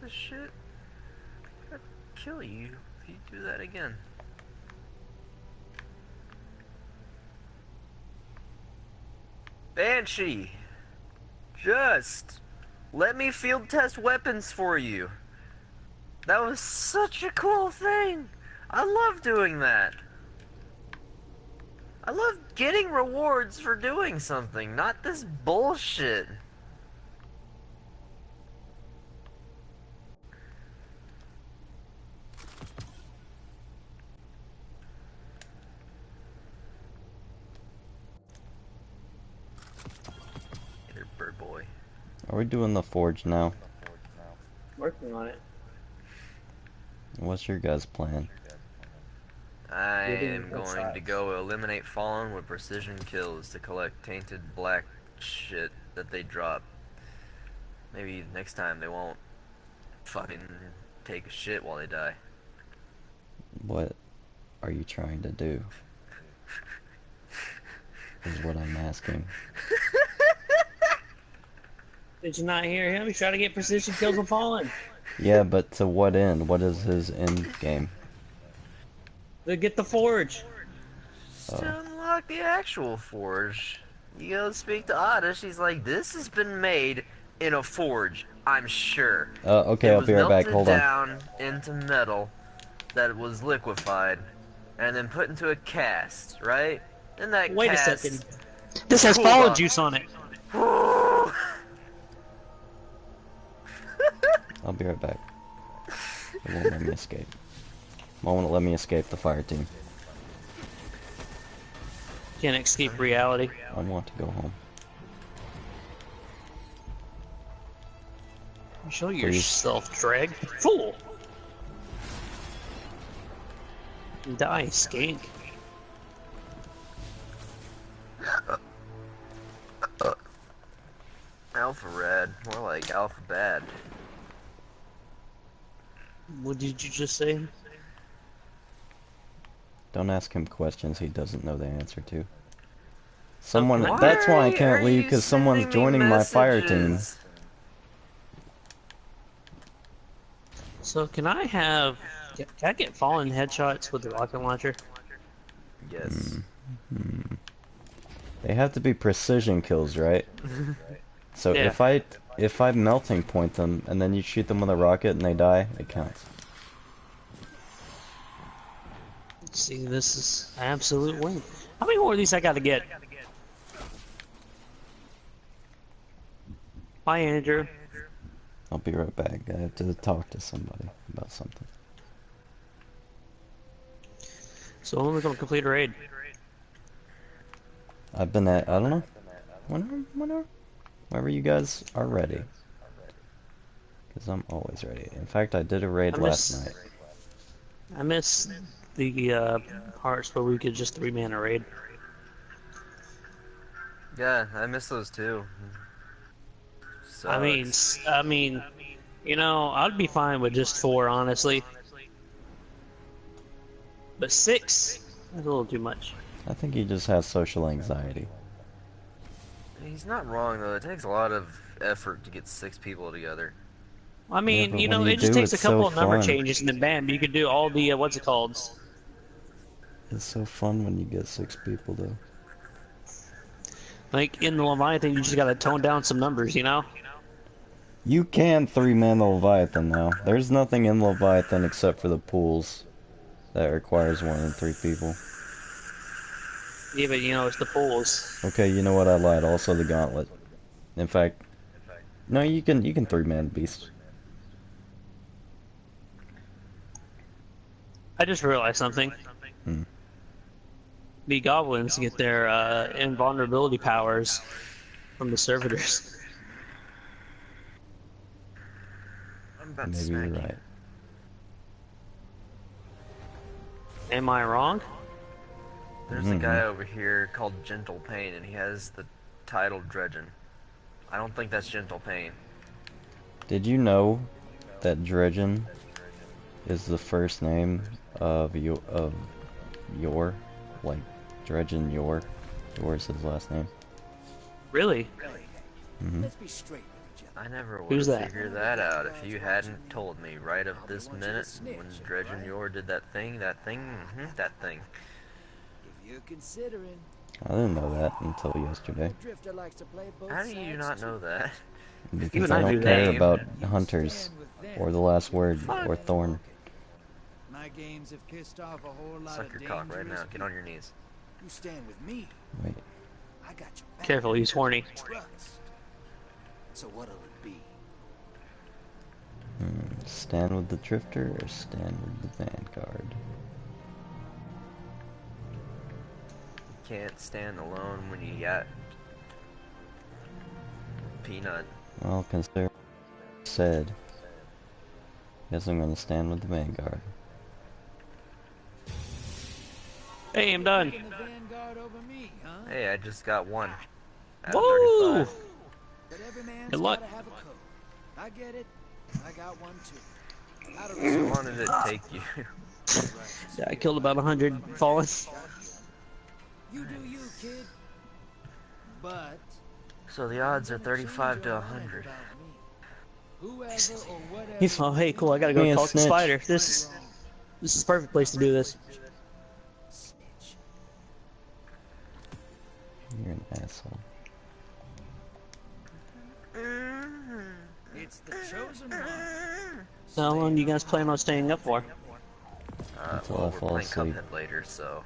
of shit. I'd kill you if you do that again. Banshee! Just let me field test weapons for you. That was such a cool thing. I love doing that. I love getting rewards for doing something, not this bullshit. Either bird boy. Are we doing the forge now? Working on it. What's your guys' plan? I Getting am going to sides. go eliminate Fallen with precision kills to collect tainted black shit that they drop. Maybe next time they won't fucking take a shit while they die. What are you trying to do? Is what I'm asking. Did you not hear him? He's trying to get precision kills on Fallen. Yeah, but to what end? What is his end game? To get the forge. To unlock the actual forge, you go speak to Ada. She's like, "This has been made in a forge, I'm sure." Okay, It I'll was be right back. melted Hold on. down into metal that was liquefied, and then put into a cast, right? And that Wait cast... a second. This has Hold Fallen on. juice on it. I'll be right back. It won't let me escape. Won't let me escape the fire team. Can't escape reality. I want to go home. Show Please. yourself, Dreg. Fool! Die, skink. Alpha Red, more like Alpha Bad. What did you just say? Don't ask him questions he doesn't know the answer to. Someone. Why That's why I are can't leave you because someone's sending me joining my fire team. messages? So can I have... Can I get Fallen headshots with the rocket launcher? Yes. They have to be precision kills, right? So Yeah. if I melting point them and then you shoot them with a rocket and they die, it counts. See, this is absolute win. How many more of these I gotta get? Bye, Andrew. I'll be right back. I have to talk to somebody about something. So when are we gonna complete a raid? I've been at, I don't know, whenever you guys are ready. Because I'm always ready. In fact, I did a raid last night. I miss the parts where we could just 3-man a raid. Yeah, I miss those too. I mean, you know, I'd be fine with just 4, honestly. But 6 is a little too much. I think he just has social anxiety. He's not wrong though. It takes a lot of effort to get 6 people together. I mean, but you when know, you it just do, takes a it's couple so of number fun. changes and then bam, you could do all the, what's it called? It's so fun when you get 6 people though. Like, in the Leviathan, you just gotta tone down some numbers, you know? You can 3-man the Leviathan now. There's nothing in Leviathan except for the pools that requires 1 in 3 people. Yeah, but, you know, it's the pools. Okay, you know what? I lied. Also the Gauntlet. In fact, no, you can 3-man Beast. I just realized something. Hmm. The goblins get their invulnerability powers from the servitors. I'm about to Maybe smack you're you. right. Am I wrong? There's a guy over here called Gentle Pain, and he has the title Dredgen. I don't think that's Gentle Pain. Did you know that Dredgen is the first name of Yor? Like, Dredgen Yor. Yor is his last name. Really? Mm-hmm. Let's be straight with each other. I never would Who's have that? figured that out if you hadn't told me right up this minute when Dredge and Yor did that thing, that thing. If you're considering, I didn't know that until yesterday. the drifter likes to play both How do you sides not know too. that? Because Even I I knew don't that. care about You hunters stand with them. or the last word or Thorn. My games have pissed off a whole lot Suck of your cock right now. dangerous Get on your knees. people. You stand with me. Wait. I got your back. Careful, he's horny. Trust. So what'll it be? Stand with the Drifter or stand with the Vanguard? You can't stand alone when you got Peanut. Well, consider said. Guess I'm gonna stand with the Vanguard. Hey, I'm done. Picking the Vanguard over me, huh? Hey, I just got one. Out of Woo! 35. But every man's Good luck. gotta have a code. I get it. I got one too. How How do long did it take you? Yeah, I killed about 100 fallen. You do you, kid. But So the odds are 35 to 100. whoever or whatever He's- Oh, hey, cool. I gotta Me go a talk to snitch. Spider. This is the perfect place to do this. snitch. You're an asshole. It's the chosen one. So how long do you guys plan on staying up for? Until Well, I we're fall playing asleep. Cuphead later, so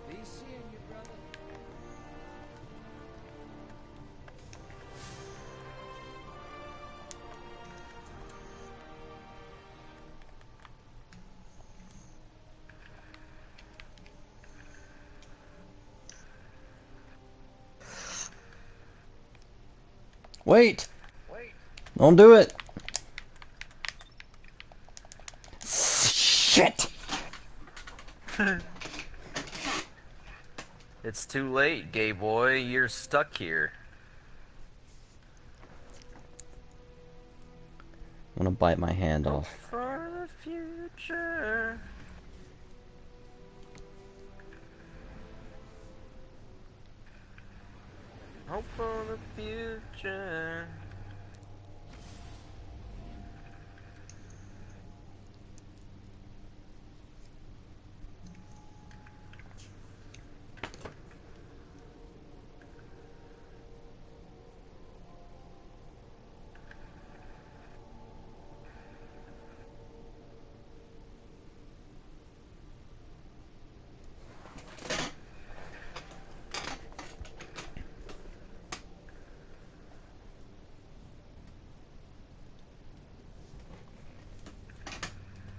Be seeing you, brother. Wait! Don't do it! Shit! it's too late, gay boy. You're stuck here. I'm gonna bite my hand off. For the future. Hope for the future.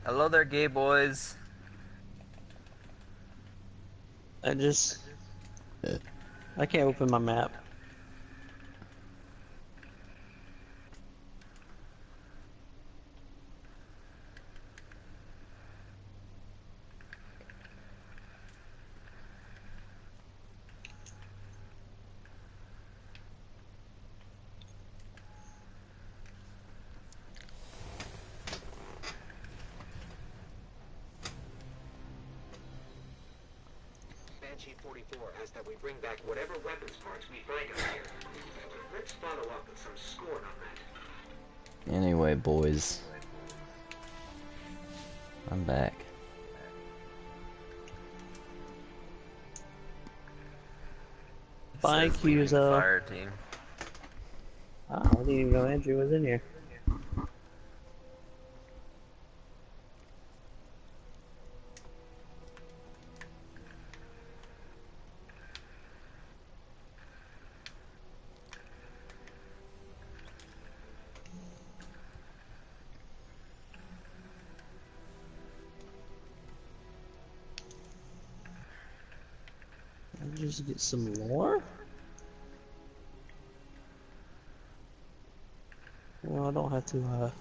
Hello there, gay boys. I can't open my map. Banshee 44 asks that we bring back whatever weapons parts we find out here. Let's follow up with some scorn on that. Anyway, boys. I'm back. Bye, Says leading Cuso. Fire team. Oh, I didn't even know Andrew was in here. I'll just get some lore? Well, I don't have to,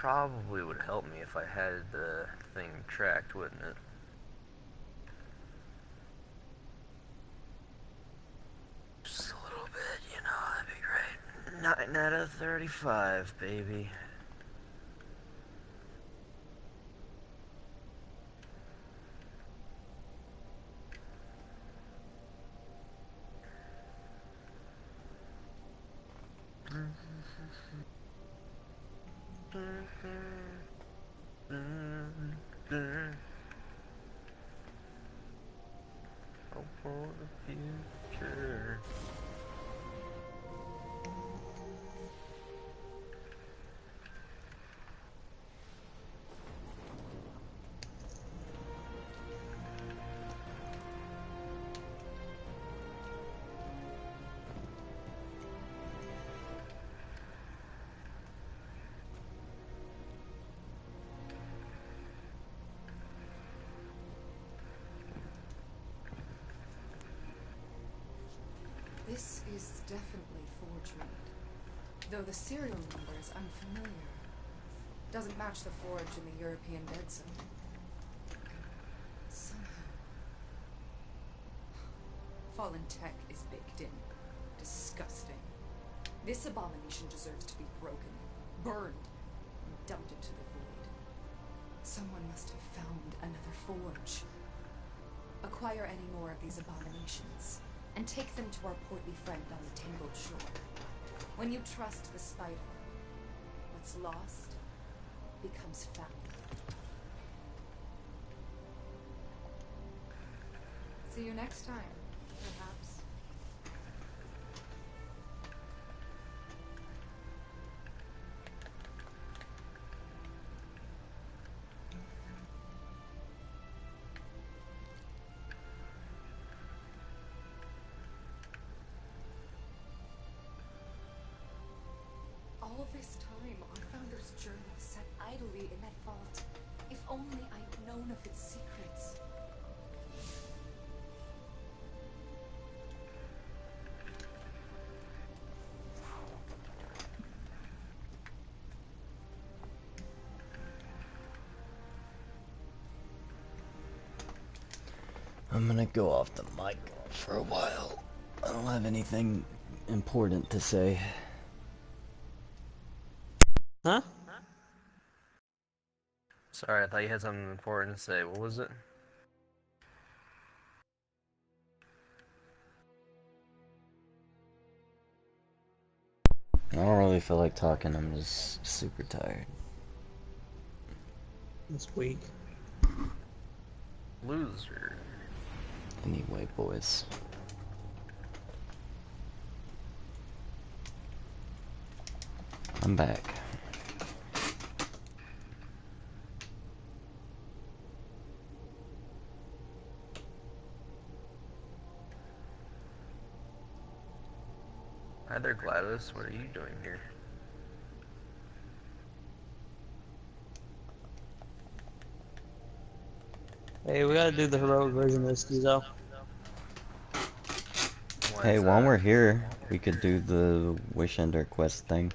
probably would help me if I had the thing tracked, wouldn't it? Just a little bit, you know, that'd be great. 9 out of 35, baby. Hope for the future. This is definitely forgery, though the serial number is unfamiliar. Doesn't match the forge in the European dead zone. Somehow, fallen tech is baked in. Disgusting. This abomination deserves to be broken, burned, and dumped into the void. Someone must have found another forge. Acquire any more of these abominations, and take them to our portly friend on the tangled shore. When you trust the spider, what's lost becomes found. See you next time, perhaps. All this time, our founder's journal sat idly in that vault. If only I'd known of its secrets. I'm gonna go off the mic for a while. I don't have anything important to say. Huh? Sorry, I thought you had something important to say. What was it? I don't really feel like talking, I'm just super tired. This week. Loser. Anyway, boys. I'm back. Hi there, Gladys. What are you doing here? Hey, we gotta do the heroic version of this, Gizo. Why Hey, is while that? we're here, we could do the Wish Ender quest thing.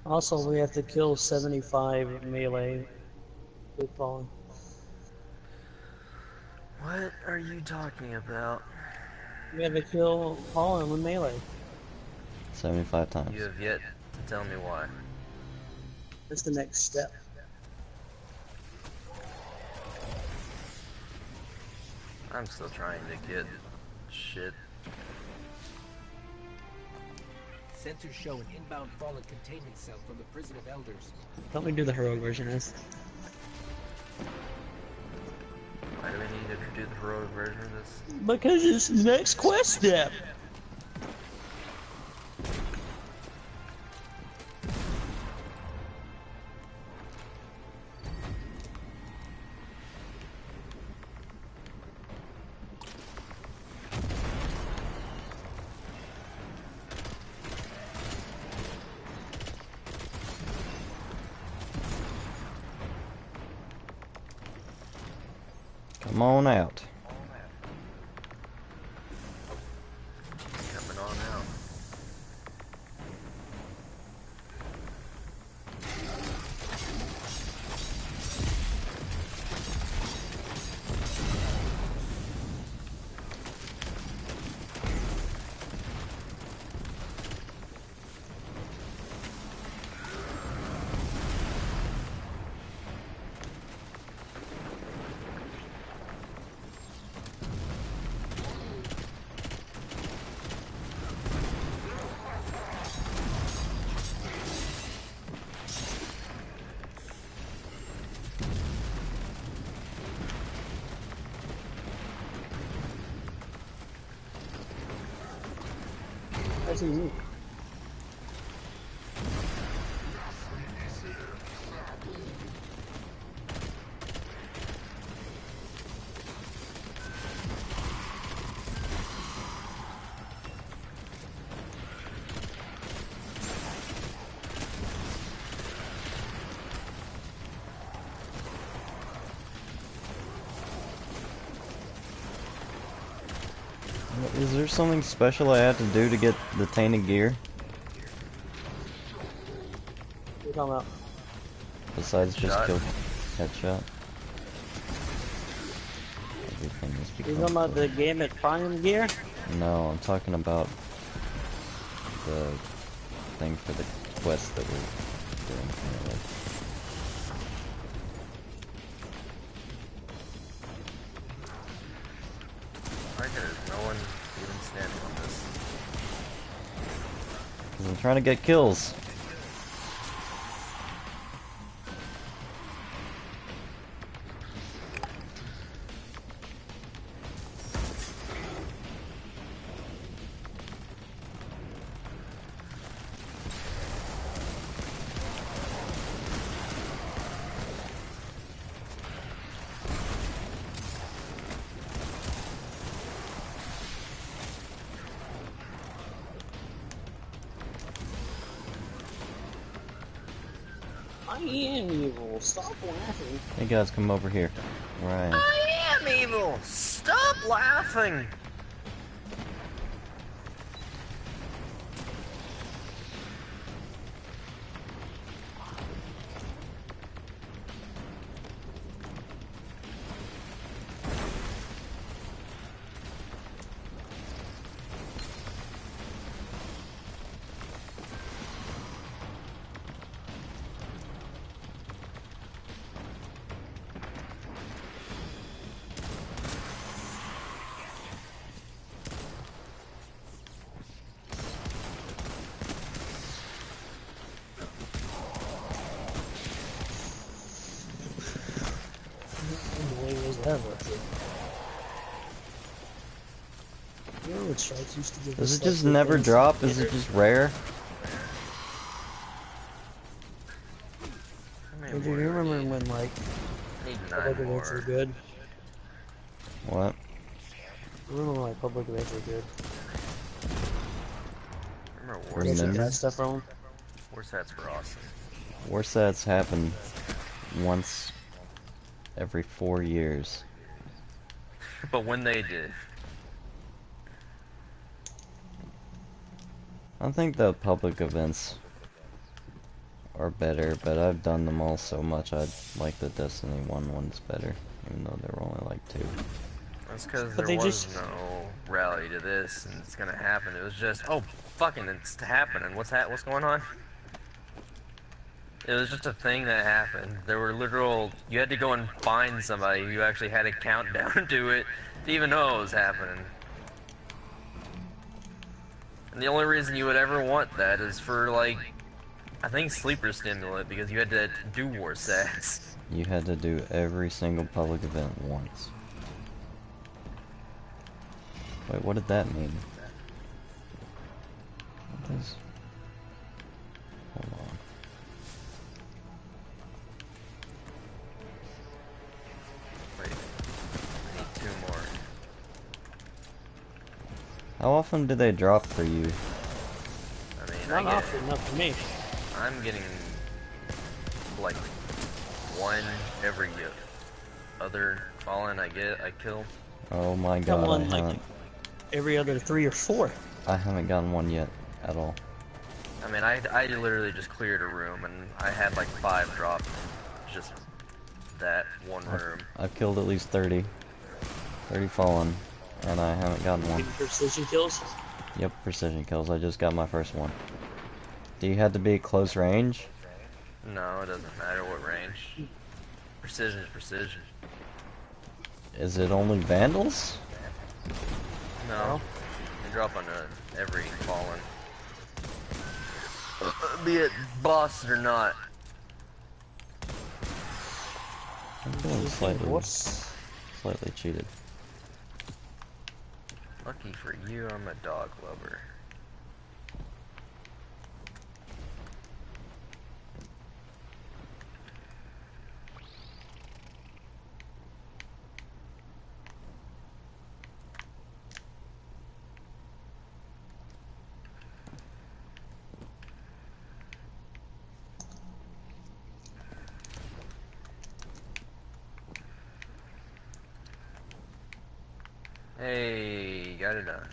Also, we have to kill 75 melee with fallen. What are you talking about? We have to kill fallen with melee. 75 times. You have yet to tell me why. That's the next step. I'm still trying to get shit. Sensors show an inbound fallen containment cell from the prison of elders. Help me do the heroic version of this. Why do we need to do the heroic version of this? Because it's the next quest step. Come on out. Coming on out. I see you. Is there something special I have to do to get the tainted gear? What are you talking about? Besides just Shot. kill headshot? Everything has You become talking about the clear. Gambit Prime gear? No, I'm talking about the thing for the quest that we're doing currently. I like there's no one even standing on this. 'Cause I'm trying to get kills. I am evil. Stop laughing. Hey guys, come over here. Where I am. I am evil! Stop laughing! The way was that worth it? You know what strikes used to give Does us, it just like, never things- drop? Is it just rare? How many Hey, do you more do I remember need? when, like, I need public 9 events were more. good? What? Remember when, like, public events were good? Remember Remember? Did you Warsats? that stuff from? Warsats were awesome. Warsats happen once every 4 years. But when they did, I think the public events are better, but I've done them all so much I like the Destiny 1 one's better, even though there were only like 2. that's because But there they was just- no reality to this, and it's gonna happen. It was just, oh, fucking, it's happening. What's going on? It was just a thing that happened. There were literal, you had to go and find somebody who actually had a countdown to it to even know it was happening. And the only reason you would ever want that is for, like, I think sleeper stimulant, because you had to do Warsats. You had to do every single public event once. Wait, what did that mean? What is... Hold on. Wait, I need 2 more. How often do they drop for you? I mean, Not often enough for me. I'm getting like 1 every other fallen I kill. Oh my Come god, on, like, every other 3 or 4. I haven't gotten one yet, at all. I mean, I literally just cleared a room and I had like 5 drop in just that one room. I've killed at least 30. 30 fallen, and I haven't gotten one. Maybe precision kills. Yep, precision kills. I just got my first one. Do you have to be close range? No, it doesn't matter what range. Precision is precision. Is it only vandals? No, you drop on every fallen. Be it boss or not. I'm feeling What's slightly cheated. Lucky for you, I'm a dog lover. got it done.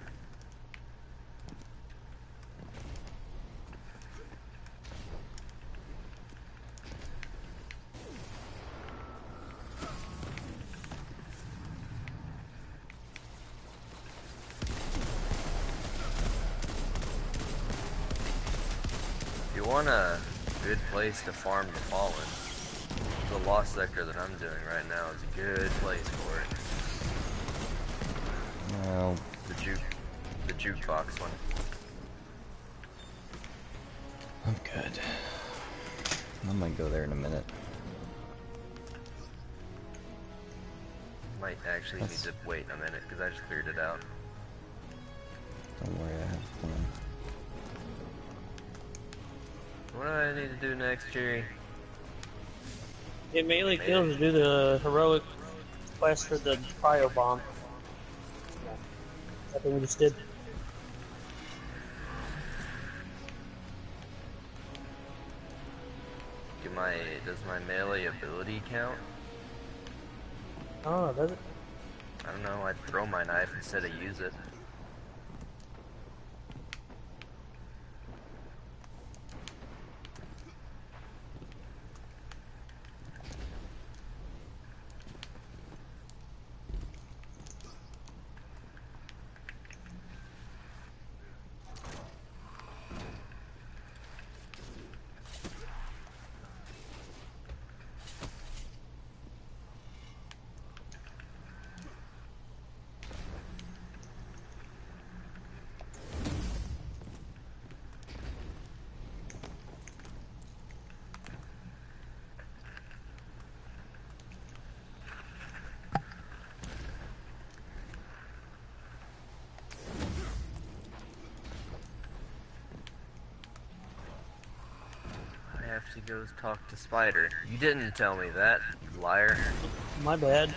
If you want a good place to farm the Fallen, the Lost Sector that I'm doing right now is a good place for it. Well, The jukebox one. I'm good. I might go there in a minute. Might actually need to wait a minute because I just cleared it out. Don't worry, I have a plan. What do I need to do next, Jerry? Get melee kills to do the heroic quest for the cryo bomb. I think we just did. Does my melee ability count? Oh, does it? I don't know, I'd throw my knife instead of use it. I have to go talk to Spider. You didn't tell me that, you liar. My bad.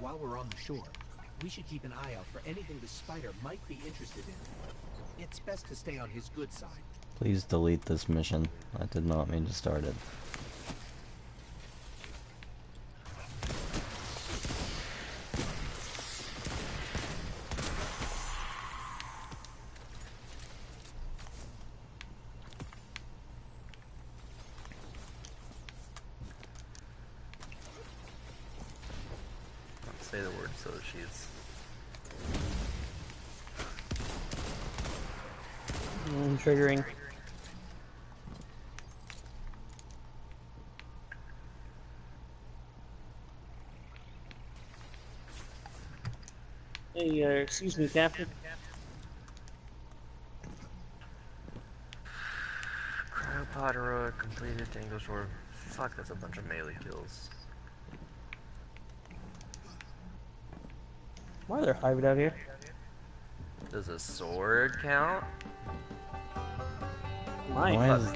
While we're on the shore, we should keep an eye out for anything the Spider might be interested in. It's best to stay on his good side. Please delete this mission. I did not mean to start it. Say the word so she's... Triggering. Hey, excuse me, Captain. Cryopod heroic completed Tango Sword. Fuck, that's a bunch of melee kills. Why are there hiving out here? Does a sword count? Mine. Why is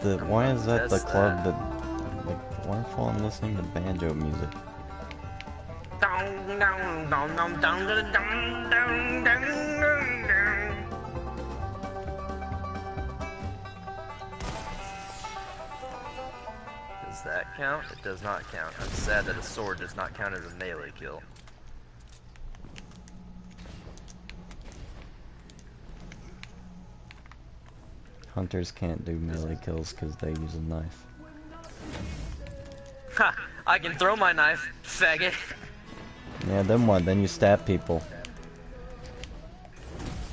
that the Test club that like wonderful I'm listening to banjo music? Does that count? It does not count. I'm sad that a sword does not count as a melee kill. Hunters can't do melee kills because they use a knife. Ha! I can throw my knife, faggot! Yeah, then what? Then you stab people.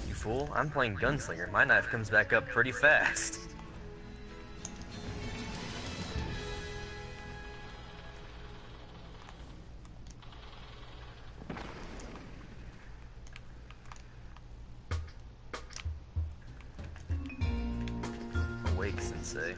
You fool, I'm playing Gunslinger. My knife comes back up pretty fast. say.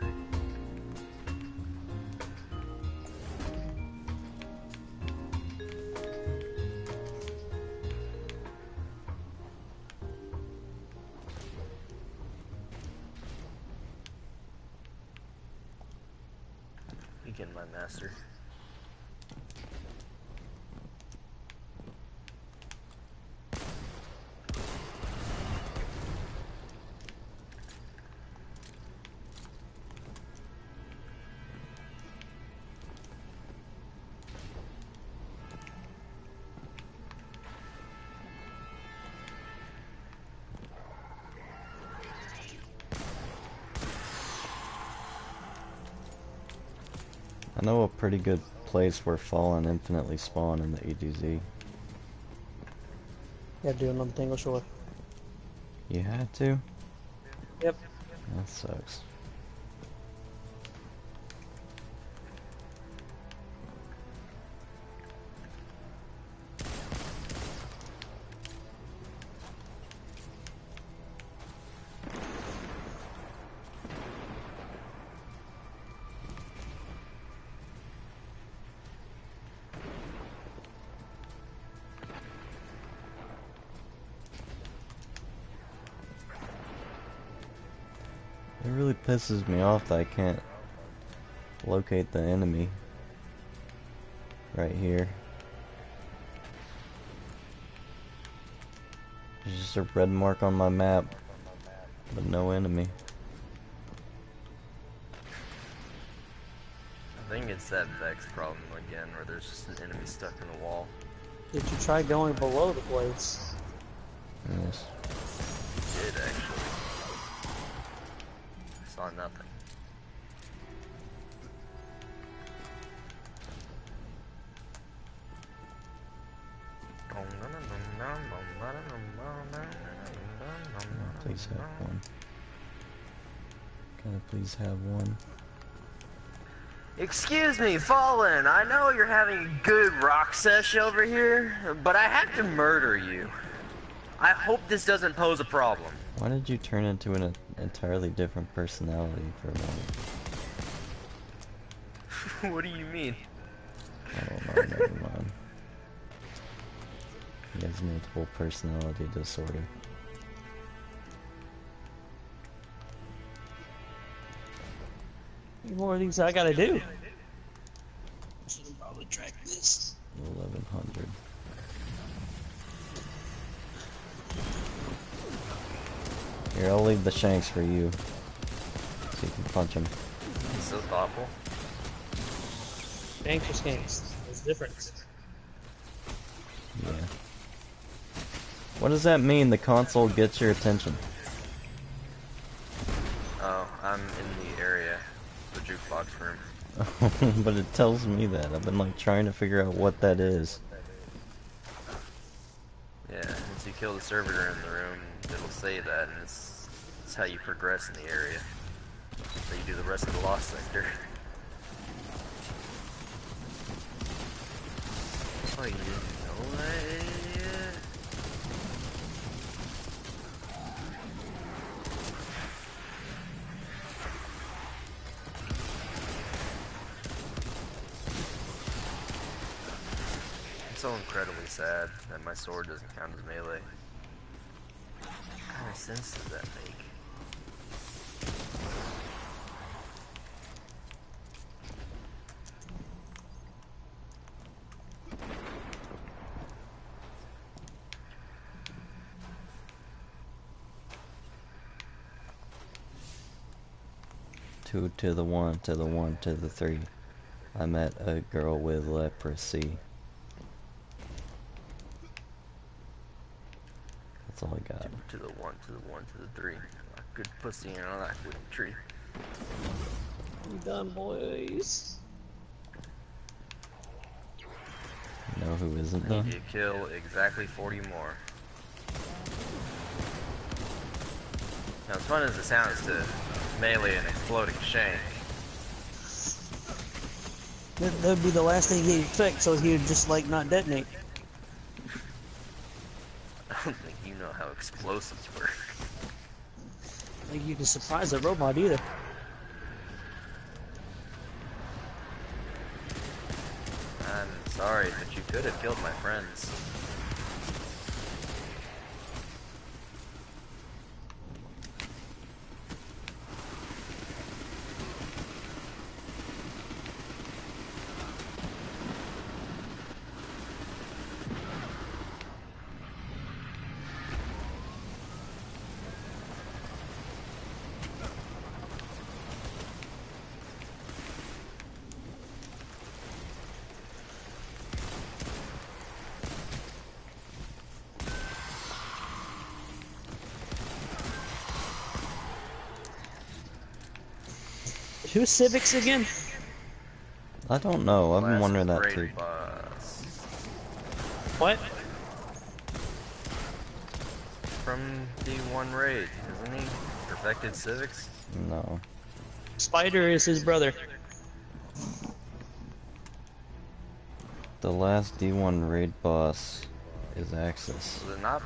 Begin, my master. I know a pretty good place where Fallen infinitely spawn in the EDZ. Yeah, do another Tangle Shore. You had to? Yep. That sucks. It really pisses me off that I can't locate the enemy right here. There's just a red mark on my map, but no enemy. I think it's that Vex problem again, where there's just an enemy stuck in the wall. Did you try going below the place? Yes. Did actually. Saw nothing. Please have one. Can I please have one? Excuse me, Fallen. I know you're having a good rock sesh over here, but I have to murder you. I hope this doesn't pose a problem. Why did you turn into an entirely different personality for a moment? What do you mean? I don't know, never mind. He has multiple personality disorder. How many more of these I gotta do? Should probably track this. 1100. Here, I'll leave the shanks for you. So you can punch him. He's so thoughtful. Shanks or skanks? There's a difference. Yeah. What does that mean? The console gets your attention. Oh, I'm in the area. The jukebox room. But it tells me that. I've been like trying to figure out what that is. Yeah, once you kill the servitor in the room, it'll say that, and it's how you progress in the area. So you do the rest of the Lost Sector. Oh, you didn't know that, idiot? It's so incredibly sad that my sword doesn't count as melee. What kind of sense does that make? Two to the one, to the one, to the three. I met a girl with leprosy. That's all I got. To the one, to the one, to the three. Good pussy and all that good tree. We done, boys. You know who isn't Need done? to kill exactly 40 more. Now, as fun as it sounds to melee an exploding shank, That'd be the last thing he'd expect, so he would just like not detonate. I don't think you know how explosives work. I think you can surprise a robot either. sorry, but you could have killed my friends. Who's Civics again? I don't know. I've been Last wondering that great too. boss. What? From D1 Raid, isn't he? Perfected Civics? No. Spider is his brother. The last D1 raid boss is Axis. Was it not?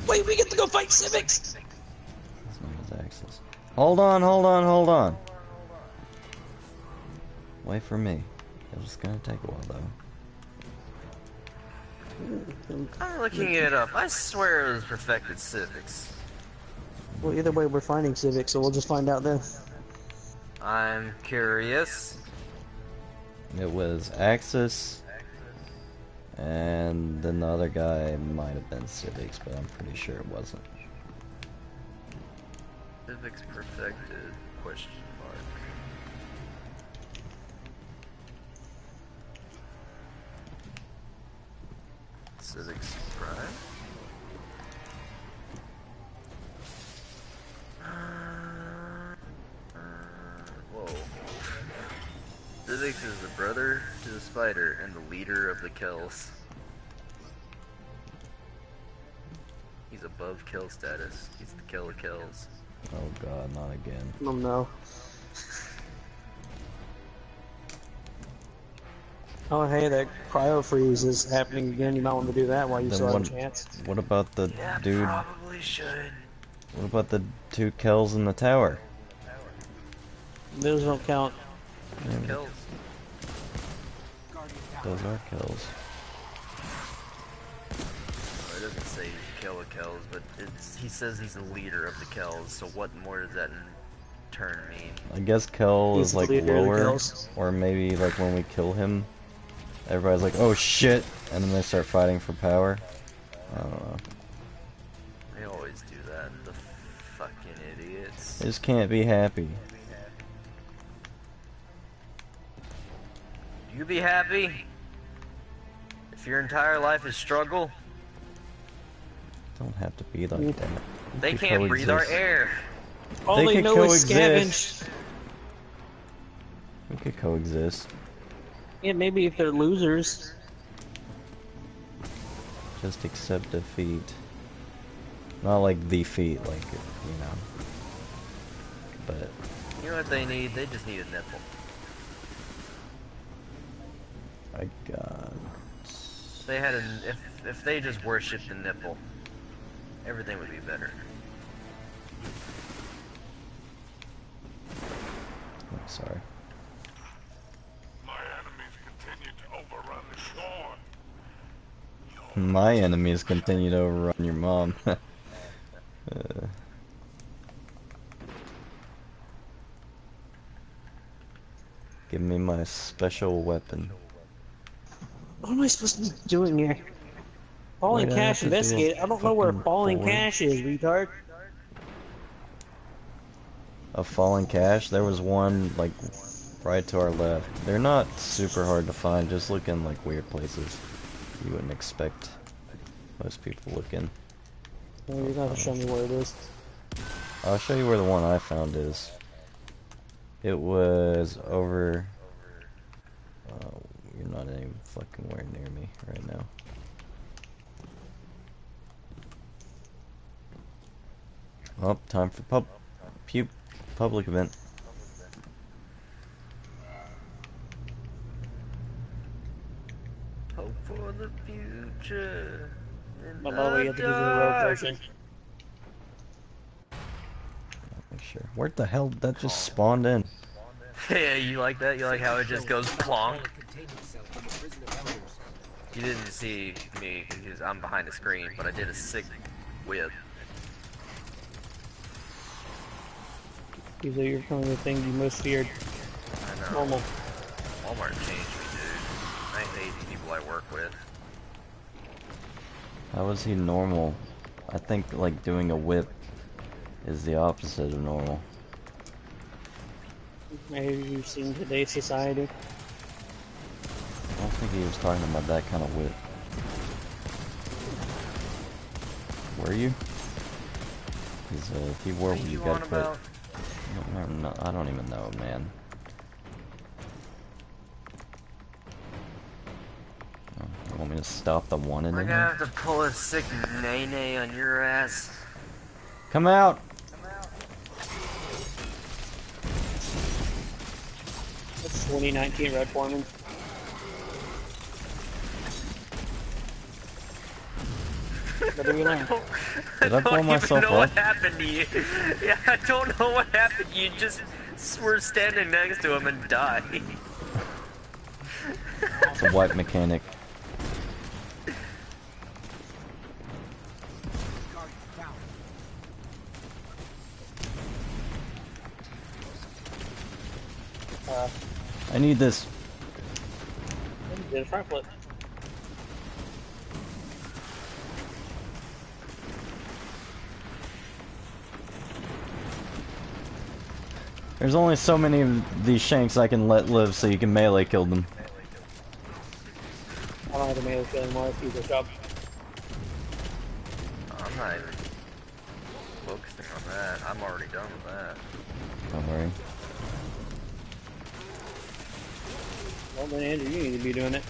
Wait, we get to go fight Civics! His name is Axis. Hold on, hold on, hold on. Wait for me. It's gonna take a while though. I'm looking it up. I swear it was Perfected Civics. Well, either way, we're finding Civics, so we'll just find out then. I'm curious. It was Axis, and then the other guy might have been Civics, but I'm pretty sure it wasn't. Civics Perfected? Question mark. Civics Prime? Whoa. Civics is the brother to the Spider and the leader of the Kills. He's above kill status. He's the kill of kills. Oh god, not again. Oh no. Oh hey, that cryo freeze is happening again. You might want to do that while you Then still have a what- chance. What about the Yeah, dude? probably should. What about the two kills in the tower? Those don't count. Yeah, Kills. those are kills. Well, it doesn't say he's the kill of kills, but he says he's the leader of the kills, so what more does that in turn mean? I guess kill He's is the like leader of the lower, kills. or maybe like when we kill him, everybody's like, oh shit, and then they start fighting for power. I don't know. They always do that, the fucking idiots. They just can't be happy. You be happy if your entire life is struggle? Don't have to be like that. We They could can't breathe our coexist. air. All They they could know is coexist. scavenge. We could coexist. Yeah, maybe if they're losers. Just accept defeat. Not like defeat, like, you know. But You know what they need? They just need a nipple. I got. They had if they just worshipped the nipple, everything would be better. Oh, sorry. My enemies continue to overrun the shore. My enemies continue to overrun your mom. Give me my special weapon. What am I supposed to be doing here? Falling Why do I have cache to do a investigate. I don't know where fucking falling board? cache is, retard. A fallen cache? There was one, like, right to our left. They're not super hard to find, just look in, like, weird places. You wouldn't expect most people look in. Well, you're gonna have to show me where it is. I'll show you where the one I found is. It was over... you're not even fucking where near me right now. Oh, time for public event. Hope for the future. in But no, we the have to do the road dark. version. Make sure. Where the hell did that just spawned in? Yeah, you like that? You like how it just goes plonk? Containment cell from the prison of elders. You didn't see me because I'm behind the screen, but I did a sick whip. These are your kind of things you most feared. I know. Normal. Walmart changed me, dude. I hate the people I work with. How is he normal? I think like doing a whip is the opposite of normal. Maybe you've seen today's society. I don't think he was talking about that kind of whip. Were you? Because if you were, What are you you got on quit. about? No, I don't even know, man. Oh, you want me to stop the one in We're here? gonna have to pull a sick nay-nay on your ass. Come out! That's 2019 Red Foreman. Better be learned. Did I blow myself I don't even know what up? happened to you. Yeah, I don't know what happened. You just were standing next to him and died. It's a white mechanic. I need this. Did a front flip. There's only so many of these shanks I can let live so you can melee kill them. I don't have a melee kill anymore. It's either job. I'm not even focusing on that. I'm already done with that. Don't worry. Well then, Andrew, you need to be doing it.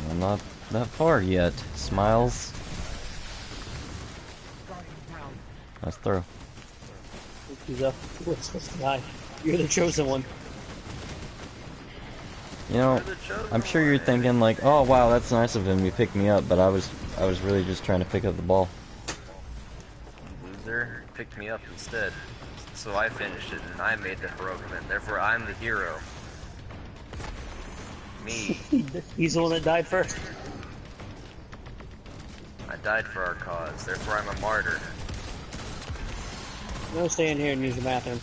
I'm not that far yet. Smiles. Nice throw. He's up. We're supposed to die. You're the chosen one. You know, I'm sure you're thinking like, oh wow, that's nice of him. He picked me up, but I was really just trying to pick up the ball. Loser picked me up instead. So I finished it and I made the heroic event. Therefore, I'm the hero. Me. He's the one that died first. I died for our cause. Therefore, I'm a martyr. No, stay in here and use the bathroom.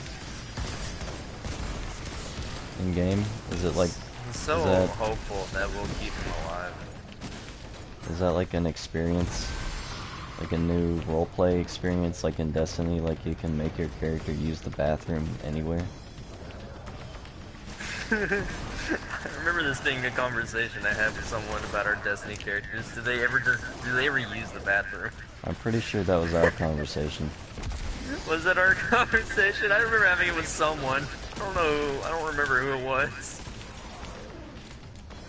In game, is it like? I'm so Is that- hopeful that we'll keep him alive. Is that like an experience? Like a new roleplay experience, like in Destiny, like you can make your character use the bathroom anywhere? I remember this being a conversation I had with someone about our Destiny characters. Do they ever use the bathroom? I'm pretty sure that was our conversation. Was that our conversation? I remember having it with someone. I don't know. I don't remember who it was.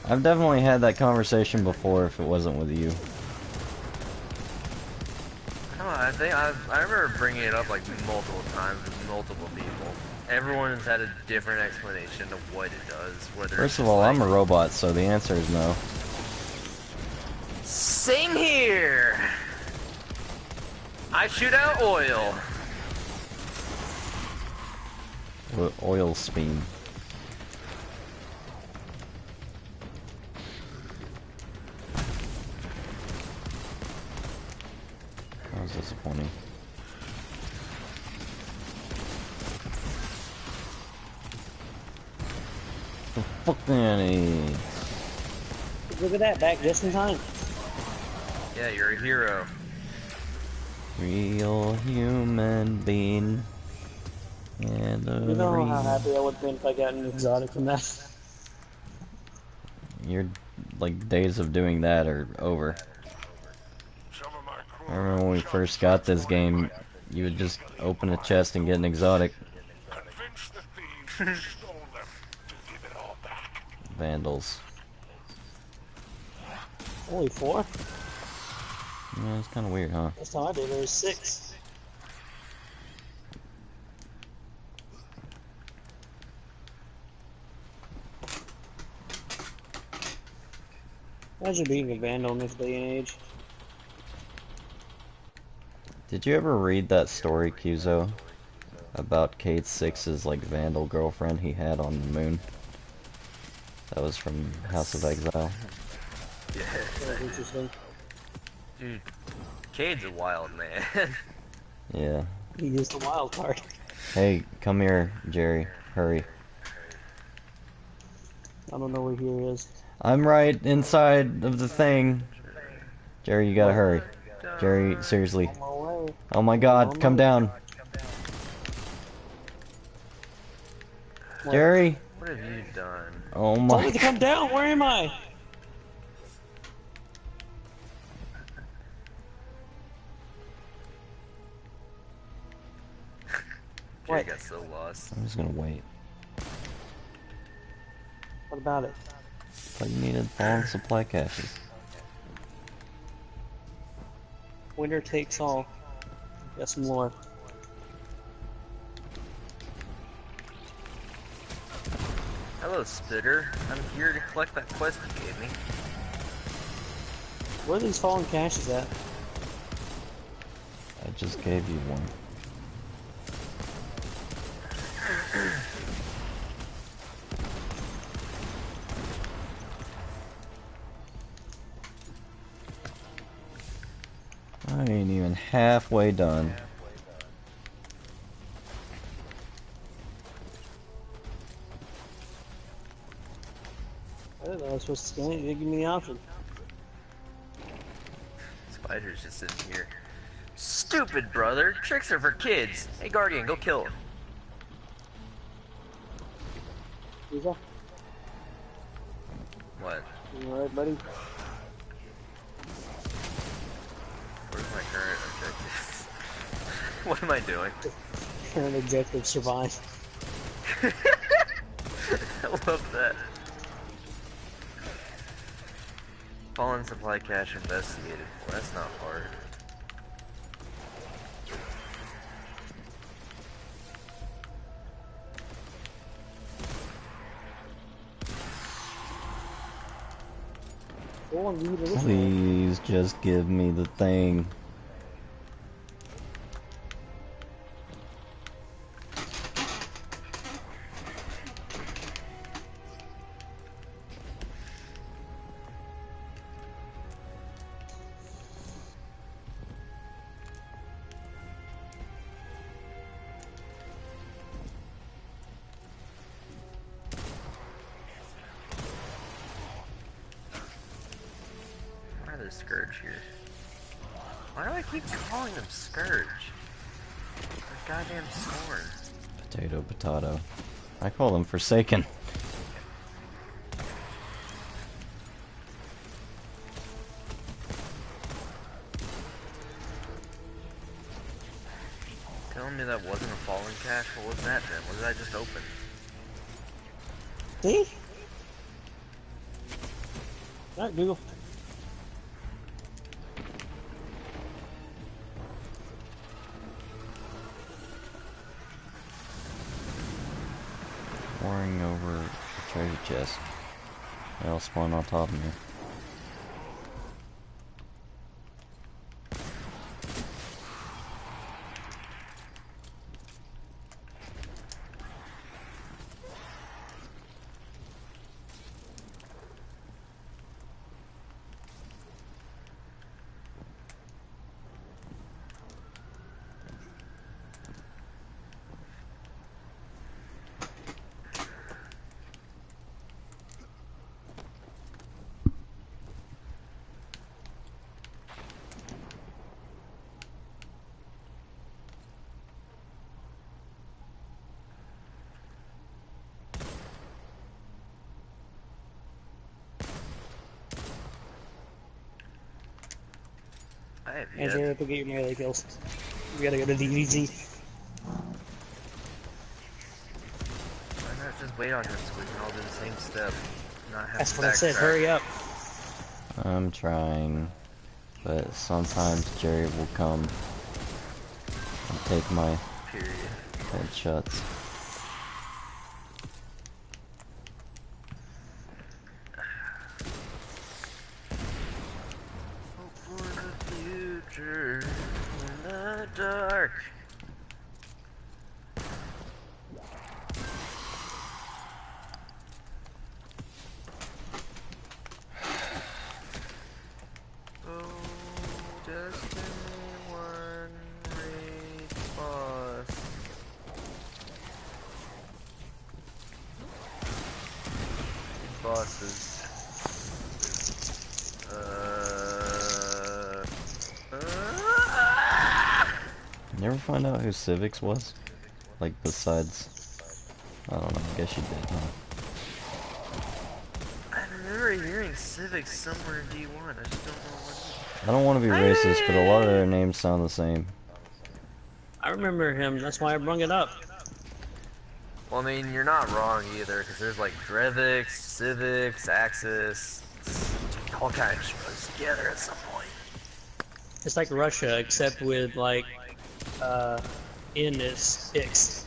I've definitely had that conversation before if it wasn't with you. I think I remember bringing it up like multiple times with multiple people. Everyone's had a different explanation of what it does. Whether First of all, I'm a robot, so the answer is no. Same here. I shoot out oil. Oil steam. That was disappointing. The fuck, Danny? Look at that, back just in time. Yeah, you're a hero. Real human being. And You know how happy I would have been if I got an exotic from that. your like days of doing that are over. Some of my crew I remember when we first got this game, you would just open a chest and get an exotic. convinced the thieves who stole them to give it all back. Vandals. Only 4? Yeah, it's kind of weird, huh? That's how I did. There was 6. Imagine being a vandal in this day and age. Did you ever read that story, Cuzo? about Cade Six's like Vandal girlfriend he had on the moon. That was from House of Exile. Yeah. That was interesting. Dude, Cade's a wild man. Yeah. He used the wild card. Hey, come here, Jerry. Hurry. I don't know where he is. I'm right inside of the thing. Jerry, you gotta hurry. Jerry, seriously. On my way. Oh my god, come down. What? Jerry. What have you done? Oh Told my. me to come down. Where am I? Jerry What? got so lost. I'm just gonna wait. What about it? But you needed fallen supply caches. Winner takes all. Got some lore. Hello, Spitter. I'm here to collect that quest you gave me. Where are these fallen caches at? I just gave you one. I ain't even halfway done. I didn't know I was supposed to scan it. You didn't give me the option. Spider's just sitting here. Stupid brother! Tricks are for kids! Hey Guardian, go kill him. Who's that? What? You alright, buddy? Where's my current objective? What am I doing? Current objective survive. I love that. Fallen supply cache investigated. Well, that's not hard. Go on, read it. Please just give me the thing. Why are there Scourge here? Why do I keep calling them Scourge? They're goddamn Scorn. Potato, potato. I call them Forsaken. Telling me that wasn't a fallen cache? What was that then? What did I just open? See? Alright, Google. Pouring over the treasure chest. They'll spawn on top of me. I have And yet. you're up to get your melee kills. We gotta go to DDZ. Why not just wait on him so we can all do the same step? Not have That's to what I said, backtrack. hurry up. I'm trying, but sometimes Jerry will come and take my Period. headshots. Hope for the future in the dark. bosses. You ever find out who Civics was? Like, besides... I don't know, I guess you did, huh? I remember hearing Civics somewhere in D1, I just don't know what it is. I don't want to be racist, but a lot of their names sound the same. I remember him, that's why I brung it up. Well, I mean, you're not wrong either, because there's like Drevix, Civics, Axis, all kinds of put together at some point. It's like Russia, except with like, N is X.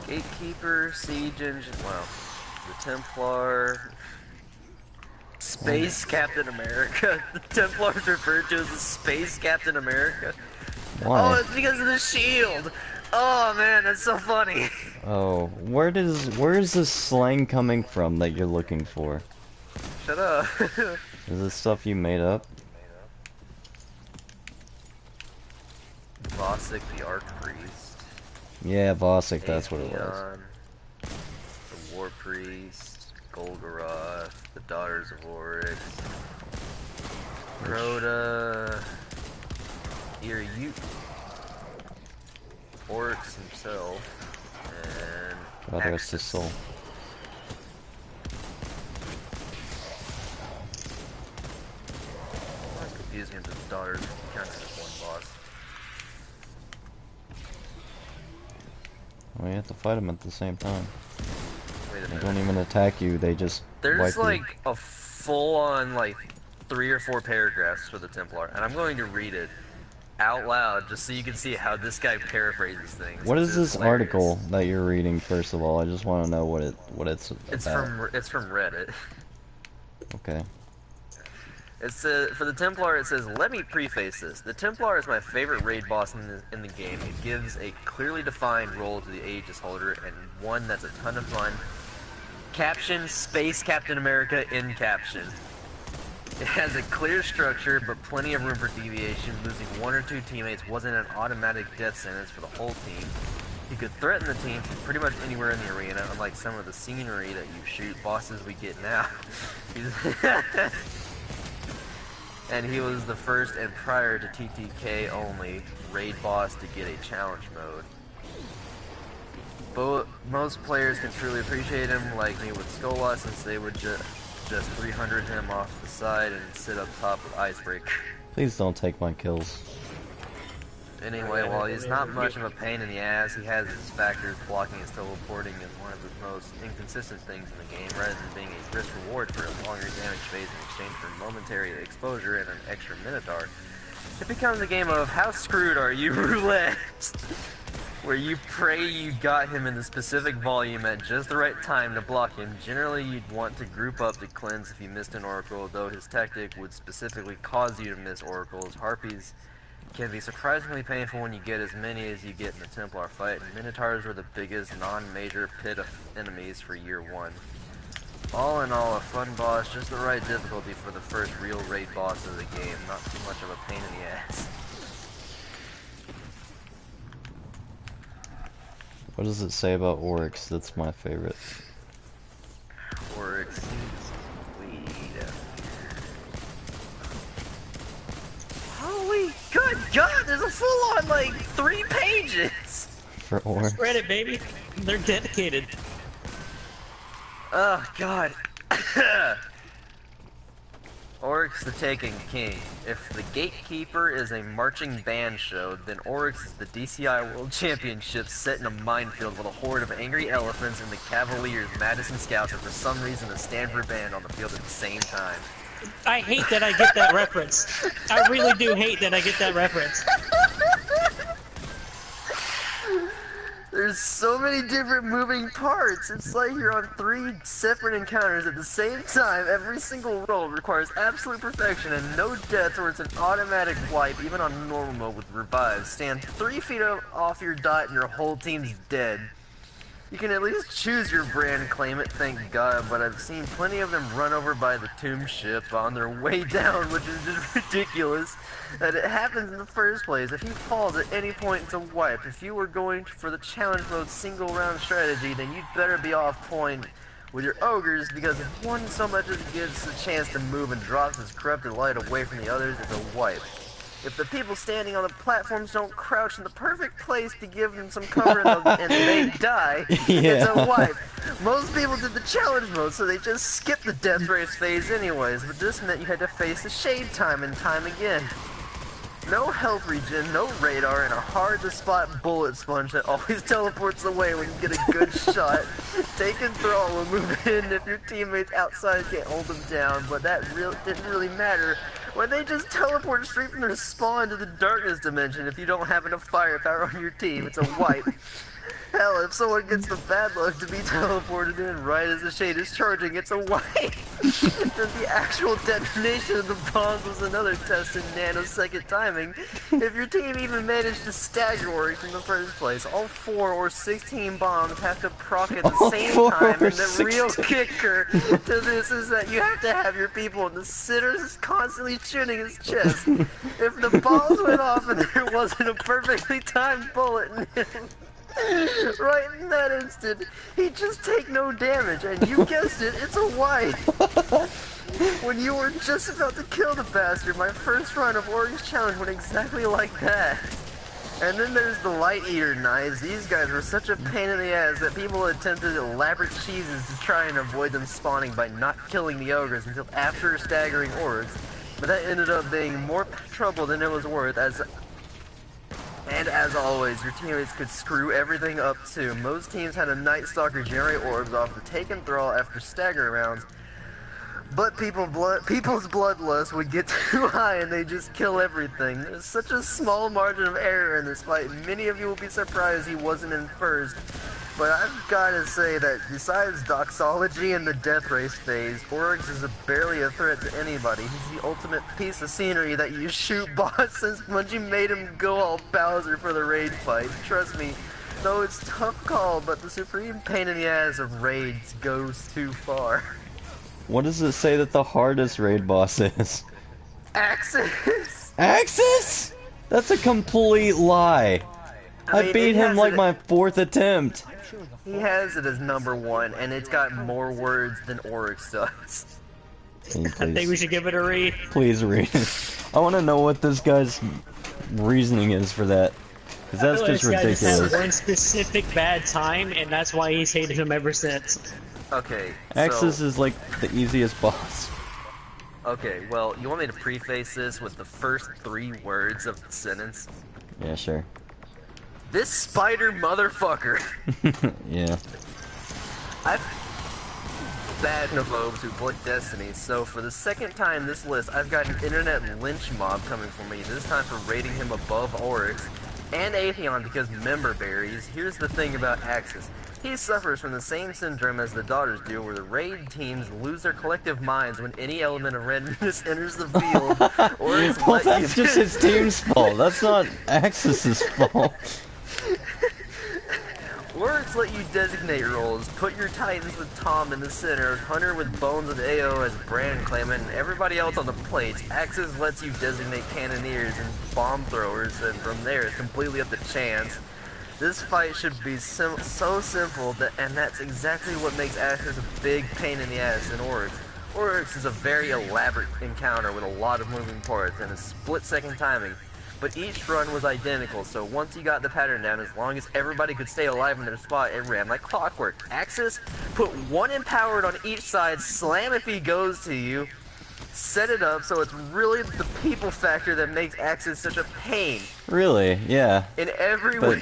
Gatekeeper, Siege Engine, well, the Templar, Space Captain America. The Templar's referred to as the Space Captain America. Why? Oh, it's because of the shield! Oh man, that's so funny. Oh, where is this slang coming from that you're looking for? Shut up. Is this stuff you made up? Vossic, the Archpriest. Yeah, Vossic, that's what it was. Atheon, the War Priest, Golgoroth, the Daughters of Oryx, Rhoda, Irut, Oryx himself, and God rest his soul. I was confusing him to the Daughters counting as one boss. Well, you have to fight them at the same time. Wait a They minute. don't even attack you, they just There's wipe like a full-on like 3 or 4 paragraphs for the Templar, and I'm going to read it out loud just so you can see how this guy paraphrases things. you. What is this hilarious. article that you're reading, first of all? I just want to know what it's about. It's from Reddit. Okay. It's for the Templar. It says, "Let me preface this. The Templar is my favorite raid boss in the game. It gives a clearly defined role to the Aegis holder and one that's a ton of fun." Caption: Space Captain America in caption. It has a clear structure, but plenty of room for deviation. Losing 1 or 2 teammates wasn't an automatic death sentence for the whole team. He could threaten the team from pretty much anywhere in the arena, unlike some of the scenery that you shoot bosses we get now. And he was the first and prior to TTK only raid boss to get a challenge mode. Most players can truly appreciate him, like me with Skola, since they would just 300 him off the side and sit up top with Icebreaker. Please don't take my kills. Anyway, while he's not much of a pain in the ass, he has his factors. Blocking and teleporting is one of the most inconsistent things in the game, rather than being a risk reward for a longer damage phase in exchange for momentary exposure and an extra Minotaur. It becomes a game of how screwed are you roulette, where you pray you got him in the specific volume at just the right time to block him. Generally, you'd want to group up to cleanse if you missed an Oracle, though his tactic would specifically cause you to miss Oracles. Harpies can be surprisingly painful when you get as many as you get in the Templar fight, and Minotaurs were the biggest non-major pit of enemies for year 1. All in all, a fun boss, just the right difficulty for the first real raid boss of the game, not too much of a pain in the ass. What does it say about Oryx? That's my favorite. Oryx, weed. Holy good God, there's a full-on, like, 3 pages! For Oryx? Reddit, baby. They're dedicated. Oh, God. Oryx the Taken King. If the Gatekeeper is a marching band show, then Oryx is the DCI World Championship set in a minefield with a horde of angry elephants and the Cavaliers, Madison Scouts, and for some reason the Stanford Band on the field at the same time. I hate that I get that reference. I really do hate that I get that reference. There's so many different moving parts. It's like you're on 3 separate encounters at the same time. Every single roll requires absolute perfection and no deaths, or it's an automatic wipe, even on normal mode with revives. Stand 3 feet off your dot and your whole team's dead. You can at least choose your brand and claim it, thank God, but I've seen plenty of them run over by the tomb ship on their way down, which is just ridiculous that it happens in the first place. If he falls at any point, it's a wipe. If you were going for the challenge mode single round strategy, then you'd better be off point with your ogres, because if one so much as gets a chance to move and drops his corrupted light away from the others, it's a wipe. If the people standing on the platforms don't crouch in the perfect place to give them some cover and they die, it's a wipe. Most people did the challenge mode, so they just skipped the death race phase anyways, but this meant you had to face the shade time and time again. No health regen, no radar, and a hard-to-spot bullet sponge that always teleports away when you get a good shot. Taking thrall will move in if your teammates outside can't hold them down, but that didn't really matter when they just teleport straight from their spawn to the darkness dimension if you don't have enough firepower on your team. It's a wipe. Hell, if someone gets the bad luck to be teleported in right as the shade is charging, it's a wipe. The actual detonation of the bombs was another test in nanosecond timing. If your team even managed to stagger Oryx in the first place, all 4 or 16 bombs have to proc at the same time, and the real kicker to this is that you have to have your people in the center constantly shooting his chest. If the bombs went off and there wasn't a perfectly timed bullet in him, right in that instant, he'd just take no damage, and you guessed it, it's a wipe. When you were just about to kill the bastard, my first run of Oryx Challenge went exactly like that. And then there's the Light Eater knives. These guys were such a pain in the ass that people attempted elaborate cheeses to try and avoid them spawning by not killing the ogres until after staggering Oryx, but that ended up being more trouble than it was worth, and as always, your teammates could screw everything up too. Most teams had a Night Stalker generate orbs off the Taken Thrall after stagger rounds, but people's bloodlust would get too high and they just kill everything. There's such a small margin of error in this fight. Many of you will be surprised he wasn't in first, but I've gotta say that besides Doxology and the Death Race phase, Oryx is barely a threat to anybody. He's the ultimate piece of scenery that you shoot boss since Bungie made him go all Bowser for the raid fight. Trust me, though it's a tough call, but the supreme pain in the ass of raids goes too far. What does it say that the hardest raid boss is? Axis! Axis? That's a complete lie. I beat him like my 4th attempt. He has it as #1, and it's got more words than Oryx does. I think we should give it a read. Please read it. I want to know what this guy's reasoning is for that. Because that's just ridiculous. This guy just had one specific bad time, and that's why he's hated him ever since. Okay, Axis is like the easiest boss. Okay, well, you want me to preface this with the first 3 words of the sentence? Yeah, sure. This spider motherfucker. Yeah. I've bad noobs who play Destiny, so for the second time this list, I've got an internet lynch mob coming for me, this time for rating him above Oryx and Atheon because member berries. Here's the thing about Axis. He suffers from the same syndrome as the daughters do, where the raid teams lose their collective minds when any element of randomness enters the field. Well, that's just his team's fault. That's not Axis's fault. Oryx let you designate roles. Put your Titans with Tom in the center, Hunter with Bones and AO as Brand claimant, and everybody else on the plates. Axis lets you designate Cannoneers and Bomb Throwers, and from there it's completely up to chance. This fight should be so simple, and that's exactly what makes Axis a big pain in the ass in Oryx. Oryx is a very elaborate encounter with a lot of moving parts and a split-second timing, but each run was identical, so once you got the pattern down, as long as everybody could stay alive in their spot, it ran like clockwork. Axis, put 1 empowered on each side, slam if he goes to you, set it up so it's really the people factor that makes Axis such a pain. Really? Yeah. In every way,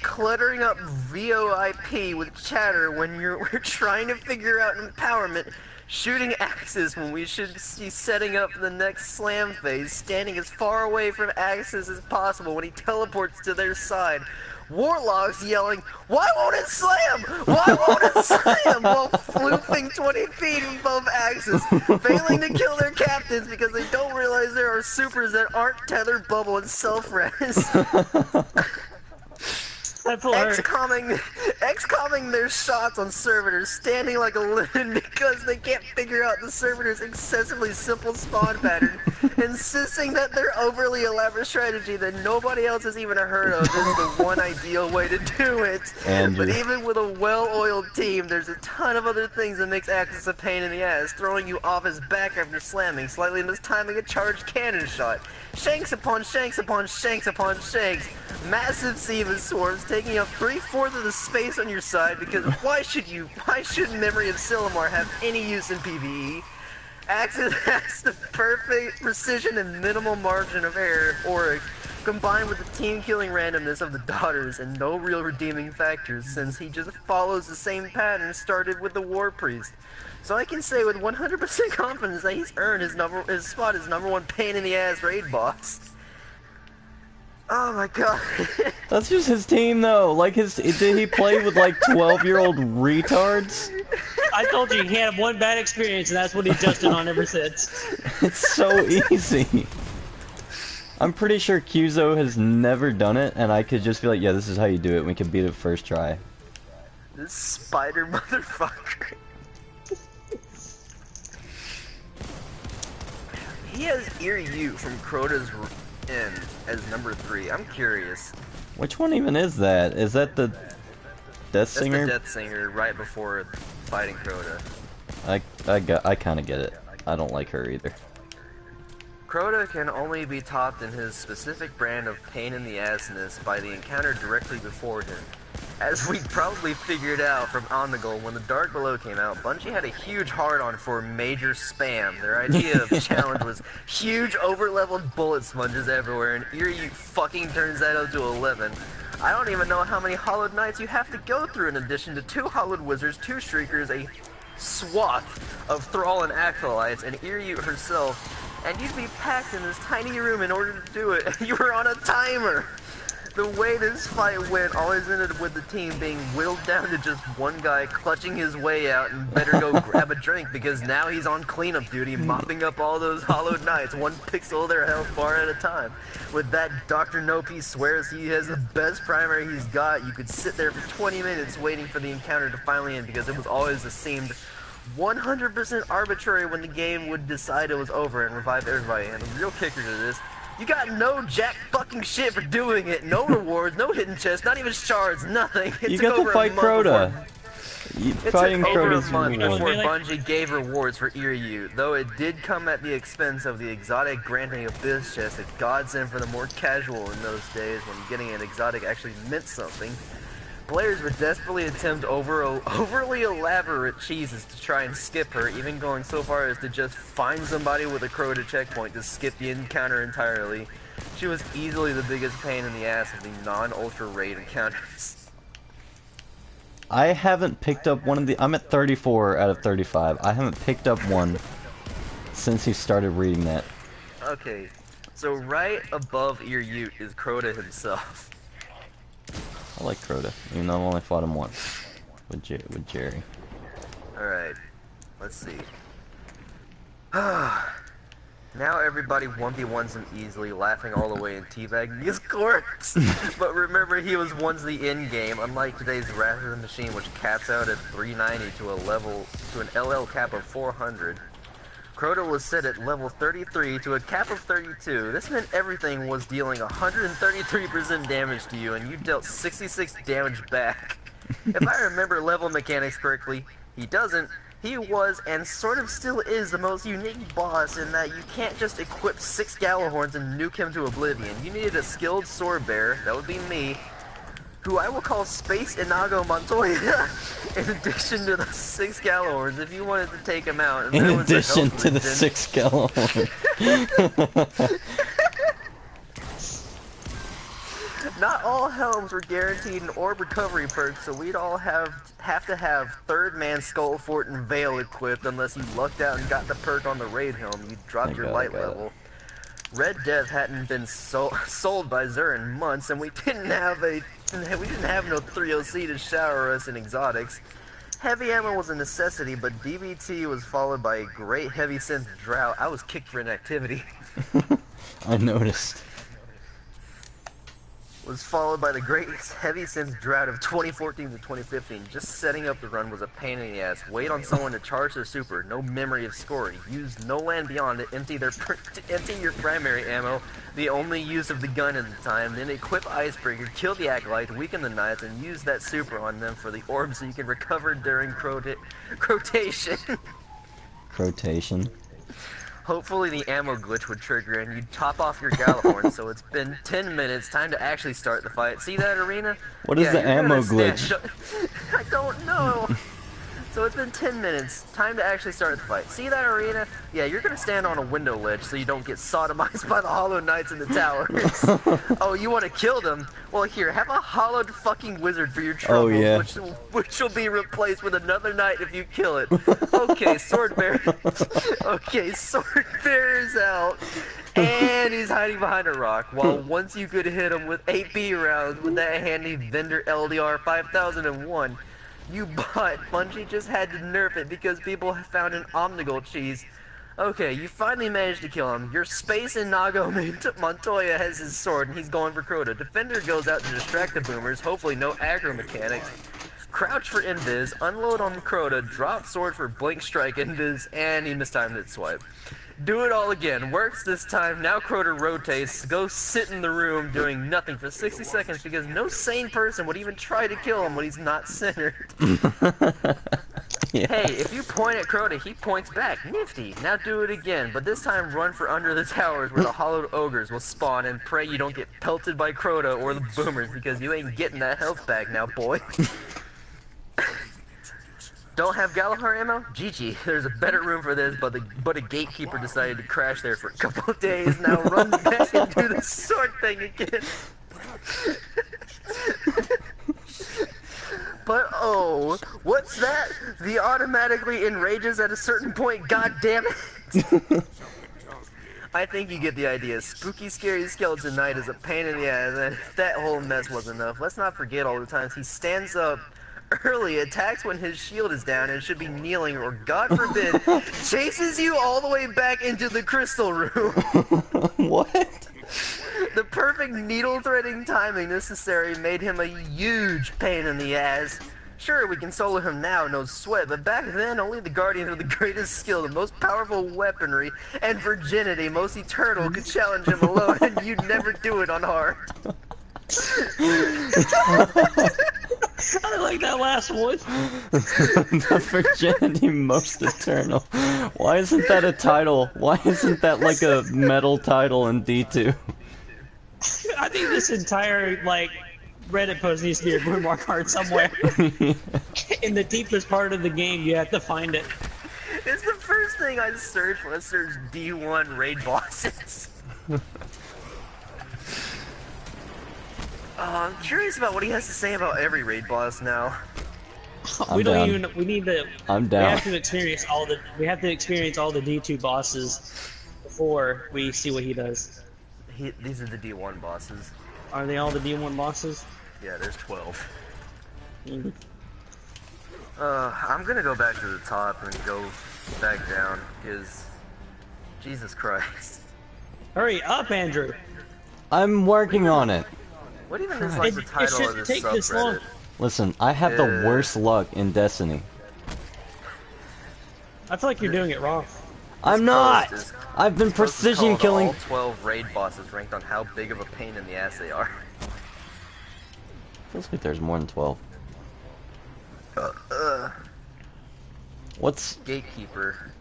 cluttering up VoIP with chatter when we're trying to figure out empowerment, shooting Axis when we should be setting up the next slam phase, standing as far away from Axis as possible when he teleports to their side. Warlocks yelling, "Why won't it slam? Why won't it slam?" while floofing 20 feet above Axis, failing to kill their captains because they don't realize there are supers that aren't tethered bubble and self-res. X-comming their shots on servitors, standing like a lemon because they can't figure out the servitor's excessively simple spawn pattern, and insisting that their overly elaborate strategy that nobody else has even heard of is the one ideal way to do it. Andrew. But even with a well-oiled team, there's a ton of other things that makes Axis a pain in the ass. Throwing you off his back after slamming, slightly mistiming a charged cannon shot. Shanks upon shanks upon shanks upon shanks. Massive Siva swarms taking up 3/4 of the space on your side because why should Memory of Silumar have any use in PvE? Axis has the perfect precision and minimal margin of error of Oryx, combined with the team-killing randomness of the Daughters and no real redeeming factors, since he just follows the same pattern started with the War Priest. So I can say with 100% confidence that he's earned his spot as #1 pain-in-the-ass raid boss. Oh my god. That's just his team though. Like did he play with like 12-year-old retards? I told you he had one bad experience, and that's what he adjusted on ever since. It's so easy. I'm pretty sure Kyuzo has never done it, and I could just be like, yeah, this is how you do it, and we can beat it first try. This spider motherfucker. He has Iryu from Crota's End as #3. I'm curious. Which one even is that? Is that the Death Singer? That's the Death Singer right before fighting Crota. I kind of get it. I don't like her either. Crota can only be topped in his specific brand of pain-in-the-assness by the encounter directly before him. As we probably figured out from Omnigul, when the Dark Below came out, Bungie had a huge hard-on for major spam. Their idea of challenge was huge over-leveled bullet sponges everywhere, and Iryu fucking turns that up to 11. I don't even know how many Hollowed Knights you have to go through in addition to 2 Hollowed Wizards, 2 Shriekers, a swath of Thrall and Acolytes, and Iryu herself, and you'd be packed in this tiny room in order to do it, and you were on a timer! The way this fight went always ended with the team being whittled down to just one guy clutching his way out and better go grab a drink because now he's on cleanup duty mopping up all those Hollowed Knights, 1 pixel of their health bar at a time. With that, Dr. Nopi swears he has the best primary he's got. You could sit there for 20 minutes waiting for the encounter to finally end because it was always seemed 100% arbitrary when the game would decide it was over and revive everybody. And the real kicker to this, you got no jack fucking shit for doing it. No rewards, no hidden chests, not even shards, nothing. You got to fight Crota. Fighting Crota's reward. Before Bungie gave rewards for Iryu, though it did come at the expense of the exotic granting Abyss chest, a godsend for the more casual in those days when getting an exotic actually meant something. Players would desperately attempt overly elaborate cheeses to try and skip her, even going so far as to just find somebody with a Crota checkpoint to skip the encounter entirely. She was easily the biggest pain in the ass of the non-ultra raid encounters. I haven't picked up one of the... I'm at 34 out of 35. I haven't picked up one since he started reading that. Okay, so right above Iryu is Crota himself. I like Crota, even though I've only fought him once with Jerry. Alright, let's see. Now everybody 1v1s him easily, laughing all the way and teabagging his corpse. But remember, he was once the end game, unlike today's Wrath of the Machine, which caps out at 390 to an LL cap of 400. Crota was set at level 33 to a cap of 32. This meant everything was dealing 133% damage to you, and you dealt 66 damage back. If I remember level mechanics correctly, he doesn't. He was, and sort of still is, the most unique boss in that you can't just equip 6 Gjallarhorns and nuke him to oblivion. You needed a skilled sword bearer, that would be me, who I will call Space Inago Montoya, in addition to the 6 Gjallarhorns, if you wanted to take him out. And in addition to the 6 Gjallarhorns. Not all helms were guaranteed an orb recovery perk, so we'd all have to have Third Man Skullfort and Veil equipped unless you lucked out and got the perk on the raid helm. You dropped your light level. Red Death hadn't been sold by Xur in months, and we didn't have no 3OC to shower us in exotics. Heavy ammo was a necessity, but DBT was followed by a great heavy synth drought. I was kicked for inactivity. I noticed. was followed by the great heavy since drought of 2014 to 2015. Just setting up the run was a pain in the ass. Wait on someone to charge their super. No memory of scoring. Use no land beyond to empty your primary ammo. The only use of the gun at the time. Then equip Icebreaker, kill the Acolyte, weaken the Knights, and use that super on them for the orb so you can recover during crotation. Crotation. Hopefully the ammo glitch would trigger and you'd top off your Gallahorn. So it's been 10 minutes, time to actually start the fight. See that, Arena? What is the ammo glitch? I don't know. So it's been 10 minutes, time to actually start the fight. See that, Arena? Yeah, you're gonna stand on a window ledge so you don't get sodomized by the Hollow Knights in the towers. Oh, you wanna kill them? Well, here, have a hollowed fucking wizard for your troubles, yeah. which will be replaced with another knight if you kill it. Okay, Swordbearer. Okay, Swordbearer's out. And he's hiding behind a rock, while once you could hit him with 8B rounds with that handy Vendor LDR 5001. You bought. Bungie just had to nerf it because people have found an Omnigul cheese. Okay, you finally managed to kill him. Your space in Nago Montoya has his sword and he's going for Crota. Defender goes out to distract the boomers, hopefully no aggro mechanics. Crouch for invis, unload on Crota, drop sword for blink strike invis, and he mistimed it swipe. Do it all again. Works this time. Now Crota rotates. Go sit in the room doing nothing for 60 seconds because no sane person would even try to kill him when he's not centered. Yeah. Hey, if you point at Crota, he points back. Nifty. Now do it again, but this time run for under the towers where the hollowed ogres will spawn and pray you don't get pelted by Crota or the boomers because you ain't getting that health back now, boy. Don't have Galahar ammo? GG, there's a better room for this, but a gatekeeper decided to crash there for a couple of days. Now run back and do the sword thing again. But oh, what's that? The automatically enrages at a certain point, god damn it! I think you get the idea. Spooky, scary skeleton knight is a pain in the ass, and if that whole mess was enough, let's not forget all the times he stands up early, attacks when his shield is down and should be kneeling, or god forbid, chases you all the way back into the crystal room. What? The perfect needle threading timing necessary made him a huge pain in the ass. Sure, we can solo him now, no sweat, but back then only the guardians with the greatest skill, the most powerful weaponry, and virginity, most eternal, could challenge him alone, and you'd never do it on hard. I like that last one. The virginity most eternal. Why isn't that a title? Why isn't that like a metal title in D2? I think this entire, like, Reddit post needs to be a bookmark card somewhere. In the deepest part of the game, you have to find it. It's the first thing I searched when I searched D1 raid bosses. I'm curious about what he has to say about every raid boss now. I'm down. We need to. I'm down. We have to experience all the. We have to experience all the D2 bosses before we see what he does. These are the D1 bosses. Are they all the D1 bosses? Yeah, there's 12. Mm-hmm. I'm gonna go back to the top and go back down, because Jesus Christ. Hurry up, Andrew! I'm working on it. What even is like the title of this take this long. subreddit? Listen, I have the worst luck in Destiny. I feel like you're doing it wrong. I'm not! I've been precision killing. All 12 raid bosses ranked on how big of a pain in the ass they are. Feels like there's more than 12. What's Gatekeeper?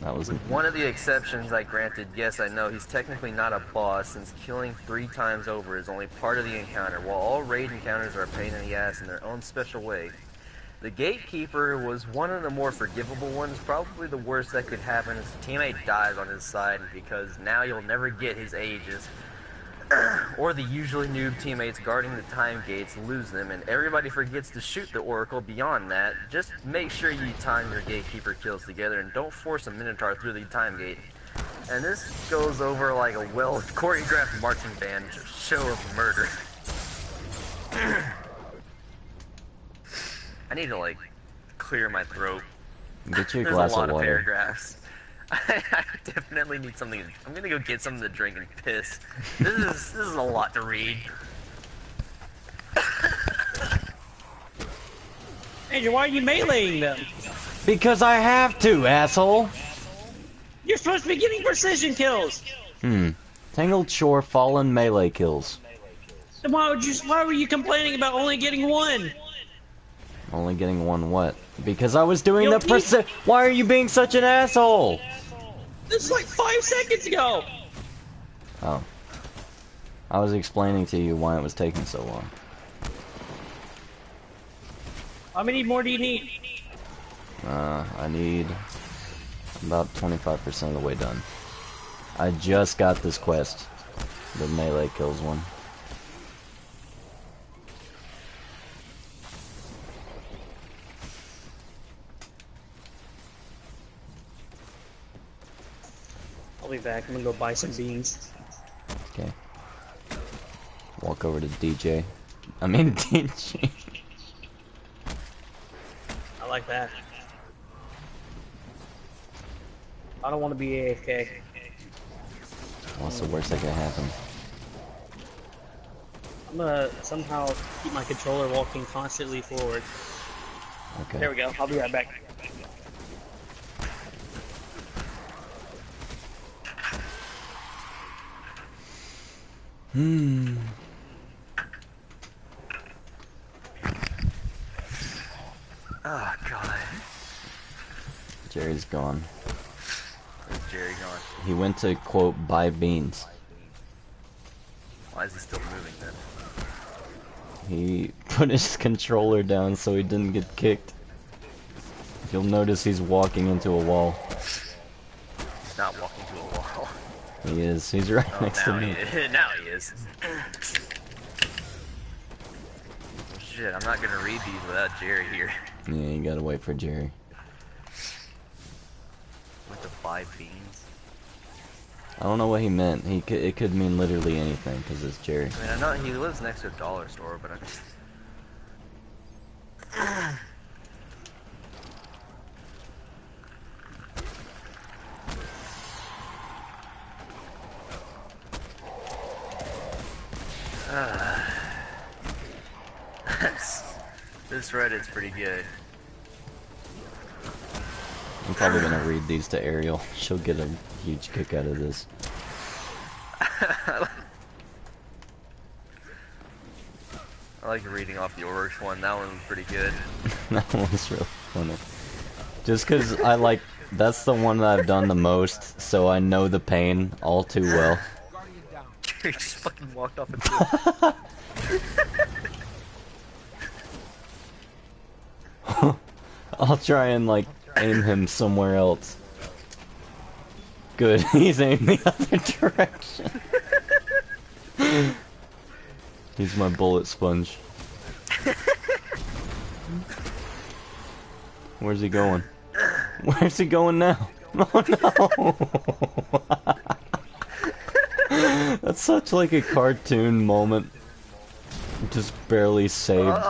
that was With one of the exceptions I granted, yes, I know he's technically not a boss, since killing 3 times over is only part of the encounter. While all raid encounters are a pain in the ass in their own special way, the Gatekeeper was one of the more forgivable ones. Probably the worst that could happen is a teammate dies on his side, because now you'll never get his ages. Or the usually noob teammates guarding the time gates lose them, and everybody forgets to shoot the Oracle beyond that. Just make sure you time your Gatekeeper kills together, and don't force a Minotaur through the time gate. And this goes over like a well-choreographed marching band show of murder. I need to, like, clear my throat. Get you a There's glass a lot of water. paragraphs. I definitely need something. I'm gonna go get something to drink and piss. This is a lot to read. Andrew, why are you meleeing them? Because I have to, asshole! You're supposed to be getting precision kills! Tangled Shore Fallen melee kills. Then why were you complaining about only getting one? Only getting one what? Because I was doing You the don't need- Why are you being such an asshole? This is like 5 seconds ago! Oh. I was explaining to you why it was taking so long. How many more do you need? I need about 25% of the way done. I just got this quest. The melee kills one. I'll be back. I'm gonna go buy some beans. Okay. Walk over to DJ. I mean DJ. I like that. I don't want to be AFK. What's the worst that could happen? I'm gonna somehow keep my controller walking constantly forward. Okay. There we go. I'll be right back. Oh god. Jerry's gone. Where's Jerry going? He went to, quote, buy beans. Why is he still moving then? He put his controller down so he didn't get kicked. You'll notice he's walking into a wall. He's not walking to a wall. He is. He's right Oh, next to now me. now he is. Shit, I'm not gonna read these without Jerry here. Yeah, you gotta wait for Jerry. With the 5 beans. I don't know what he meant. It could mean literally anything because it's Jerry. I mean, I know he lives next to a dollar store, but I'm just... This Reddit's pretty good. I'm probably gonna read these to Ariel. She'll get a huge kick out of this. I like reading off the Oryx one. That one was pretty good. That one's real funny. Just because I like, that's the one that I've done the most, so I know the pain all too well. Jerry just fucking walked off a cliff. I'll try and like aim him somewhere else. Good, he's aimed the other direction. He's my bullet sponge. Where's he going? Where's he going now? Oh no! That's such like a cartoon moment. Just barely saved.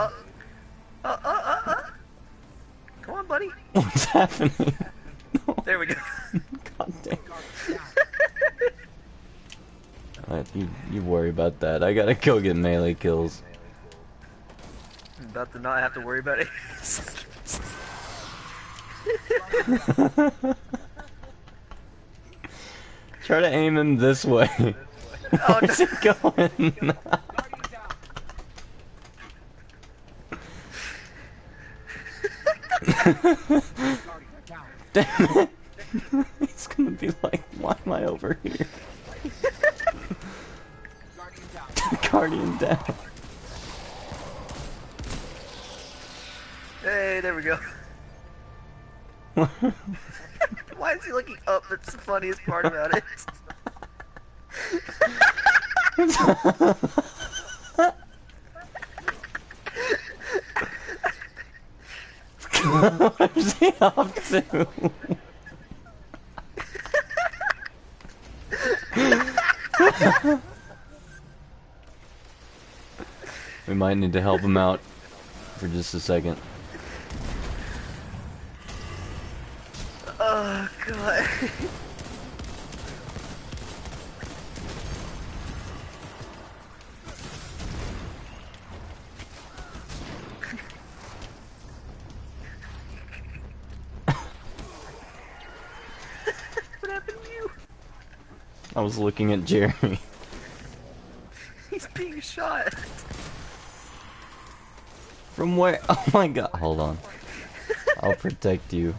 Come on, buddy. What's happening? No. There we go. God damn. Alright, you worry about that. I gotta go get melee kills. I'm about to not have to worry about it. Try to aim him this way. Oh, Where's he going? Damn it. He's gonna be like, why am I over here? Guardian down. Hey, there we go. Why is he looking up? That's the funniest part about it. Where's he up to? We might need to help him out for just a second. Oh, God. I was looking at Jeremy. He's being shot. From where? Oh my god. Hold on. I'll protect you.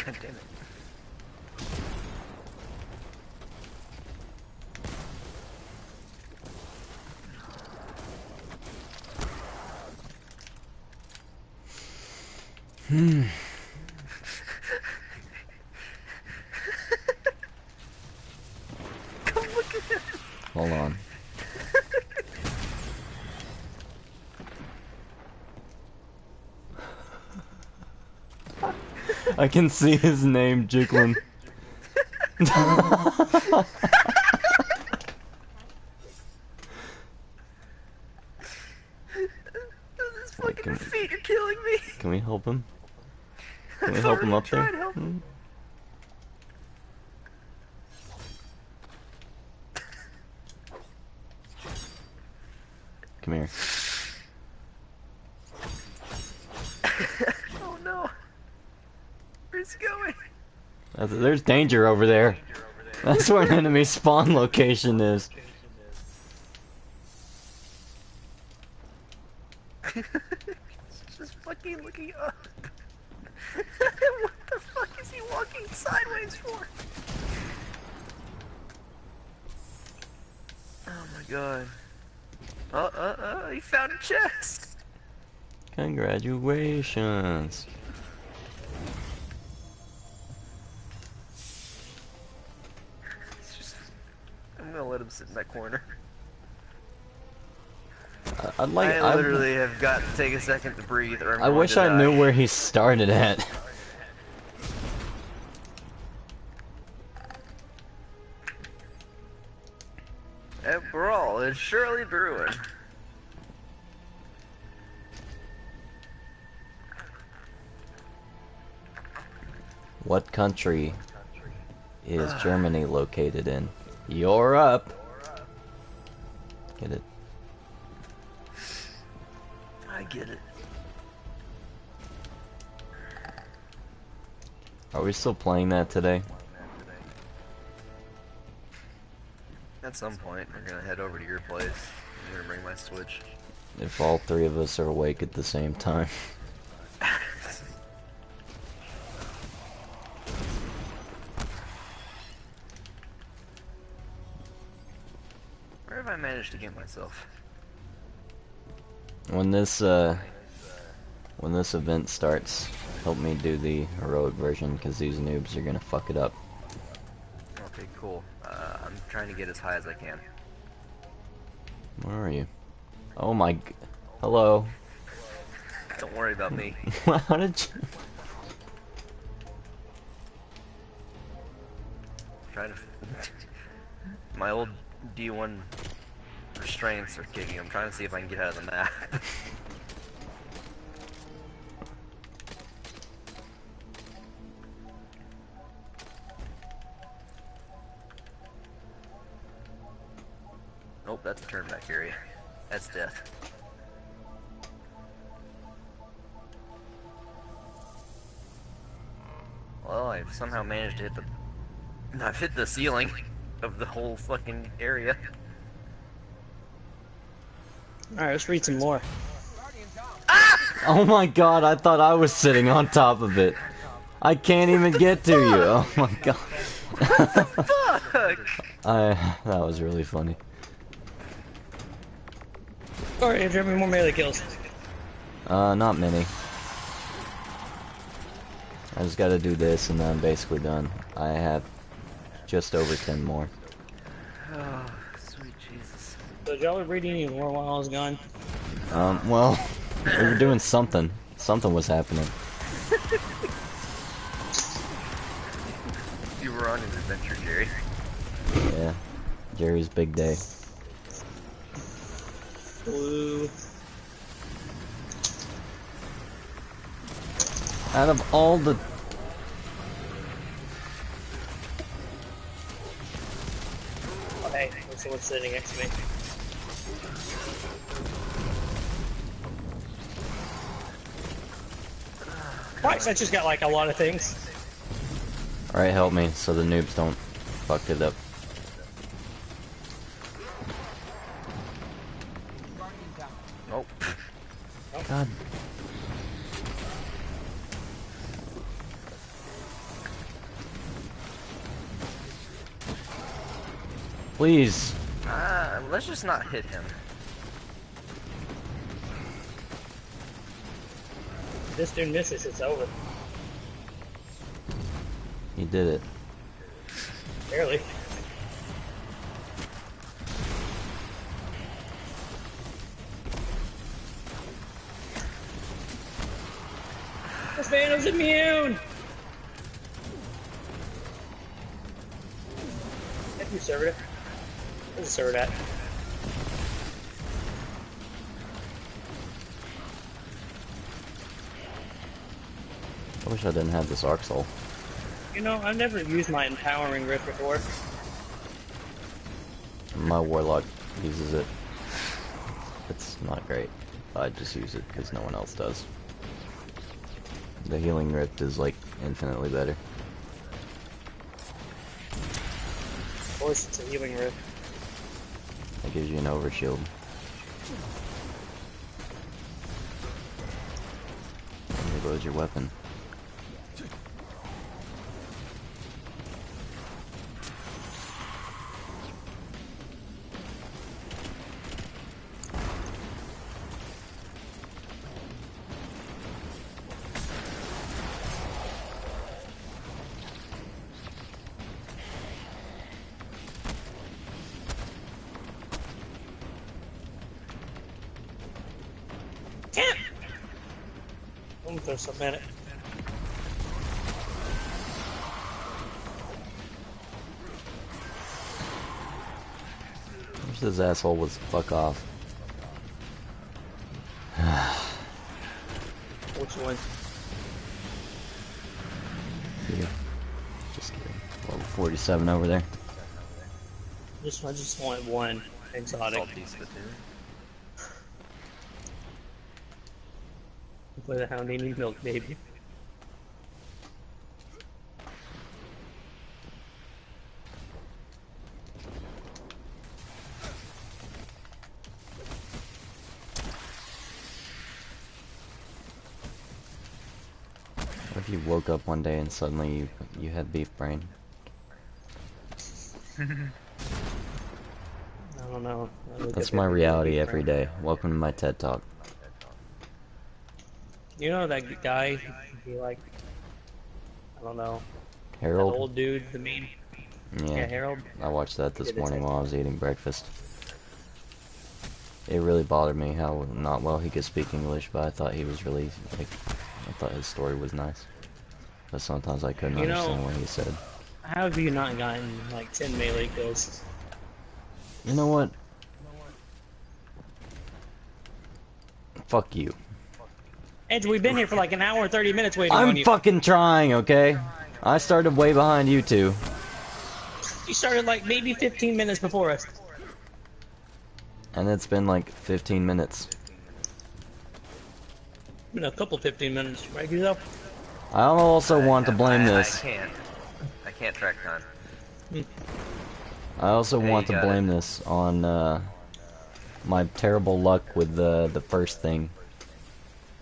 God damn it. Come look at him. Hold on. I can see his name jiggling. His fucking Can- feet are killing me. Can we help him? Can we I've help him already up there? tried to help him. Come here. Oh no. Where's he going? There's danger over there. That's where an enemy spawn location is. Just fucking looking up. What the fuck is he walking sideways for? Oh my god. He found a chest. Congratulations. It's just, I'm gonna let him sit in that corner. I'd like. I literally have got to take a second to breathe or I'm I going wish to I die. knew where he started at. And Brawl is Shirley Bruin. What country is Germany located in? You're up. Get it? I get it. Are we still playing that today? At some point, we're gonna head over to your place. I'm gonna bring my Switch. If all three of us are awake at the same time. Where have I managed to get myself? When this event starts, help me do the heroic version, because these noobs are gonna fuck it up. Okay, cool. I'm trying to get as high as I can. Where are you? Oh my hello. Don't worry about me. How did you... Trying to. My old D1 restraints are kicking. I'm trying to see if I can get out of the map. Nope, that's a turn back area. That's death. Well, I've somehow managed to hit the... I've hit the ceiling of the whole fucking area. Alright, let's read some more. Oh my god, I thought I was sitting on top of it. I can't even get to you. Oh my god. Fuck! That was really funny. Alright, Andrew, how many more melee kills? Not many. I just gotta do this and then I'm basically done. I have just over 10 more. Oh, sweet Jesus. So y'all were reading any more while I was gone? Well, we were doing something. Something was happening. You were on an adventure, Jerry. Yeah. Jerry's big day. Blue. Out of all the... Oh, hey, there's someone sitting next to me. Twice, I just got like a lot of things. Alright, help me so the noobs don't fuck it up. Oh. God. Please. Let's just not hit him. This dude misses, it's over. You did it. Barely. This Phantom's immune! Have you served it? Where's the server at? I wish I didn't have this arc soul. You know, I've never used my empowering rift before. My warlock uses it. It's not great. I just use it because no one else does. The healing rift is like infinitely better. Of course, it's a healing rift. It gives you an overshield. Reload your weapon. I'm gonna throw something at it. Wish this asshole was fuck off. Which one? Here. Just kidding. Level 47 over there. I just want one exotic. Salty spittoon. Play the Houdini milk, baby. What if you woke up one day and suddenly you had beef brain? I don't know. That's my reality every day. Welcome to my TED Talk. You know that guy? He like, I don't know. Harold? That old dude, the meme. Yeah, Harold. I watched that this Did it morning take- while I was eating breakfast. It really bothered me how not well he could speak English, but I thought he was really, like, I thought his story was nice. But sometimes I couldn't You know- understand what he said. How have you not gotten like 10 melee kills? You know what? Fuck you. Edge, we've been here for like an hour and 30 minutes waiting on I'm you. fucking trying, okay? I started way behind you two. You started like maybe 15 minutes before us. And it's been like 15 minutes. Been a couple 15 minutes, right, Guzo? I also want to blame this. I can't track time. I also Yeah, want you to got blame it. this on my terrible luck with the first thing.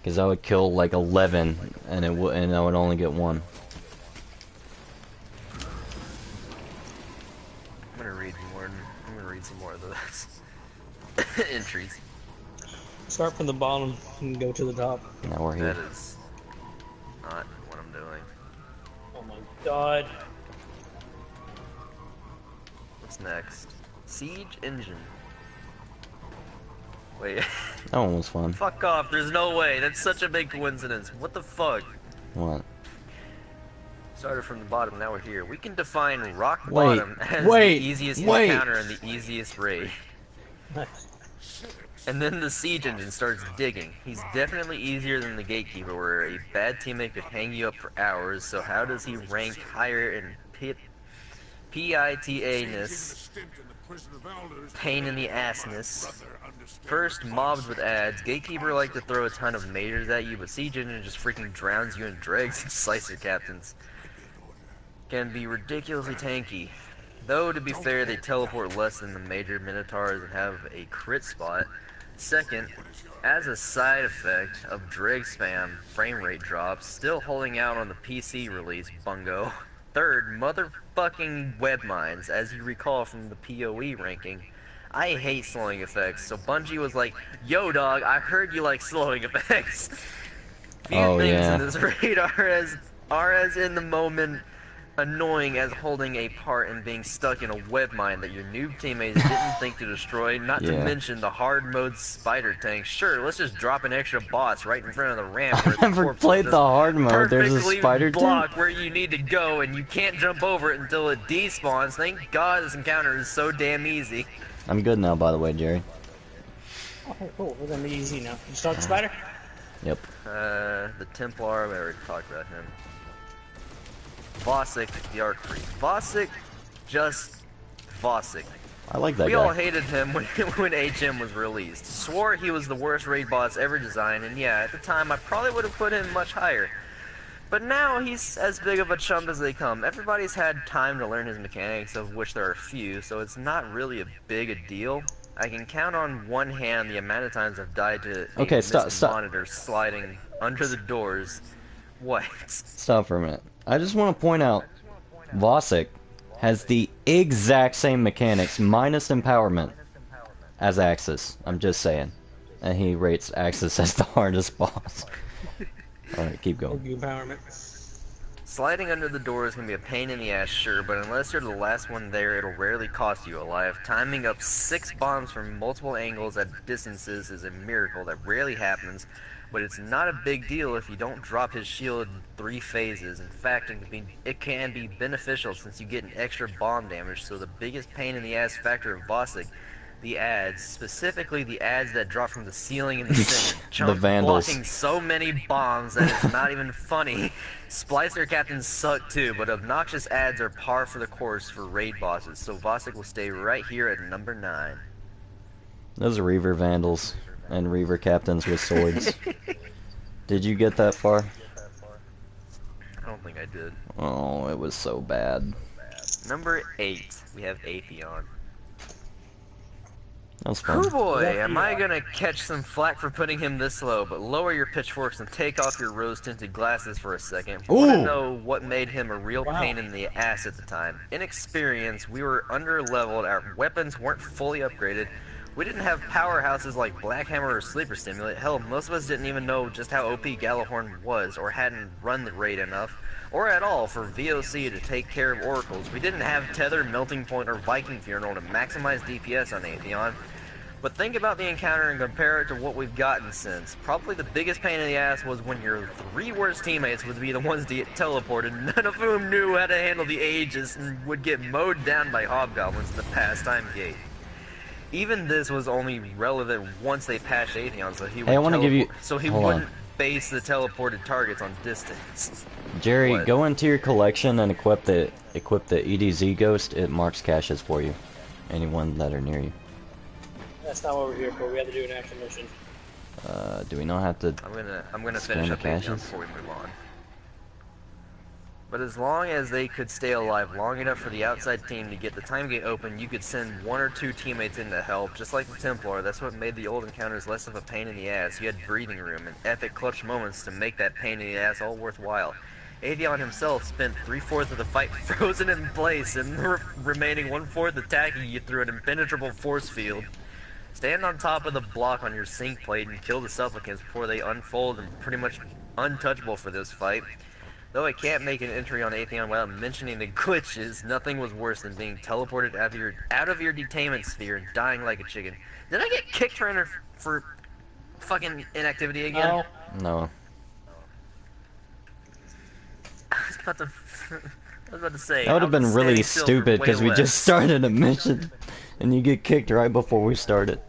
Because I would kill like 11 and and I would only get one. I'm gonna read more. I'm gonna read some more of those entries. Start from the bottom and go to the top. Now we're here. That is not what I'm doing. Oh my god. What's next? Siege engine. Wait. That one was fun. Fuck off. There's no way. That's such a big coincidence. What the fuck? What? Started from the bottom. Now we're here. We can define rock Wait, bottom as wait, the easiest wait. encounter and the easiest raid. Nice. And then the siege engine starts digging. He's definitely easier than the gatekeeper, where a bad teammate could hang you up for hours, so how does he rank higher in PITA-ness, pain in the assness? First, mobs with ads. Gatekeeper like to throw a ton of majors at you, but siege engine just freaking drowns you in dregs and slicer captains. Can be ridiculously tanky. Though, to be fair, they teleport less than the major minotaurs and have a crit spot. Second, as a side effect of dreg spam, frame rate drops, still holding out on the PC release, bungo. Third, motherfucking web mines, as you recall from the PoE ranking. I hate slowing effects, so Bungie was like, yo dog, I heard you like slowing effects. Few things in this raid are as in the moment annoying as holding a part and being stuck in a web mine that your noob teammates didn't think to destroy, not to mention the hard mode spider tank. Sure, let's just drop an extra boss right in front of the ramp. I've never played the hard mode. There's a spider block tank? where you need to go and you can't jump over it until it despawns. Thank God this encounter is so damn easy. I'm good now, by the way, Jerry. Okay, cool. We're gonna be easy now. You start the spider? Yep. The Templar, we already talked about him. Vosik, the Arc Priest. Vosik, just Vosik. I like that We guy. all hated him when HM was released. Swore he was the worst raid boss ever designed, and yeah, at the time I probably would have put him much higher. But now he's as big of a chump as they come. Everybody's had time to learn his mechanics, of which there are few, so it's not really a big a deal. I can count on one hand the amount of times I've died to a monitor sliding under the doors. What? Stop for a minute. I just want to point out, Vosik has the exact same mechanics, minus empowerment, as Axis. I'm just saying. And he rates Axis as the hardest boss. Alright, keep going. Empowerment. Sliding under the doors can be a pain in the ass, sure, but unless you're the last one there, it'll rarely cost you a life. Timing up 6 bombs from multiple angles at distances is a miracle that rarely happens, but it's not a big deal if you don't drop his shield in 3 phases. In fact, it can be beneficial since you get an extra bomb damage, so the biggest pain in the ass factor of Vosik, the ads, specifically the ads that drop from the ceiling in the center. The Vandals. Blocking so many bombs that it's not even funny. Splicer captains suck too, but obnoxious ads are par for the course for raid bosses, so Vosik will stay right here at number 9. Those are Reaver Vandals and Reaver Captains with swords. Did you get that far? I don't think I did. Oh, it was so bad. Number 8, we have Atheon. That was fun. Oh boy, am I gonna catch some flack for putting him this low, but lower your pitchforks and take off your rose-tinted glasses for a second. Wanna know what made him a real pain in the ass at the time? Inexperience, we were under-leveled, our weapons weren't fully upgraded, we didn't have powerhouses like Black Hammer or Sleeper Stimulant. Hell, most of us didn't even know just how OP Gjallarhorn was, or hadn't run the raid enough, or at all for VOC to take care of oracles. We didn't have Tether, Melting Point, or Viking Funeral to maximize DPS on Atheon. But think about the encounter and compare it to what we've gotten since. Probably the biggest pain in the ass was when your 3 worst teammates would be the ones to get teleported, none of whom knew how to handle the Aegis and would get mowed down by hobgoblins in the pastime gate. Even this was only relevant once they patched Atheon, so he would wouldn't base the teleported targets on distance. Jerry, go into your collection and equip the EDZ Ghost. It marks caches for you. Anyone that are near you. That's not what we're here for. We have to do an action mission. Do we not have to? I'm gonna finish up Atheon before we move on. But as long as they could stay alive long enough for the outside team to get the time gate open, you could send 1 or 2 teammates in to help, just like the Templar. That's what made the old encounters less of a pain in the ass. You had breathing room and epic clutch moments to make that pain in the ass all worthwhile. Atheon himself spent 3/4 of the fight frozen in place and the remaining 1/4 attacking you through an impenetrable force field. Stand on top of the block on your sync plate and kill the supplicants before they unfold and pretty much untouchable for this fight. Though I can't make an entry on Atheon without mentioning the glitches, nothing was worse than being teleported out of your detainment sphere and dying like a chicken. Did I get kicked for fucking inactivity again? No. I was about to say. That would have been really stupid because we just started a mission and you get kicked right before we started.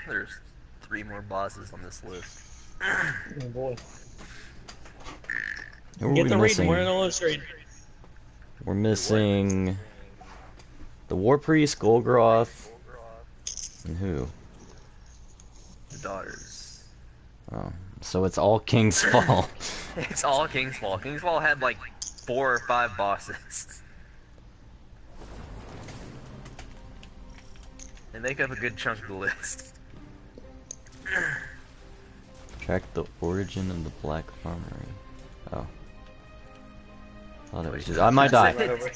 There's 3 more bosses on this list. Oh boy. Who are Get we the reading. missing? We're in the list reading. We're missing the War Priest, Golgroth, and who? The daughters. Oh, so it's all King's Fall. It's all King's Fall. King's Fall had like 4 or 5 bosses. They make up a good chunk of the list. Track the origin of the Black Armory. Oh. Thought it was just. I might die. Right over.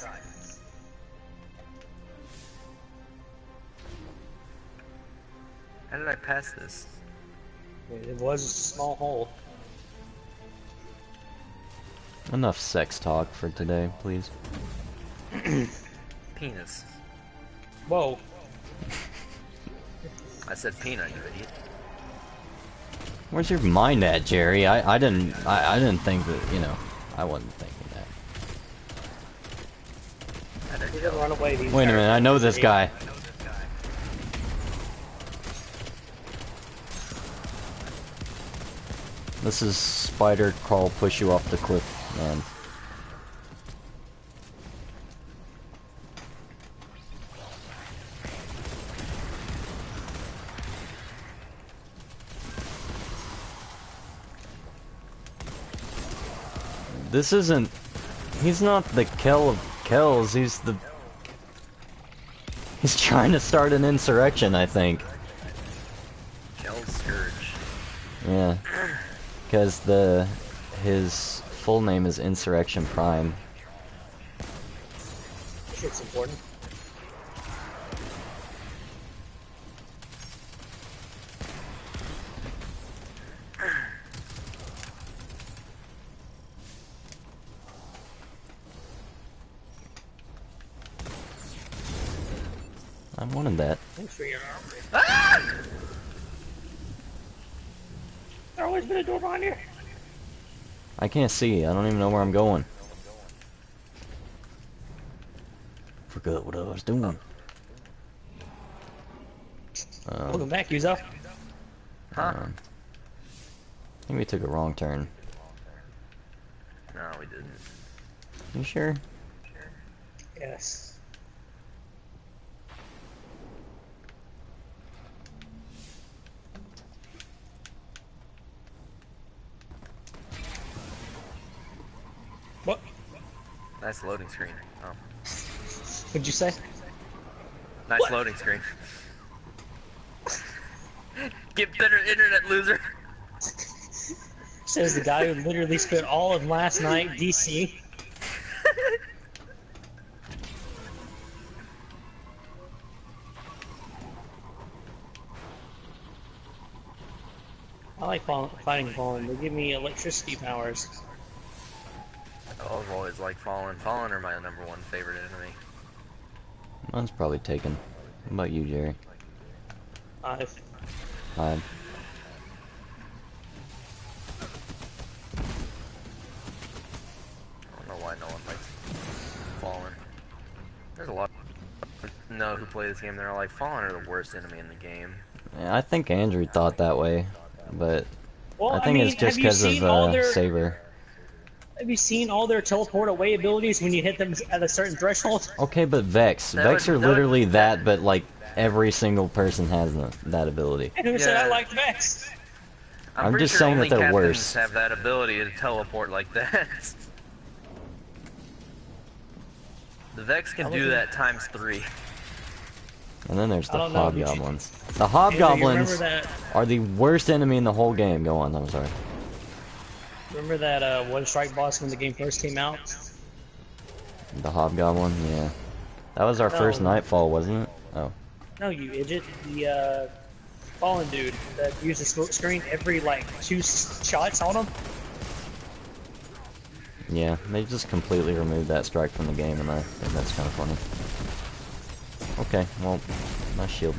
How did I pass this? It was a small hole. Enough sex talk for today, please. Penis. Whoa. I said peanut, you idiot. Where's your mind at, Jerry? I didn't think that, you know, I wasn't thinking that. How did I We're kill? gonna run away. The Wait a entire minute, I know this city. guy. This is spider crawl push you off the cliff, man. This isn't... He's not the Kel of Kells, he's the... He's trying to start an insurrection, I think. Kel's Scourge. Yeah. Because his full name is Insurrection Prime. Shit's important. I wanted that. Thanks for your arm. There's always been a door behind here. I can't see, I don't even know where I'm going. Forgot what I was doing. Welcome back, Yuzo. Huh? I think we took a wrong turn. No, we didn't. You sure? Yes. What? Nice loading screen. Oh. What'd you say? Nice loading screen. Get better internet, loser. Says the guy who literally spent all of last night DC. I like fighting Fallen. They give me electricity powers. I've always liked Fallen. Fallen are my #1 favorite enemy. Mine's probably taken. What about you, Jerry? I've Hi. I don't know why no one likes Fallen. There's a lot of know who play this game. They're like, Fallen are the worst enemy in the game. Yeah, I think Andrew thought that way, but well, I think it's just have you because seen of all their Saber. have you seen all their teleport away abilities when you hit them at a certain threshold? Okay, but Vex. Vex are literally that, but like every single person has that ability. And who said I Yeah. liked Vex? I'm pretty just sure saying only that they're captains worse. have that ability to teleport like that. The Vex can do that ×3. And then there's I the don't know, did you- Hobgoblins. The Andrew, you Hobgoblins remember that? are the worst enemy in the whole game. Go on, I'm sorry. Remember that one strike boss when the game first came out? The Hobgoblin, yeah. That was our first No. Nightfall, wasn't it? Oh. No, you idiot. The Fallen dude that used the smoke screen every like 2 shots on him. Yeah, they just completely removed that strike from the game, and I think that's kind of funny. Okay, well, my shield.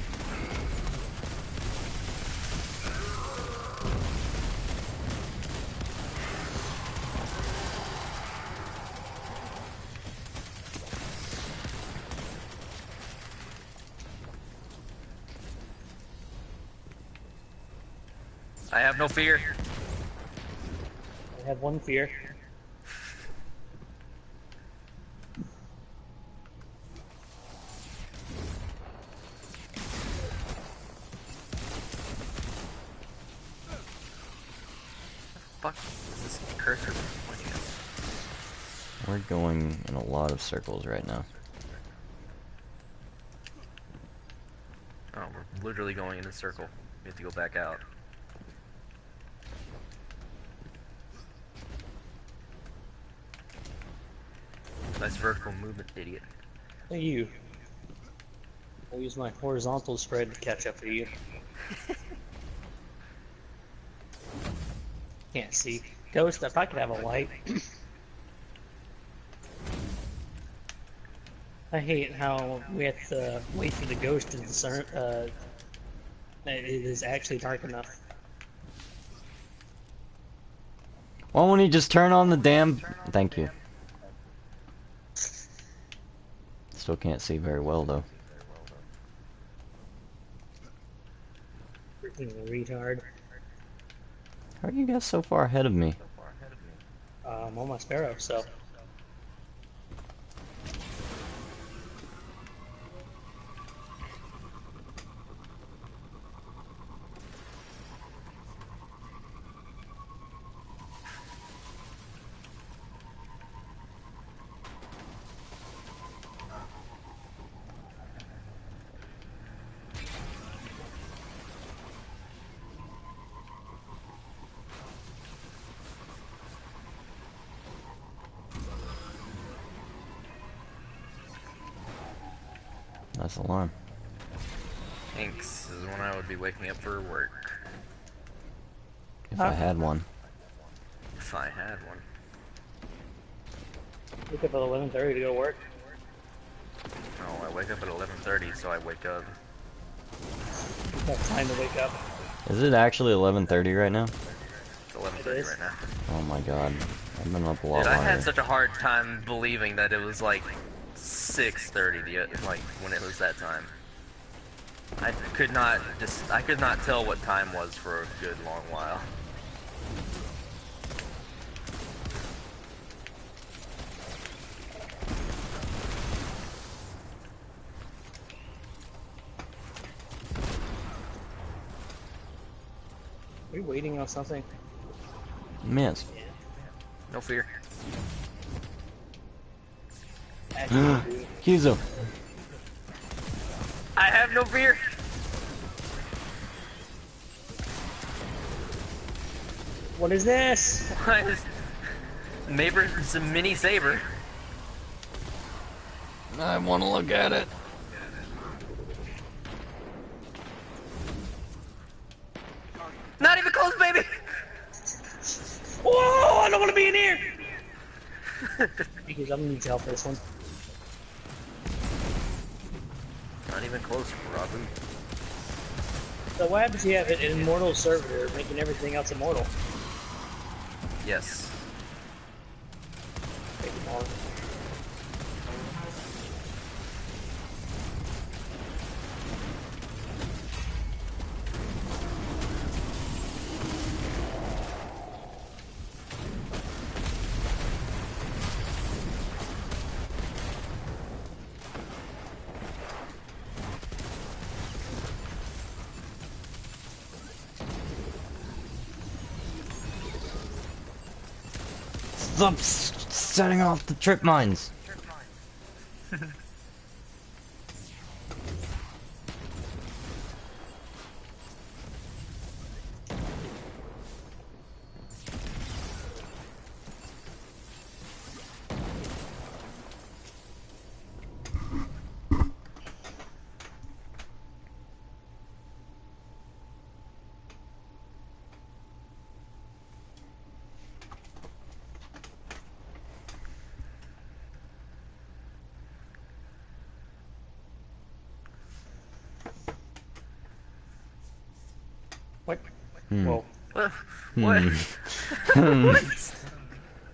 I have no fear. I have one fear. Fuck is this cursor pointing at? We're going in a lot of circles right now. Oh, we're literally going in a circle. We have to go back out. Nice vertical movement, idiot. Hey, you. I'll use my horizontal spread to catch up to you. Can't see. Ghost, if I could have a light. I hate how we have to wait for the ghost to discern that it is actually dark enough. Why won't he just turn on the damn... Thank you. Still can't see very well, though. Freaking retard. How are you guys so far ahead of me? I'm on my sparrow, so. Nice alarm. Thanks. This is when I would be waking up for work. If I had one. If I had one. Wake up at 11:30 to go to work. No, I wake up at 11:30, so I wake up. You have time to wake up. Is it actually 11:30 right now? It's 11:30 is. right now. Oh my god. I've been up a lot Dude, I longer. had such a hard time believing that it was like 6:30, like when it was that time. I could not tell what time was for a good long while. Are we waiting on something? Miss. No fear. Actually, Kizo. I have no fear. what is this? What is neighbor's a mini saber? I want to look at it. Not even close, baby. Whoa! I don't want to be in here. Because I'm gonna need to help this one. Not even close, Rabu. So what happens if you have an immortal server making everything else immortal? Yes. Take it on. Stop setting off the trip mines. What? Hmm. Whoa. What?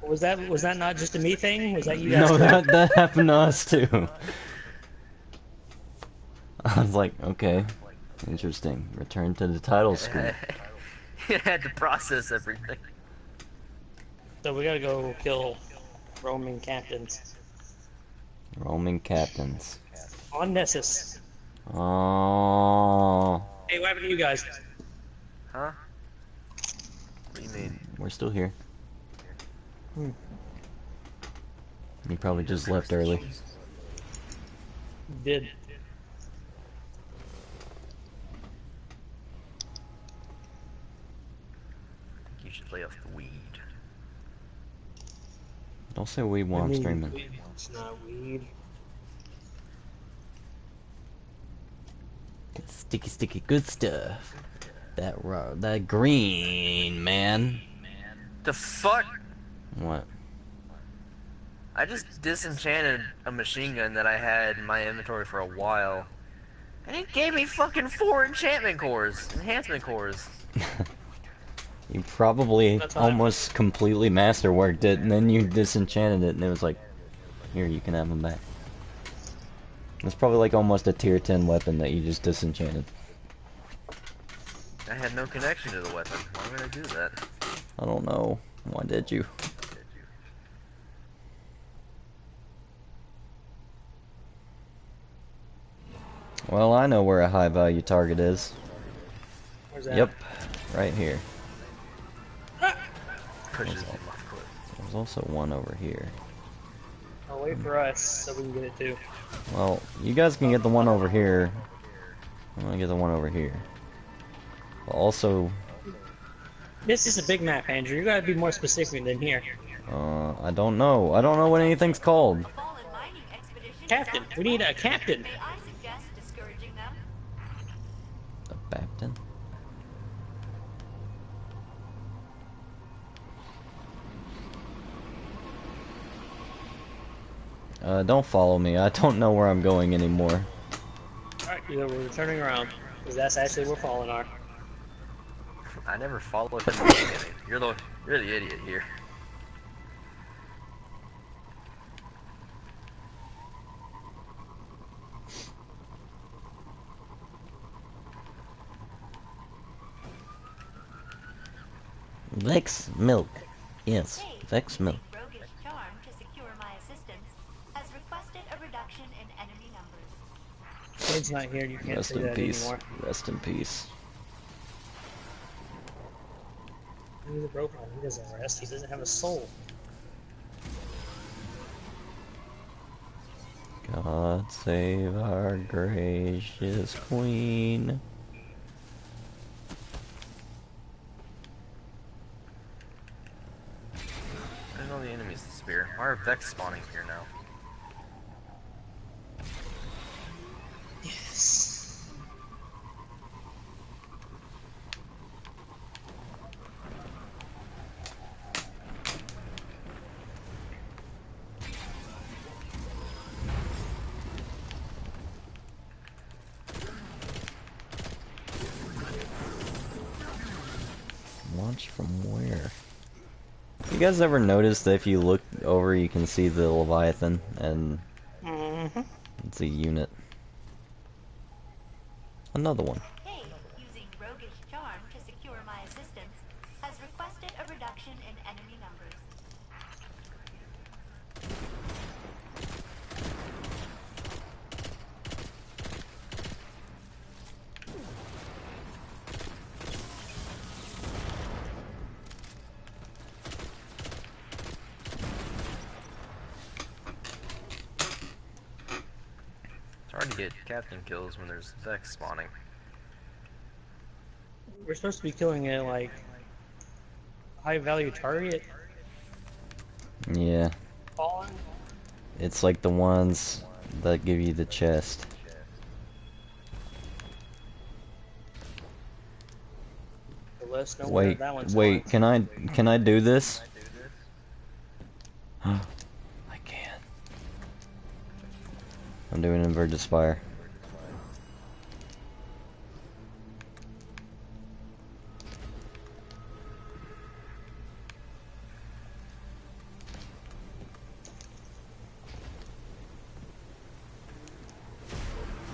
Was that not just a me thing? Was that you guys? No, that happened to us too. I was like, okay, interesting. Return to the title screen. He had to process everything. So we gotta go kill Roman captains. Roman captains. On Nessus. Oh, Hey, what happened to you guys? Huh? What do you mean? we're still here. Hmm. You probably just left early. Did. You should lay off the weed. Don't say weed while I'm streaming. It's not weed. Sticky, sticky, good stuff. That green, man. The fuck? What? I just disenchanted a machine gun that I had in my inventory for a while. And it gave me fucking 4 enchantment cores. Enhancement cores. You probably That's fine. almost completely masterworked it, and then you disenchanted it, and it was like, here, you can have them back. It's probably like almost a tier 10 weapon that you just disenchanted. I had no connection to the weapon. Why would I do that? I don't know. Why did you? Well, I know where a high value target is. Where's that? Yep, right here. Pushes him off cliff. There's also one over here. I'll wait for us so we can get it too. Well, you guys can get the one over here. I'm gonna get the one over here. But also, This is a big map, Andrew. You gotta be more specific than here. I don't know. I don't know what anything's called. Fallen mining expedition is Captain, out we need a captain. May I suggest discouraging them? The Bapton? Don't follow me. I don't know where I'm going anymore. Alright, we're turning around. Because that's actually where Fallen are. I never followed him in the beginning. You're the idiot here. Vex milk. Yes, Hey, Vex milk. Roguish Charm, to secure my assistance, has requested a reduction in enemy numbers. Flade's not here, you can't Rest say in that peace. anymore. Rest in peace. He's a broken one. He doesn't rest. He doesn't have a soul. God save our gracious queen. I didn't know the enemy's the spear. Why are Vex spawning here now? Yes. Launch from where? You guys ever notice that if you look over you can see the Leviathan and Mm-hmm. it's a unit? Another one. Hey, using Roguish Charm to secure my assistance, has requested a reduction in enemy numbers. It's hard to get captain kills when there's Vex spawning. We're supposed to be killing a, like, high value target. Yeah. Fallen? It's like the ones that give you the chest. Let us know where Wait, that one's wait, going. can I do this? I can. I'm doing inverted spire.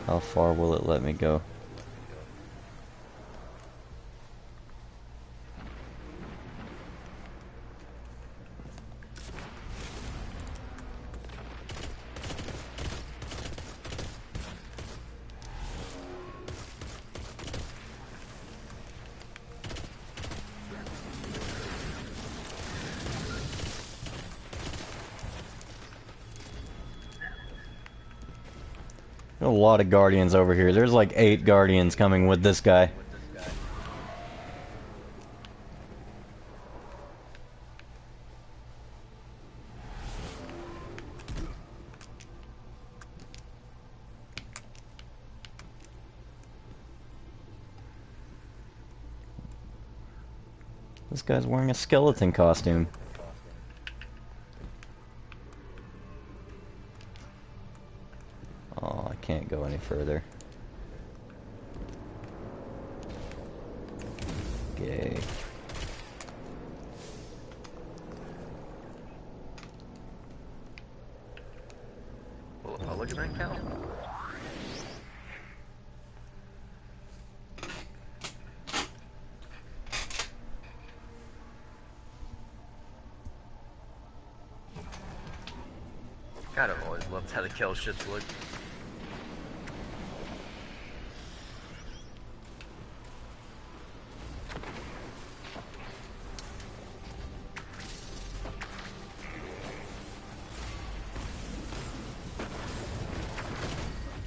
How far will it let me go? A lot of guardians over here. There's like 8 guardians coming with this guy. This guy's wearing a skeleton costume. Oh, I can't go any further. Gay. Oh, look at that cow. God, I've always loved how the kill ships look.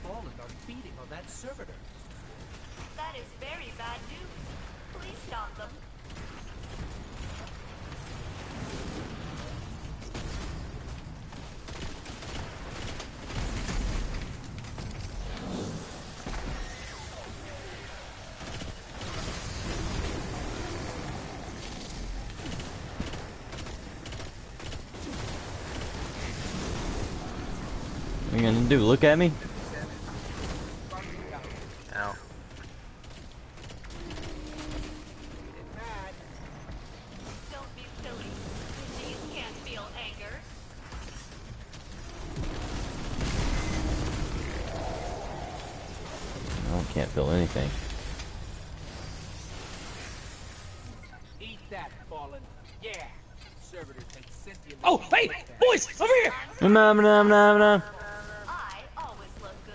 Fallen are feeding on that servitor. That is very bad news. Please stop them. What are you gonna do? Look at me? Ow. Don't be silly. Disease can't feel anger. I can't feel anything. Eat that, Fallen. Yeah. Servitor takes sentient. Oh, hey, boys, over here! Nom nom nom nom. I always look good.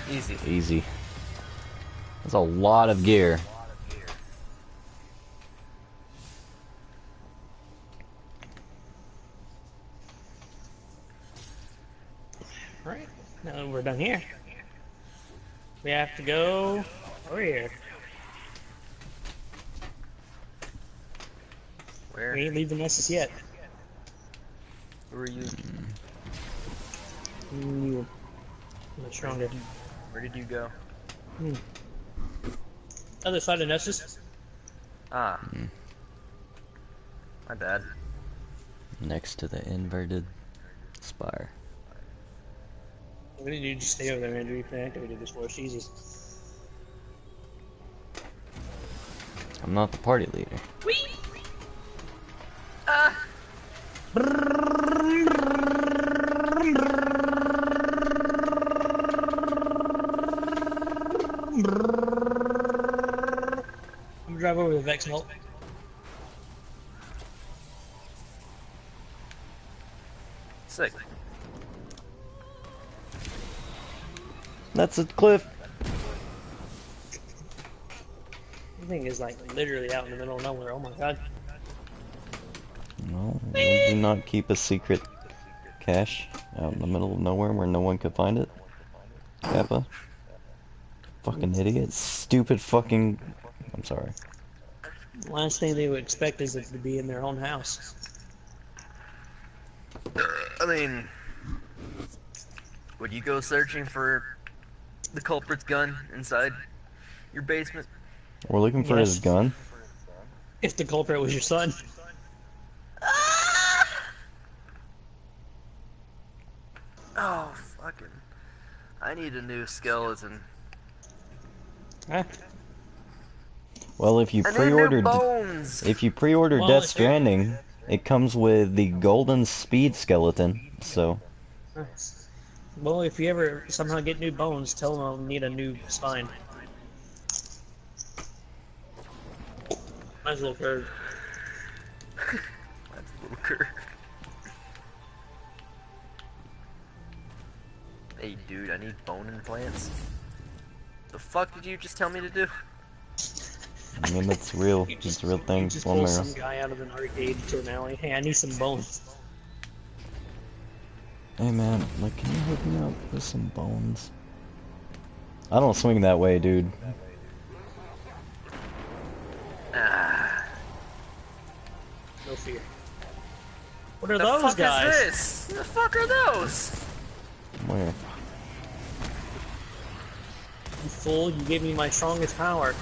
Easy. Easy. That's a lot of gear. Right, now we're done here. We have to go over here. Where? We ain't leaving Nessus yet. Who are you? You. Much stronger. Where did you go? Other side of Nessus. Ah. My bad. Next to the inverted spire. What did you just stay over there, Andrew? You can activate this for us. Jesus. I'm not the party leader. I'm gonna drive over the Vex Melt. Sick. That's a cliff. The thing is like literally out in the middle of nowhere. Oh my god. No, would you not keep a secret cache out in the middle of nowhere where no one could find it? Kappa? Fucking idiot. Stupid fucking... I'm sorry. The last thing they would expect is it to be in their own house. I mean, would you go searching for the culprit's gun inside your basement? We're looking for his Yes. gun. If the culprit was your son. Oh, fucking. I need a new skeleton. Huh? Well, if you I need pre-ordered... new bones! If you pre-order Well, Death if you- Stranding, it comes with the golden speed skeleton, so... Nice. Well, if you ever somehow get new bones, tell them I'll need a new spine. Mine's a little curved. That's a little curved. Hey, dude, I need bone implants. The fuck did you just tell me to do? I mean, that's real. You It's a real thing. just One pull mirror. some guy out of an arcade to an alley. Hey, I need some bones. Hey man, like, can you hook me up with some bones? I don't swing that way, dude. Ah, No fear. What are the those fuck guys? is this? The fuck are those? Where? You fool, you gave me my strongest power.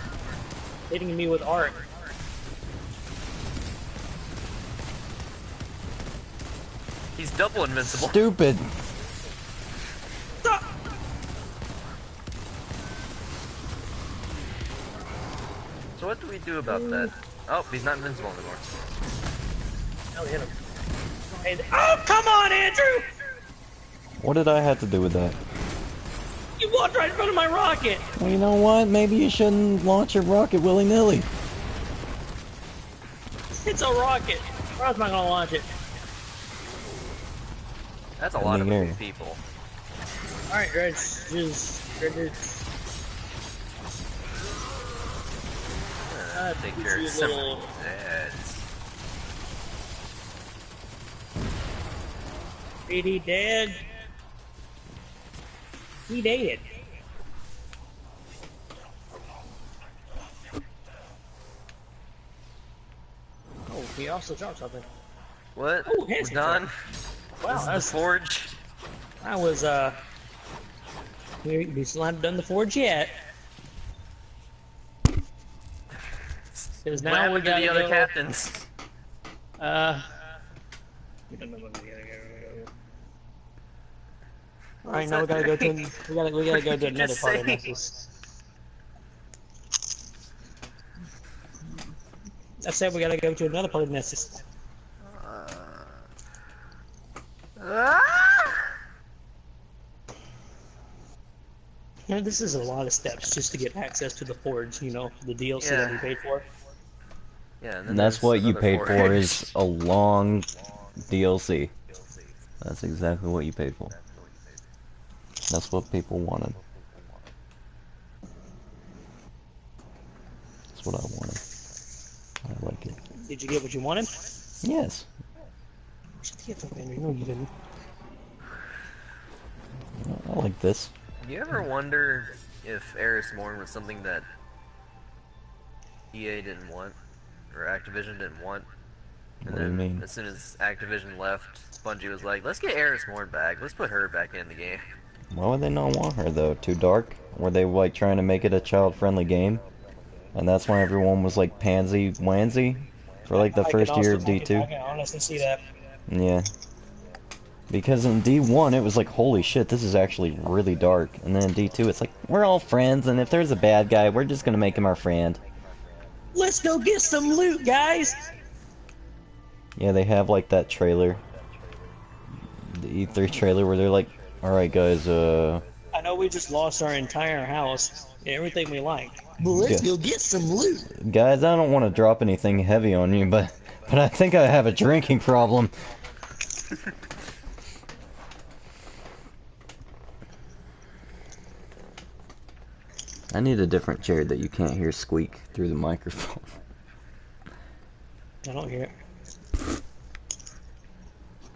Hitting me with art. He's double invincible. Stupid! Stop! So what do we do about that? Oh, he's not invincible anymore. I'll hit him. And, oh, come on, Andrew! What did I have to do with that? You walked right in front of my rocket! Well, you know what? Maybe you shouldn't launch your rocket willy-nilly. It's a rocket. Or else I'm not gonna launch it. That's a lot of Here. moving people. Alright, Reg, just... Take care of you some little- dads. He dead. He dead. Oh, he also dropped something. What? Oh, We're handsome done? Wow, This is that's the forge? that was we still haven't done the forge yet. Because What now we happened to gotta the other go, captains? we don't know what we gotta go. Alright, now we gotta go to we gotta go to another just part of say? Nexus. I said we gotta go to another part of Nexus. You know, this is a lot of steps just to get access to the forge, you know, the DLC that we Yeah. paid for. Yeah, and then And that's there's what you another paid forge. for, is a long DLC. That's exactly what you paid for. That's what people wanted. That's what I wanted. I like it. Did you get what you wanted? Yes. Shut the fuck up, Andrew. No, you didn't. I like this. Do you ever wonder if Eris Morn was something that EA didn't want, or Activision didn't want? And What do you then mean? as soon as Activision left, Bungie was like, let's get Eris Morn back, let's put her back in the game. Why would they not want her though? Too dark? Were they like trying to make it a child-friendly game? And that's why everyone was like pansy wansy for like the first year of D2? I can honestly see that. Yeah. Because in D1 it was like, holy shit, this is actually really dark. And then in D2 it's like, we're all friends, and if there's a bad guy, we're just gonna make him our friend. Let's go get some loot, guys! Yeah, they have like that trailer. The E3 trailer where they're like, alright guys, I know we just lost our entire house and everything we liked. But let's Yeah. go get some loot! guys, I don't want to drop anything heavy on you, but I think I have a drinking problem. I need a different chair that you can't hear squeak through the microphone. I don't hear it. You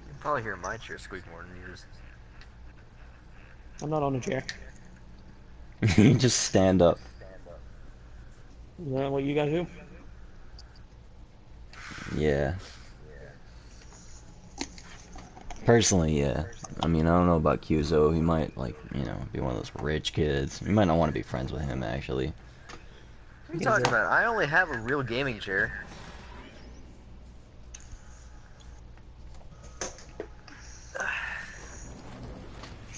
can probably hear my chair squeak more than yours. I'm not on a chair. You just stand up. Is that what you guys do? Yeah. Personally, yeah. I mean, I don't know about Kyuzo. He might, like, you know, be one of those rich kids. You might not want to be friends with him, actually. What are you talking about? I only have a real gaming chair.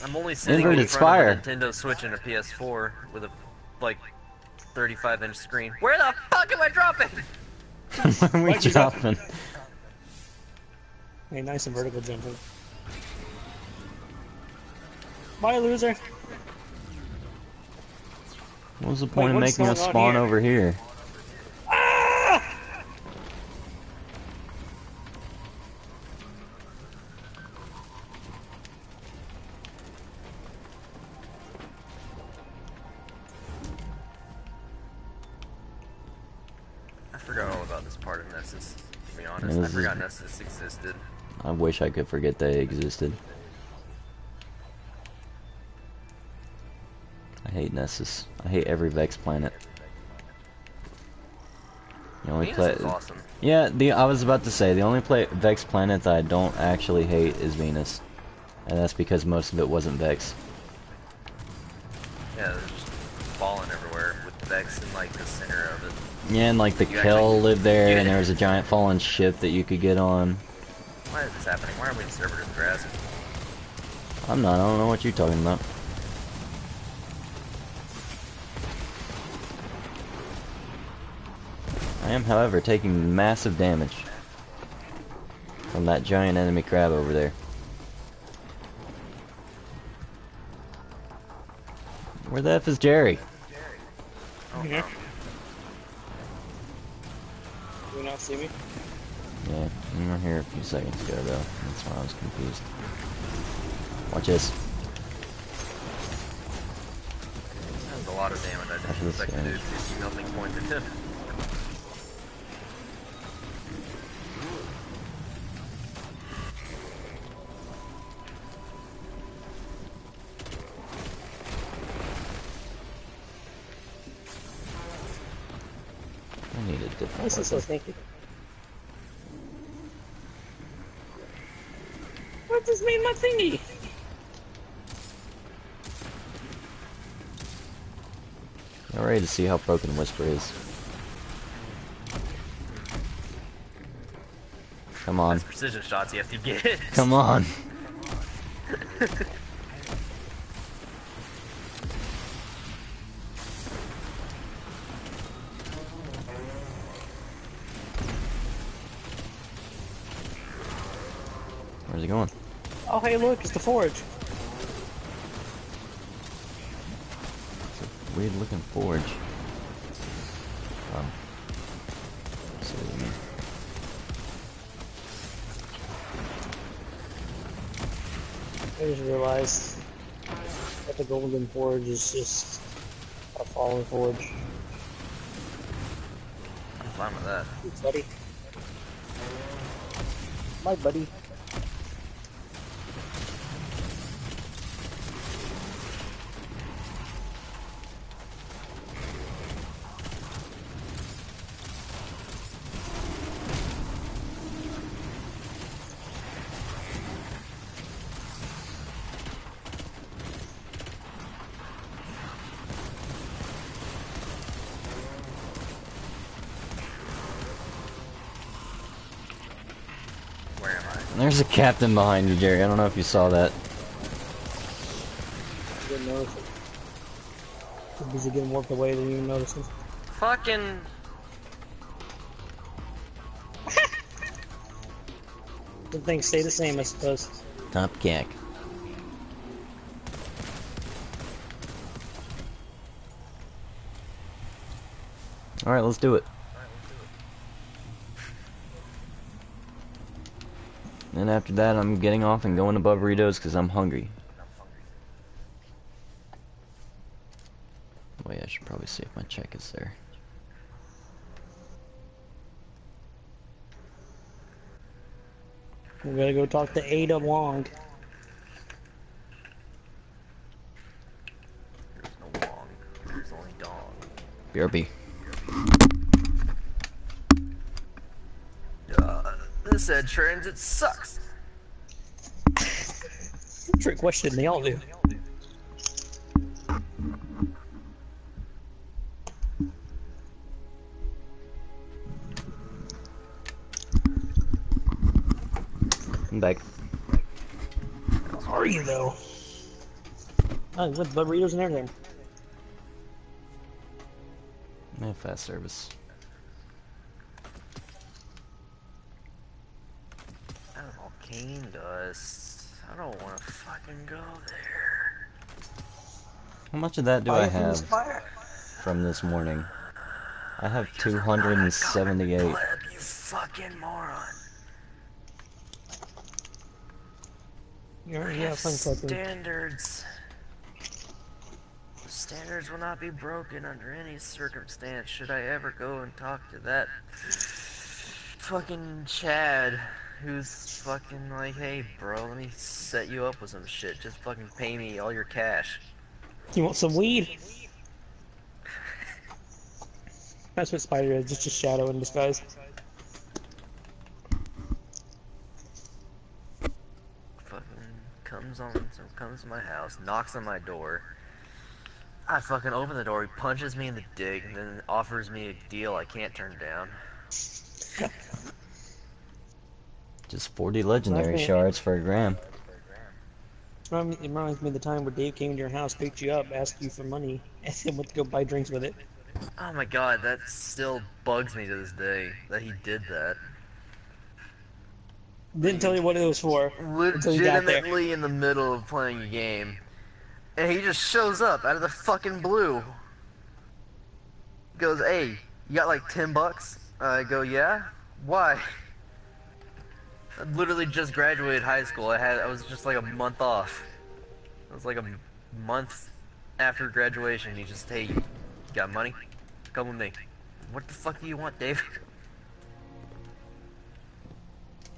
I'm only sitting in Inverted front Spire. of a Nintendo Switch and a PS4 with a, like, 35-inch screen. Where the fuck am I dropping? Why are we Why'd you go- dropping? Hey, nice and vertical jumping. Bye, loser. What was the point of what's making us going on spawn here? over here? Ah! I forgot all about this part of Nessus, to be honest. Yeah, I this forgot is- Nessus existed. I wish I could forget they existed. I hate Nessus. I hate every Vex planet. The only Venus is awesome. Yeah, I was about to say the only Vex planet that I don't actually hate is Venus, and that's because most of it wasn't Vex. Yeah, there's just falling everywhere with Vex in like the center of it. Yeah, and like the You Kel actually- lived there, you- and there was a giant fallen ship that you could get on. Why is this happening? Why are we in server grass? I'm not. I don't know what you're talking about. I am, however, taking massive damage from that giant enemy crab over there. Where the F is Jerry? Oh, Here. no. Do you not see me? Yeah, you were here a few seconds ago, though. That's why I was confused. Watch this. That was a lot of damage I After didn't this expect to guy. do. Nothing pointed to. I need a different This is so weapon. sneaky. What just made my thingy? I'm ready to see how broken Whisper is. Come on. That's precision shots you have to get. Come on. Where's he going? Oh, hey, look, it's the forge. It's a weird looking forge. See what you mean. I just realized that the golden forge is just a fallen forge. I'm fine with that. Thanks, buddy. Bye, buddy. Where am I? There's a captain behind you, Jerry. I don't know if you saw that. I didn't notice it. Too busy getting warped away, didn't even notice it. Fucking. Good things stay the same, I suppose. Top cack. Alright, let's do it. And after that, I'm getting off and going to Burritos because I'm hungry. Wait, I should probably see if my check is there. We gotta go talk to Ada Wong. There's no Wong. There's only Dong. BRB. This said transit sucks. Trick question, they all do. I'm back. How are you, though? Oh, with burritos and everything. I have fast service. That volcano dust. I don't want to fucking go there. How much of that do I have from this morning? I have 278. Pleb, you fucking moron. Yeah, fun fucking. Standards. Standards will not be broken under any circumstance. Should I ever go and talk to that fucking Chad, who's fucking like, hey bro, let me set you up with some shit. Just fucking pay me all your cash. You want some weed? That's what Spider is, just a shadow in disguise. Fucking comes to my house, knocks on my door. I fucking open the door, he punches me in the dick, and then offers me a deal I can't turn down. Just 40 legendary shards for a gram. It reminds me of the time where Dave came to your house, picked you up, asked you for money, and then went to go buy drinks with it. Oh my god, that still bugs me to this day, that he did that. Didn't tell you what it was for until you got there. Legitimately in the middle of playing a game, and he just shows up out of the fucking blue. Goes, hey, you got like $10? I go, yeah? Why? I literally just graduated high school. I was just like a month off. It was like a month after graduation. He just, hey, you got money? Come with me. What the fuck do you want, Dave?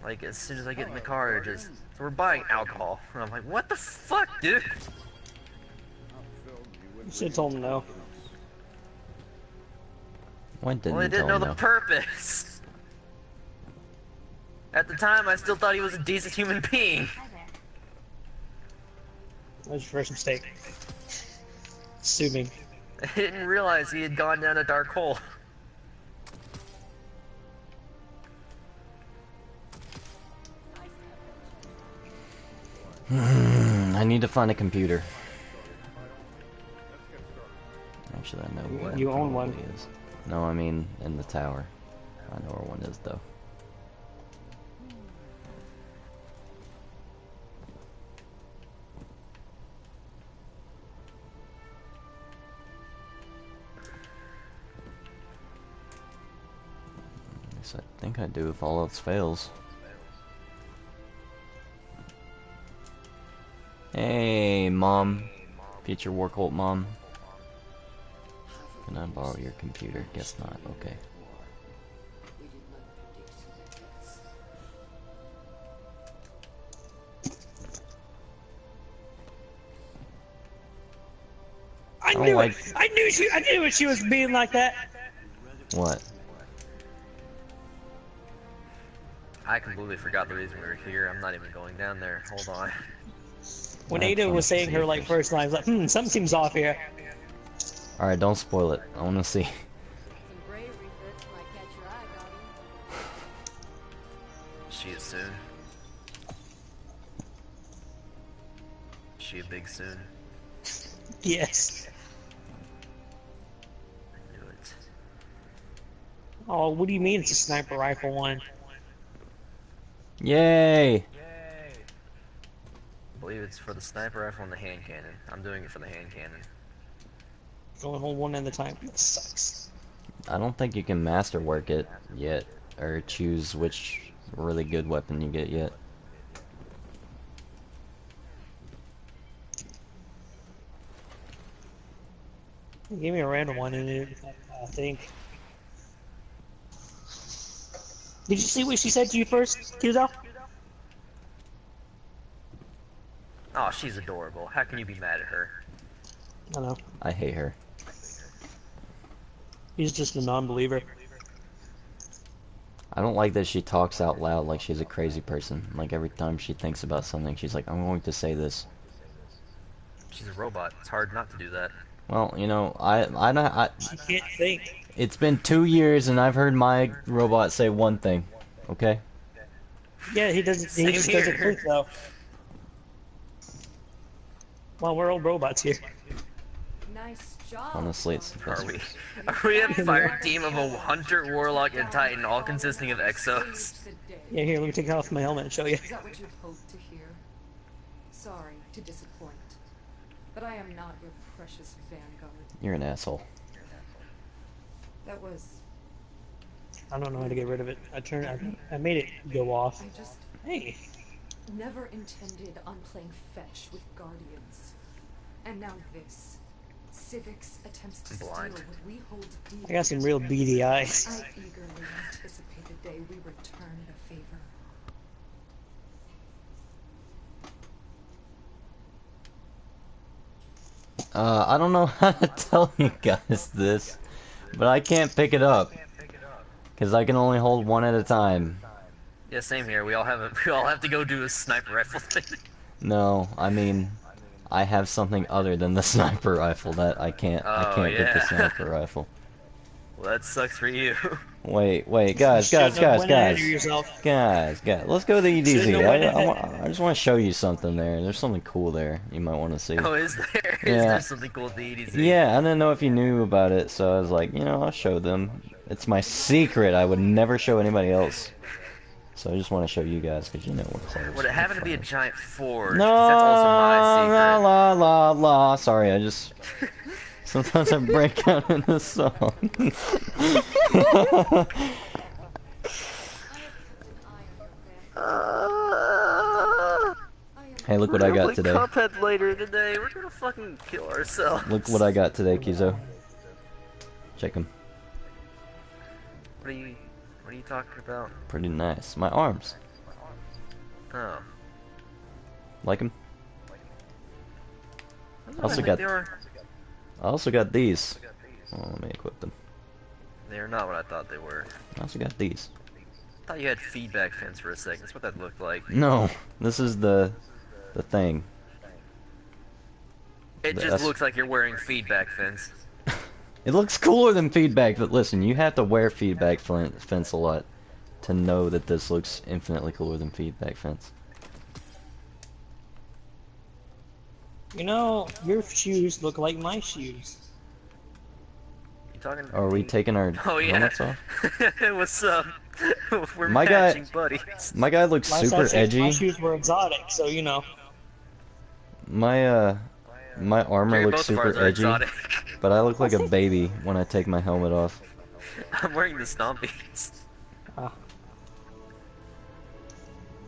Like, as soon as I get in the car, so we're buying alcohol. And I'm like, what the fuck, dude? You should have told him no. Why didn't Well, I you didn't tell know him the no? purpose. At the time, I still thought he was a decent human being. Hi there. That was your first mistake. Sue me. I didn't realize he had gone down a dark hole. I need to find a computer. Actually, I know where You it own one. probably is. No, I mean in the tower. I know where one is though. Yes, I think I do if all else fails. Hey, Mom. Future War Cult Mom. Can I borrow your computer? Guess not. Okay. I don't knew like- it! I knew she was being like that! What? I completely forgot the reason we were here. I'm not even going down there. Hold on. When That's Ada fun was to saying see her it like first. first line, I was like, something seems off here. Alright, don't spoil it. I wanna see. Some gray refits might catch your eye, Guardian. She is soon. She a big soon. Yes. I knew it. Oh, what do you mean it's a sniper rifle one? Yay! I believe it's for the sniper rifle and the hand cannon. I'm doing it for the hand cannon. Only hold one at a time. That sucks. I don't think you can masterwork it yet, or choose which really good weapon you get yet. They gave me a random one in it, I think. Did you see what she said to you first, Kizo? Oh, she's adorable. How can you be mad at her? I know. I hate her. He's just a non-believer. I don't like that she talks out loud like she's a crazy person. Like every time she thinks about something, she's like, I'm going to say this. She's a robot. It's hard not to do that. Well, you know, She can't think. it's been 2 years and I've heard my robot say one thing. Okay? Yeah, he doesn't. He Same just here. doesn't think though. Well, we're all robots here. Nice job. Honestly, it's Are we? Are we a fire team of a hunter, warlock, and titan, all consisting of exos? Saved the day. Yeah, here, let me take off my helmet and show you. Is that what you hoped to hear? Sorry to disappoint, but I am not your precious vanguard. You're an asshole. That was. I don't know how to get rid of it. I made it go off. I just Hey, never intended on playing fetch with guardians. And now this. Civics attempts to steal Blind. what we hold dear. I got some real beady eyes. I eagerly anticipate the day we return the favor. I don't know how to tell you guys this, but I can't pick it up because I can only hold one at a time. Yeah, same here. We all have to go do a sniper rifle thing. No, I mean, I have something other than the sniper rifle that I can't get the yeah. sniper rifle. Well, that sucks for you. Wait, guys, let's go to the EDZ. I just want to show you something there. There's something cool there you might want to see. Oh, is there? Yeah. Is there something cool at the EDZ? Yeah, I didn't know if you knew about it, so I was like, I'll show them. It's my secret. I would never show anybody else. So I just want to show you guys because you know what's up. Would it happen to be a giant forge? No, 'Cause that's also my secret. la. Sorry, I just sometimes I break out in the song. Hey, look what I got today. We're gonna play Cuphead later today. We're gonna fucking kill ourselves. Look what I got today, Kizo. Check him. What are you talking about? Pretty nice. My arms. Oh. Like them? I also got these. Oh, let me equip them. They're not what I thought they were. I also got these. I thought you had feedback fins for a second. That's what that looked like. No, this is the thing. It just looks like you're wearing feedback fins. It looks cooler than feedback, but listen, you have to wear feedback fence a lot to know that this looks infinitely cooler than feedback fence. You know, your shoes look like my shoes. You talking? Are we taking our helmets off? What's up? We're my matching guy, buddies. My guy looks super edgy. My shoes were exotic, so you know. My armor looks super edgy, exotic. but I look like a baby when I take my helmet off. I'm wearing the Stompies. What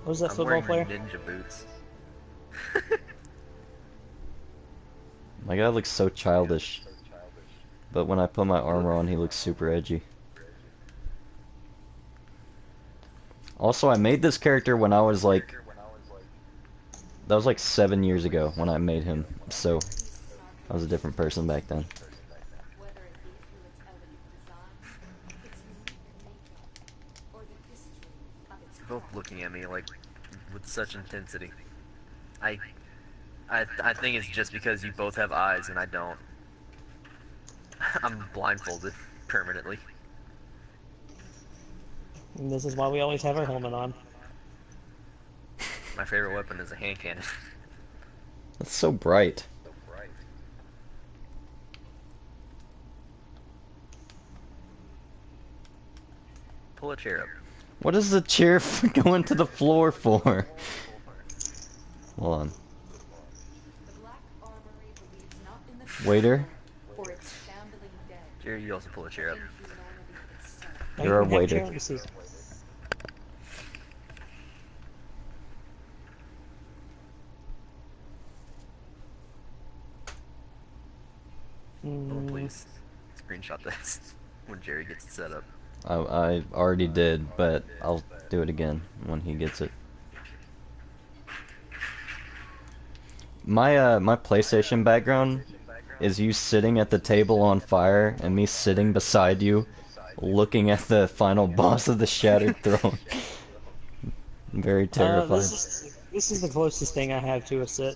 was that I'm football wearing player? my ninja boots. My guy looks so childish, but when I put my armor on, he looks super edgy. Also, I made this character when I was like... That was like 7 years ago when I made him, so... I was a different person back then. You're both looking at me like with such intensity. I think it's just because you both have eyes and I don't. I'm blindfolded permanently. And this is why we always have our helmet on. My favorite weapon is a hand cannon. That's so bright. Pull a chair up. What is the chair going to the floor for? Hold on. Waiter? Jerry, you also pull a chair up. You're a waiter. Oh, please. Screenshot this when Jerry gets it set up. I already did, but I'll do it again when he gets it. My my PlayStation background is you sitting at the table on fire and me sitting beside you looking at the final boss of the Shattered Throne. Very terrifying. This is the closest thing I have to a sit.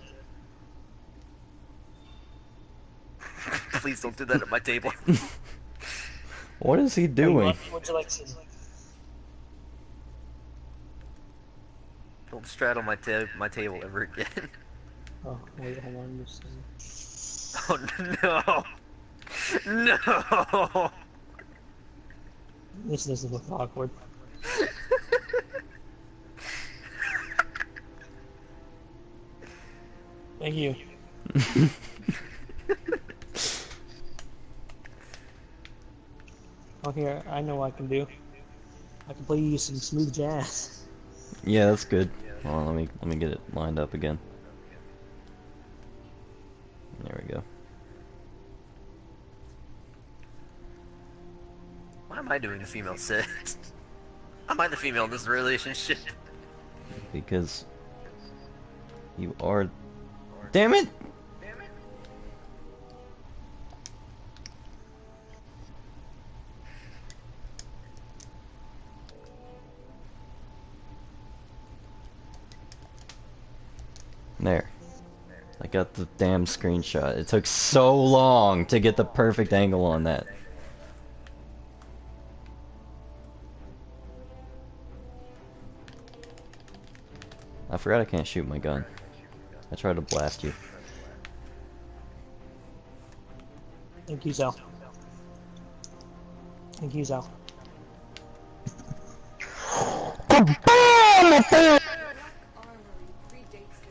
Please don't do that at my table. What is he doing? Would you like to see? Don't straddle my table ever again. Oh, wait, hold on. Oh no! No! This doesn't look awkward. Thank you. Oh, here, I know what I can do. I can play you some smooth jazz. Yeah, that's good. Hold on, let me get it lined up again. There we go. Why am I doing the female sit? Am I the female in this relationship? Because you are. Damn it! got the damn screenshot. It took so long to get the perfect angle on that. I forgot I can't shoot my gun. I tried to blast you. Thank you, Zal. Thank you, Zal.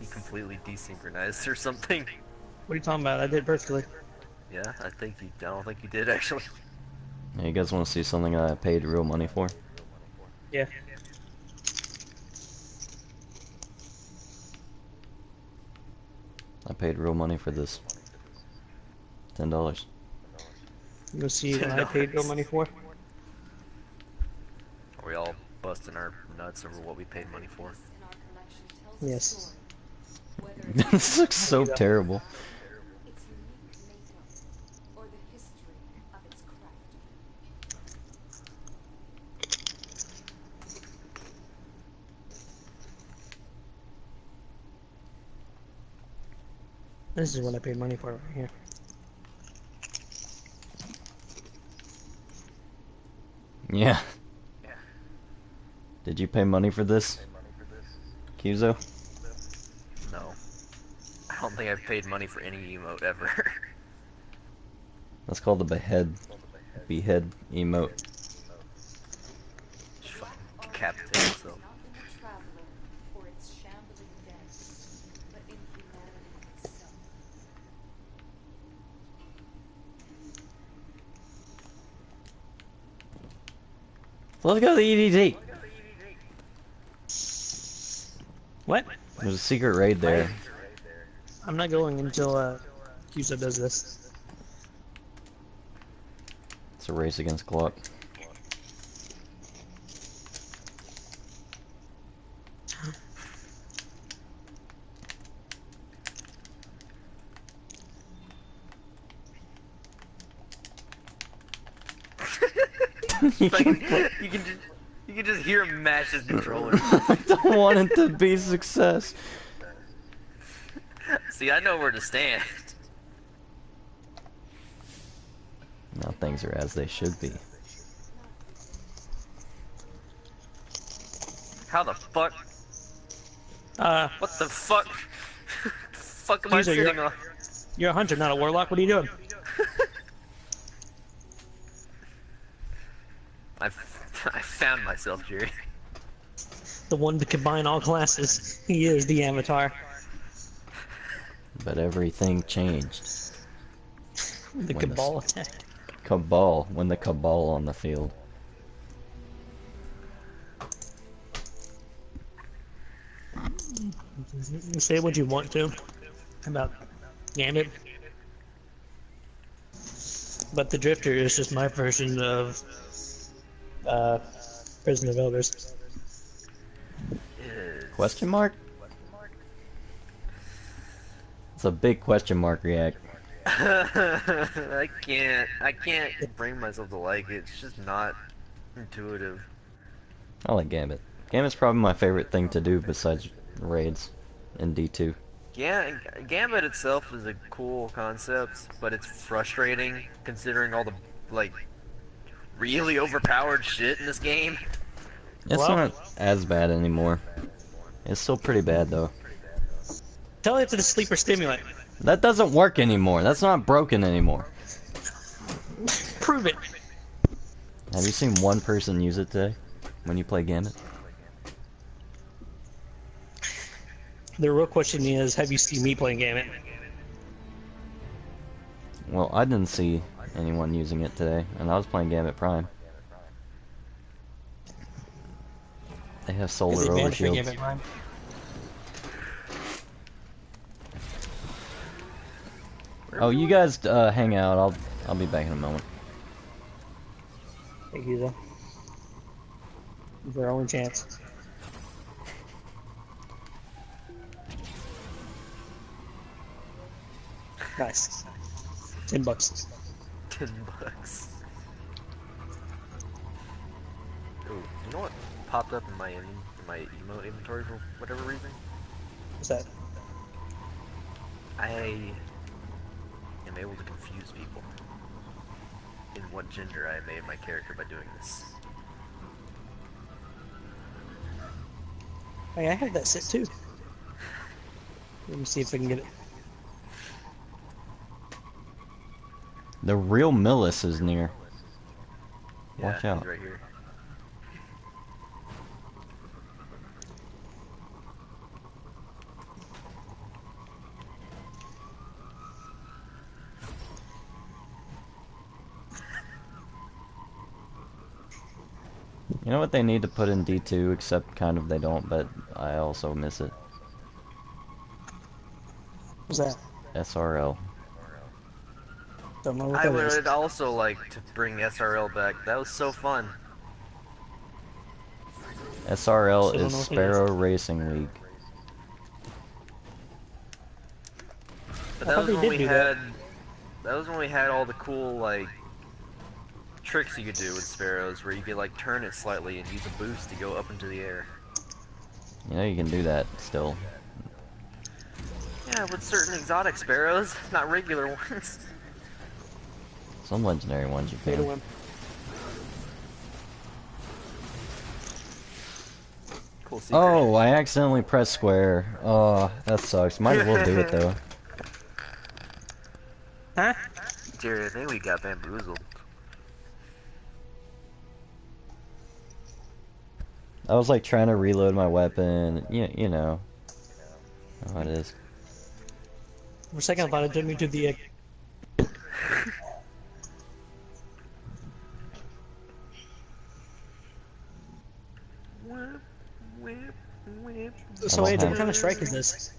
He completely desynchronized or something. What are you talking about? I did perfectly. Yeah, I don't think you did actually. Yeah, you guys want to see something I paid real money for? Yeah. I paid real money for this. $10. You go see what I paid real money for? Are we all busting our nuts over what we paid money for? Yes. This looks so terrible. Its unique makeup, or the history of its craft. This is what I paid money for right here. Yeah. Did you pay money for this, Cuzo? No. I don't think I've paid money for any emote ever. That's called the behead emote. Just fucking decapitate myself. Not in the traveler or its shambling den, but in humanity itself. Let's go to the EDD. What? There's a secret raid there. I'm not going until Cuso does this. It's a race against clock. You can just hear him mash his controller. I don't want it to be a success. See, I know where to stand. Now things are as they should be. How the fuck? What the fuck? Fuck am I Cuso, sitting on? You're a hunter, not a warlock. What are you doing? I found myself, Jerry. The one to combine all classes. He is the Avatar. But everything changed. The When Cabal attack. Cabal, when the Cabal on the field. Say what you want to about Gambit. But the Drifter is just my version of Prison of Elders. Question mark? It's a big question mark react. I can't bring myself to like it. It's just not intuitive. I like Gambit. Gambit's probably my favorite thing to do besides raids in D2. Yeah, Gambit itself is a cool concept, but it's frustrating considering all the, like, really overpowered shit in this game. It's not as bad anymore. It's still pretty bad though. Tell it to the sleeper stimulant. That doesn't work anymore. That's not broken anymore. Prove it. Have you seen one person use it today when you play Gambit? The real question is, have you seen me playing Gambit? Well, I didn't see anyone using it today, and I was playing Gambit Prime. They have solar overshields. Oh, you guys hang out. I'll be back in a moment. Thank you, though. It's our only chance. Nice. $10. $10. Ooh, you know what popped up in my emote inventory for whatever reason? What's that? I am able to confuse people in what gender I made my character by doing this. Hey, I have that set too. Let me see if I can get it. The real Millis is near. Yeah, Watch out. he's right here. You know what they need to put in D2, except kind of they don't, but I also miss it? What's that? SRL. Don't know what I that is. would also like to bring SRL back. That was so fun. SRL Still don't is know what it Sparrow Racing League. But I that thought was they when we did do that. had. That was when we had all the cool like tricks you could do with sparrows, where you could like turn it slightly and use a boost to go up into the air. You know you can do that still. Yeah, with certain exotic sparrows, not regular ones. Some legendary ones you Made a can. win. Cool secret. Oh, I accidentally pressed square. Oh, that sucks. Might as well do it though. Huh? Jerry, I think we got bamboozled. I was like trying to reload my weapon. You know how it is. For a second, I thought it took me to the. Whip, whip, whip. So, don't Age, what have- kind of strike is this?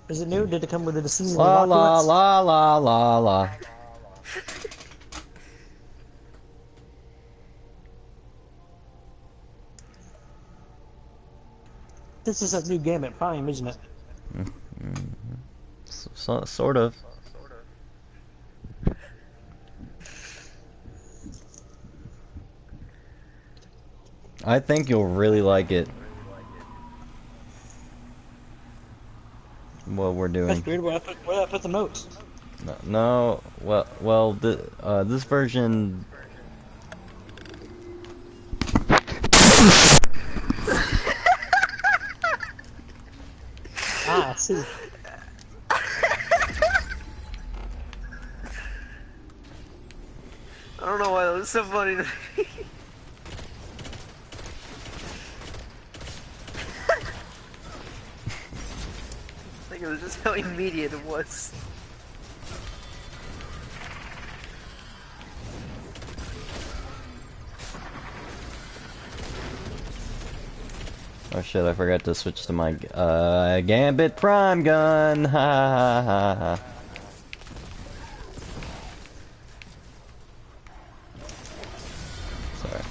Is it new? Did it come with a season La of la opulence? la la la la. This is a new game at Prime, isn't it? Sort of. I think you'll really like it. What we're doing. That's weird. Where did I put the notes? No, well, this version. Ah, I see. I don't know why that was so funny to me. I think it was just how immediate it was. Oh shit! I forgot to switch to my Gambit Prime gun. Ha ha ha ha. Sorry.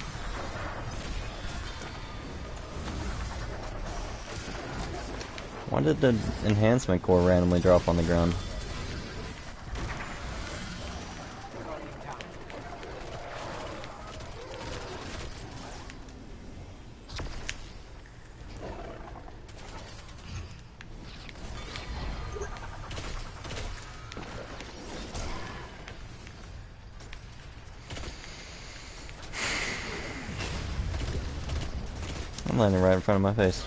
Why did the enhancement core randomly drop on the ground? I'm landing right in front of my face.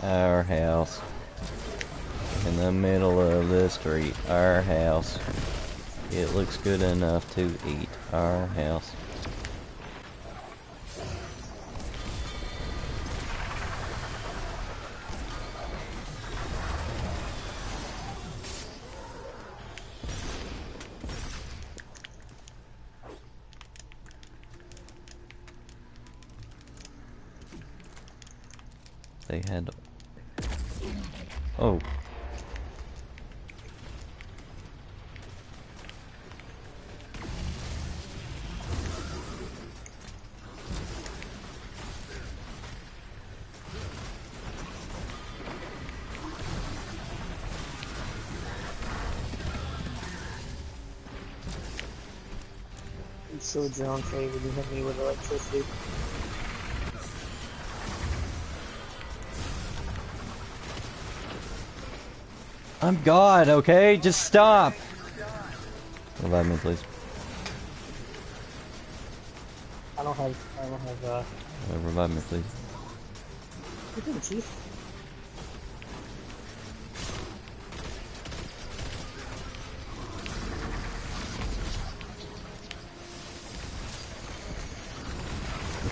Our house. In the middle of the street. Our house. It looks good enough to eat. Our house. They had... Oh. You showed your own favor. You hit me with electricity. I'm God, okay? Just stop! Revive me, please. I don't have, Revive me, please. You did, Chief.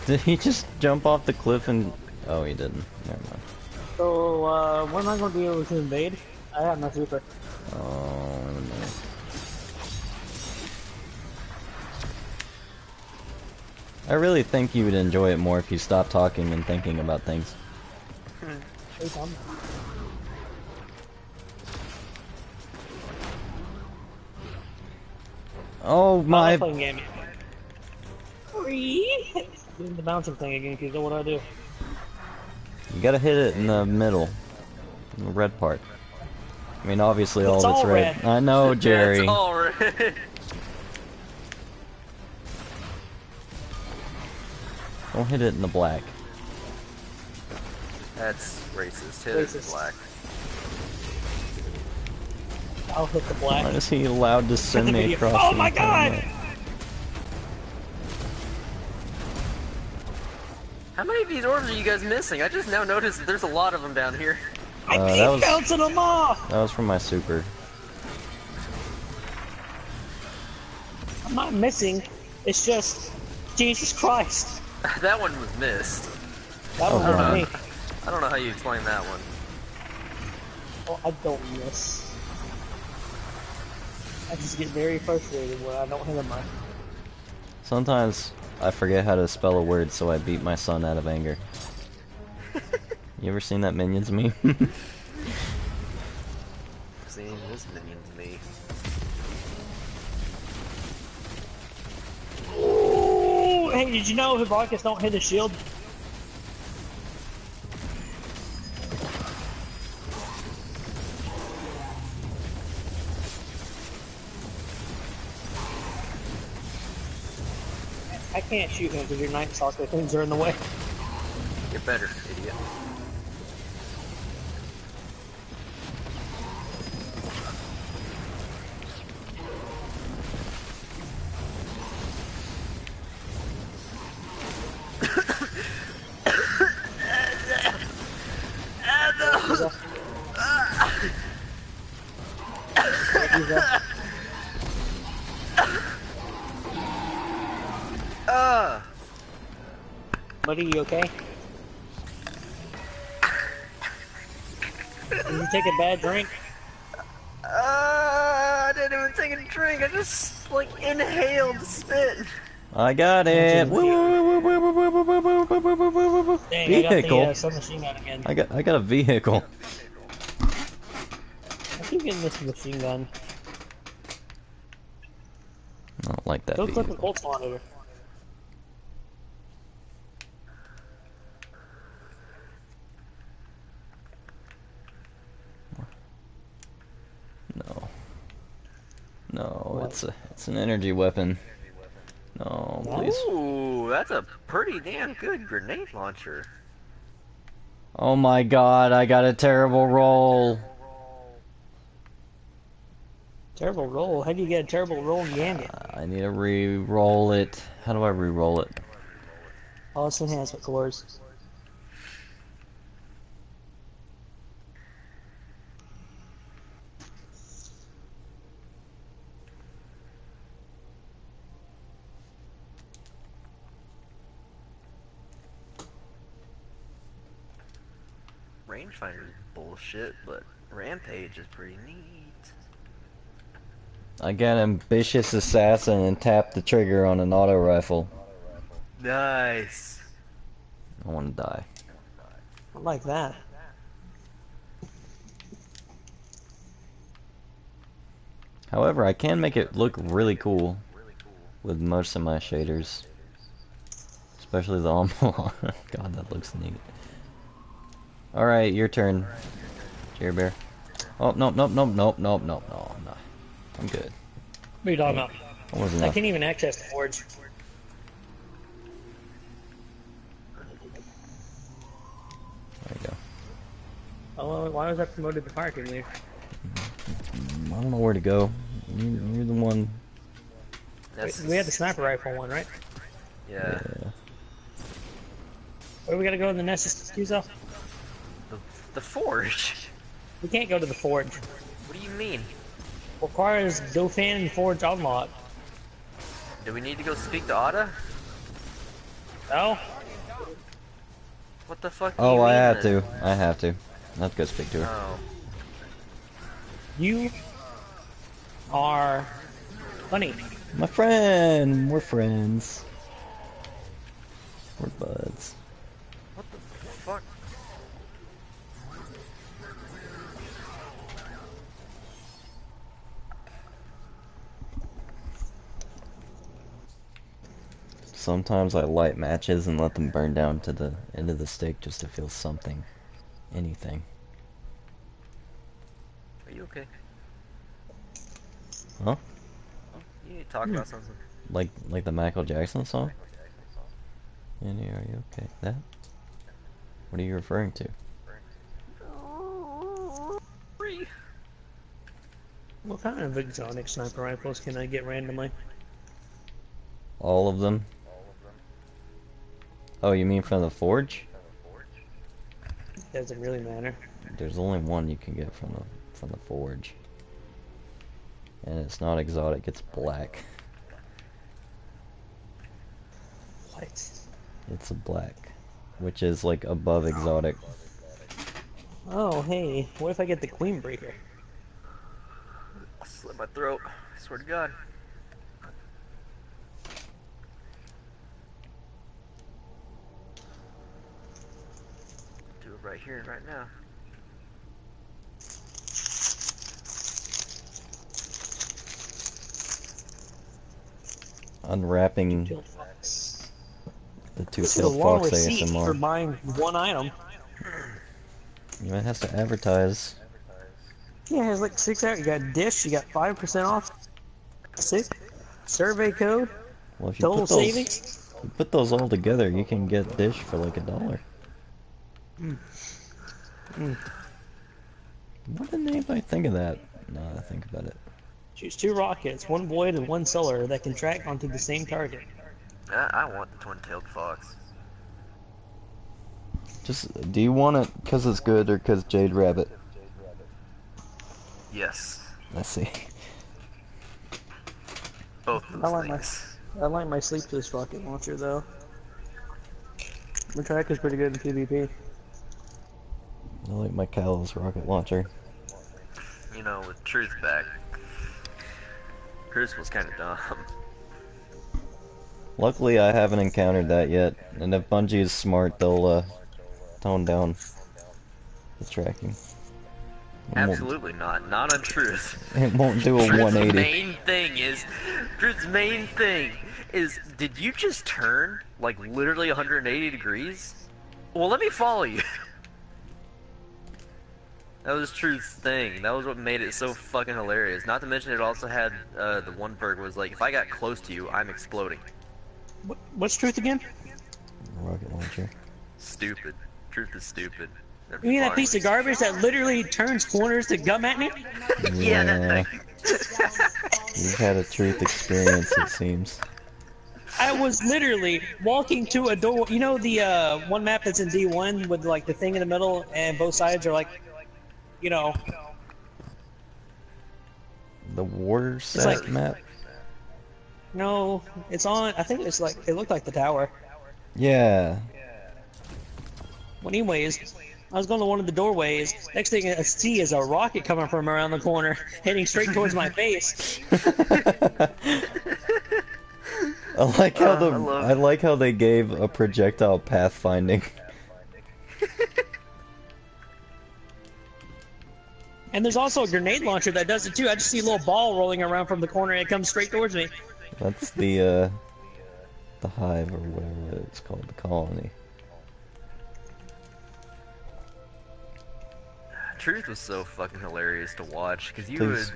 Did he just jump off the cliff and... Oh, he didn't. Never mind. So, when am I going to be able to invade? I have no super. Oh, no. I really think you would enjoy it more if you stopped talking and thinking about things. Hey, Tom. Oh my... I'm playing game. Doing the bouncing thing again, because what do I do? You gotta hit it in the middle. In the red part. I mean, obviously all of it's red. Red. I know, Jerry. It's all red. Don't hit it in the black. That's racist. Hit it in black. I'll hit the black. Why is he allowed to send me across Oh the my entire god! map? How many of these orbs are you guys missing? I just now noticed that there's a lot of them down here. I that was, keep bouncing them off! That was from my super. I'm not missing. It's just... Jesus Christ. That one was missed. That was wow. me. I don't know how you explain that one. Oh, I don't miss. I just get very frustrated when I don't hit them right. Sometimes I forget how to spell a word, so I beat my son out of anger. You ever seen that Minions meme? Seeing this Minions me. Ooh, hey, did you know Hibarcus don't hit a shield? I can't shoot him because your Night Stalker things are in the way. Get better, idiot. Buddy, you okay? Did you take a bad drink? I didn't even take a drink. I just like inhaled spit. I got it. Dang, Vehicle. I got the submachine gun again. I got a vehicle. I keep getting this machine gun. I don't like that Go click the vehicle. Colt monitor. No. No, it's an energy weapon. No, please. Ooh, that's a pretty damn good grenade launcher. Oh my god, I got a terrible roll. Terrible roll? How do you get a terrible roll in Gambit? I need to re-roll it. How do I re-roll it? Oh, it's enhancement cores. Rangefinder is bullshit, but Rampage is pretty neat. I got Ambitious Assassin and tap the trigger on an auto rifle. Nice. I want to die. I like that. However, I can make it look really cool with most of my shaders. Especially the envelope. God, that looks neat. Alright, your turn, Jerry Bear. Oh, nope, nope, nope, nope, nope, nope, no, no. I'm good. What are you talking about? I wasn't I enough. can't even access the forge. There you go. Oh, why was I promoted to fire team leader? I don't know where to go. You're the one. We had the sniper rifle one, right? Yeah. Where we gotta go to the Nessus Q-Cell? The forge? We can't go to the forge. What do you mean? Requires Dauphin and Forge unlock. Do we need to go speak to Ada? No? What the fuck do Oh, you I mean have then? to. I have to. Let's go speak to her. Oh. You are funny. My friend! We're friends. We're buds. What the fuck? Sometimes I light matches and let them burn down to the end of the stick just to feel something. Anything. Are you okay? Huh? You need to talk about something. Like the Michael Jackson song? Annie, are you okay? That? What are you referring to? What kind of exotic sniper rifles can I get randomly? All of them? Oh, you mean from the forge? Doesn't really matter. There's only one you can get from the forge. And it's not exotic, it's black. What? It's a black. Which is like above exotic. Oh, hey. What if I get the Queen Breaker? I'll slit my throat. I swear to God. Do it right here and right now. Unwrapping the This is a two-tailed long fox receipt for ASMR. buying one item. You might have to advertise. Yeah, it has like 6 hours. You got dish, you got 5% off. 6. Survey code. Well, if you Total put those, savings. you put those all together, you can get dish for like $1. What did anybody think of that? Now that I think about it. Choose 2 rockets, 1 void and 1 solar that can track onto the same target. I want the twin-tailed fox. Just, do you want it because it's good or because Jade Rabbit? Yes. Let's see. Both I those like things. I like my sleepless rocket launcher though. The track is pretty good in PvP. I like my Kalos rocket launcher. You know, with Truth back. Crucible's kind of dumb. Luckily, I haven't encountered that yet, and if Bungie is smart, they'll tone down the tracking. Absolutely not. Not on Truth. It won't do a Truth's 180. Truth's main thing is, did you just turn, like, literally 180 degrees? Well, let me follow you. That was Truth's thing. That was what made it so fucking hilarious. Not to mention it also had, the one perk was like, if I got close to you, I'm exploding. What's Truth again? Rocket launcher. Stupid. Truth is stupid. Never You mean that mind. piece of garbage that literally turns corners to come at me? Yeah, that thing. You've had a truth experience, it seems. I was literally walking to a door. You know the one map that's in D1 with like the thing in the middle and both sides are like, you know. The war set like- map? No, it's on. I think it's like it looked like the tower. Yeah. Well, anyways, I was going to one of the doorways. Next thing I see is a rocket coming from around the corner, heading straight towards my face. I like how I love I like how they gave a projectile pathfinding. And there's also a grenade launcher that does it too. I just see a little ball rolling around from the corner and it comes straight towards me. That's the hive or whatever it's called, the colony. Truth was so fucking hilarious to watch because you Please- would please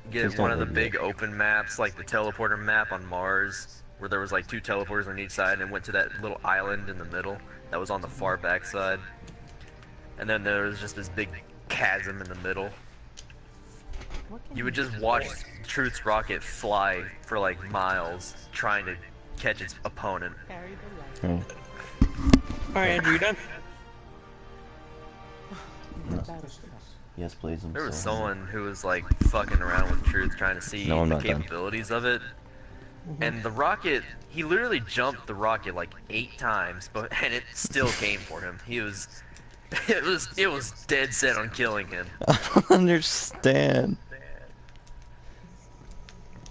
get one don't of the leave big me. open maps, like the teleporter map on Mars, where there was like 2 teleporters on each side and went to that little island in the middle that was on the far back side. And then there was just this big chasm in the middle. You would just watch Truth's rocket fly for like miles trying to catch its opponent. Oh. Alright, Andrew, you done? Yes, please. I'm There was sorry. someone who was like fucking around with Truth trying to see No, I'm the not done. capabilities of it. And the rocket, he literally jumped the rocket like 8 times, and it still came for him. He was, it was dead set on killing him. I don't understand.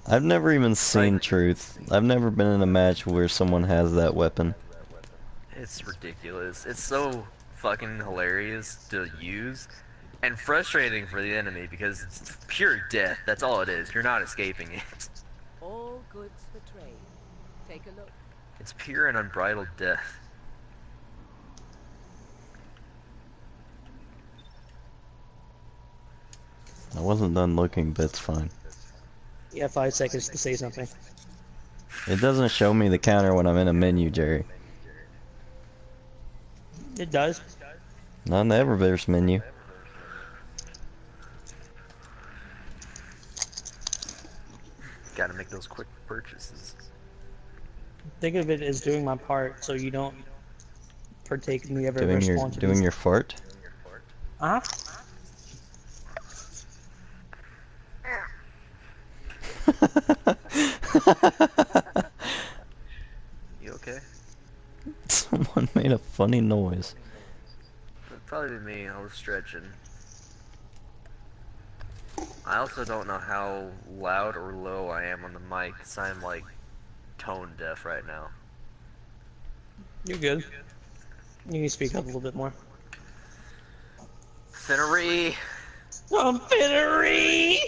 I've never even seen Truth. I've never been in a match where someone has that weapon. It's ridiculous. It's so fucking hilarious to use, and frustrating for the enemy because it's pure death. That's all it is. You're not escaping it. All goods for trade. Take a look. It's pure and unbridled death. I wasn't done looking, but it's fine. You have 5 seconds to say something. It doesn't show me the counter when I'm in a menu, Jerry. It does. Not in the Eververse menu. Gotta make those quick purchases. Think of it as doing my part so you don't partake in the ever Doing your fart? Huh? You okay? Someone made a funny noise. It'd probably be me. I was stretching. I also don't know how loud or low I am on the mic, because I'm like tone deaf right now. You're good. You can speak up a little bit more. Finnery! Finnery!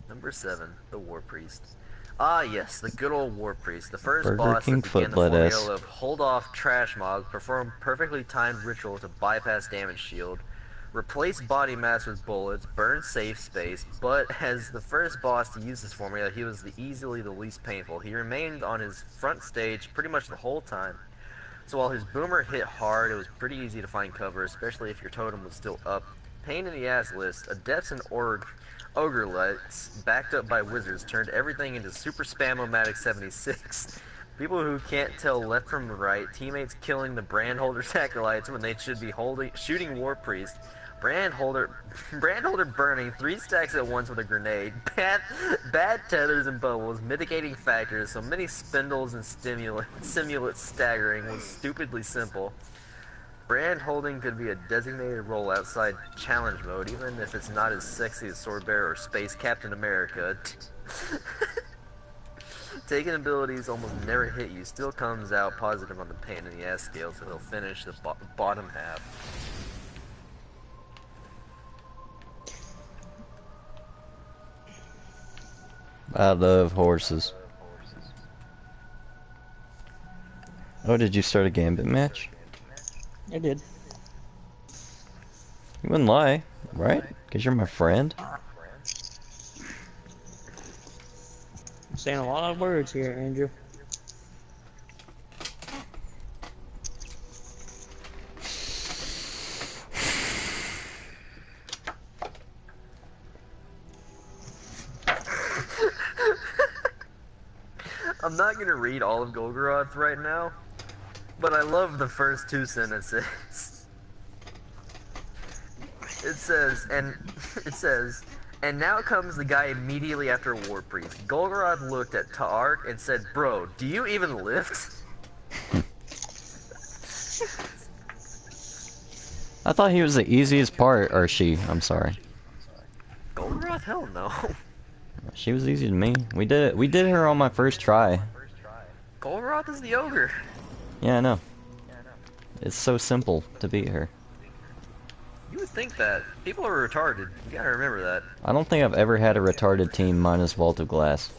Number 7, the War Priest. Ah yes, the good old War Priest, the first Burger boss King that began the foot lettuce. formula of hold off trash mobs, perform perfectly timed ritual to bypass damage shield, replace body mass with bullets, burn safe space, but as the first boss to use this formula, he was easily the least painful. He remained on his front stage pretty much the whole time. So while his boomer hit hard, it was pretty easy to find cover, especially if your totem was still up. Pain in the ass list, Adepts and Ogrelites, backed up by wizards, turned everything into Super Spam-O-Matic 76. People who can't tell left from right, teammates killing the Brandholder Acolytes when they should be shooting War Priest, Brandholder burning 3 stacks at once with a grenade, bad tethers and bubbles, mitigating factors, so many spindles and simulates staggering was stupidly simple. Brand holding could be a designated role outside challenge mode, even if it's not as sexy as Swordbearer or Space Captain America. Taking abilities almost never hit you, still comes out positive on the pain in the ass scale, so he'll finish the bottom half. I love horses. Oh, did you start a Gambit match? I did. You wouldn't lie, right? Because you're my friend. I'm saying a lot of words here, Andrew. I'm not gonna read all of Golgoroth right now, but I love the first 2 sentences. It says, and now comes the guy immediately after War Priest. Golgoroth looked at Ta'ark and said, bro, do you even lift? I thought he was the easiest part, or she, I'm sorry. Golgoroth? Hell no. She was easy to me. We did her on my first try. Golgoroth fuck is the ogre? Yeah, I know. It's so simple to beat her. You would think that. People are retarded. You gotta remember that. I don't think I've ever had a retarded team minus Vault of Glass.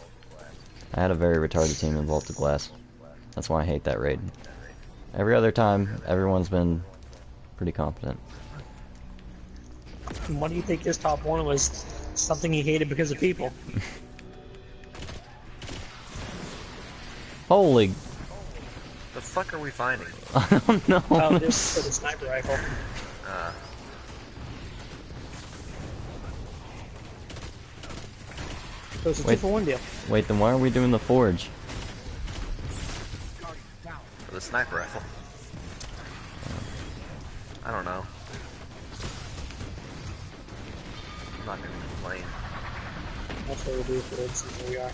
I had a very retarded team in Vault of Glass. That's why I hate that raid. Every other time, everyone's been pretty competent. And why do you think his top one was something he hated because of people? Holy... The fuck are we finding? I don't know. Oh, this is for the sniper rifle. So it's a 2-for-1 deal. Wait, then why are we doing the forge? For the sniper rifle. I don't know. I'm not gonna complain. That's what we'll do for it, since here we are.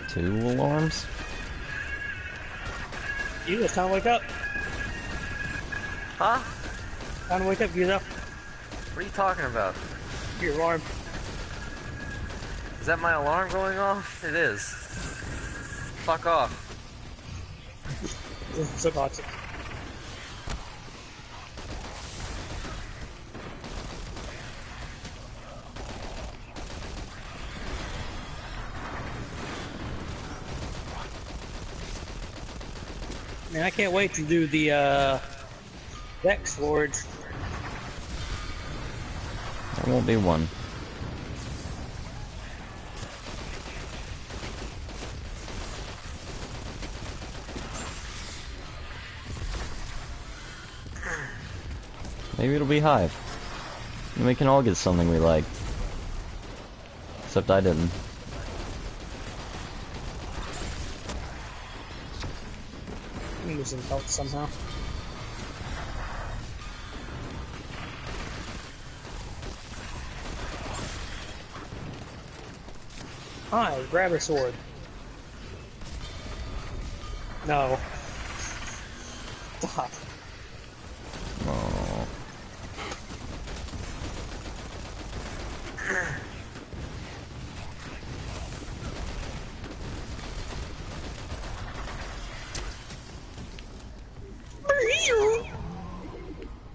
Two alarms? You it's time to wake up. Huh? Time to wake up, Gizo. What are you talking about? Your alarm. Is that my alarm going off? It is. Fuck off. This is so toxic. Man, I can't wait to do the Dex Forge. There won't be one. Maybe it'll be Hive. And we can all get something we like. Except I didn't. I'm losing health somehow. Hi, grab a sword. No. Stop. Oh.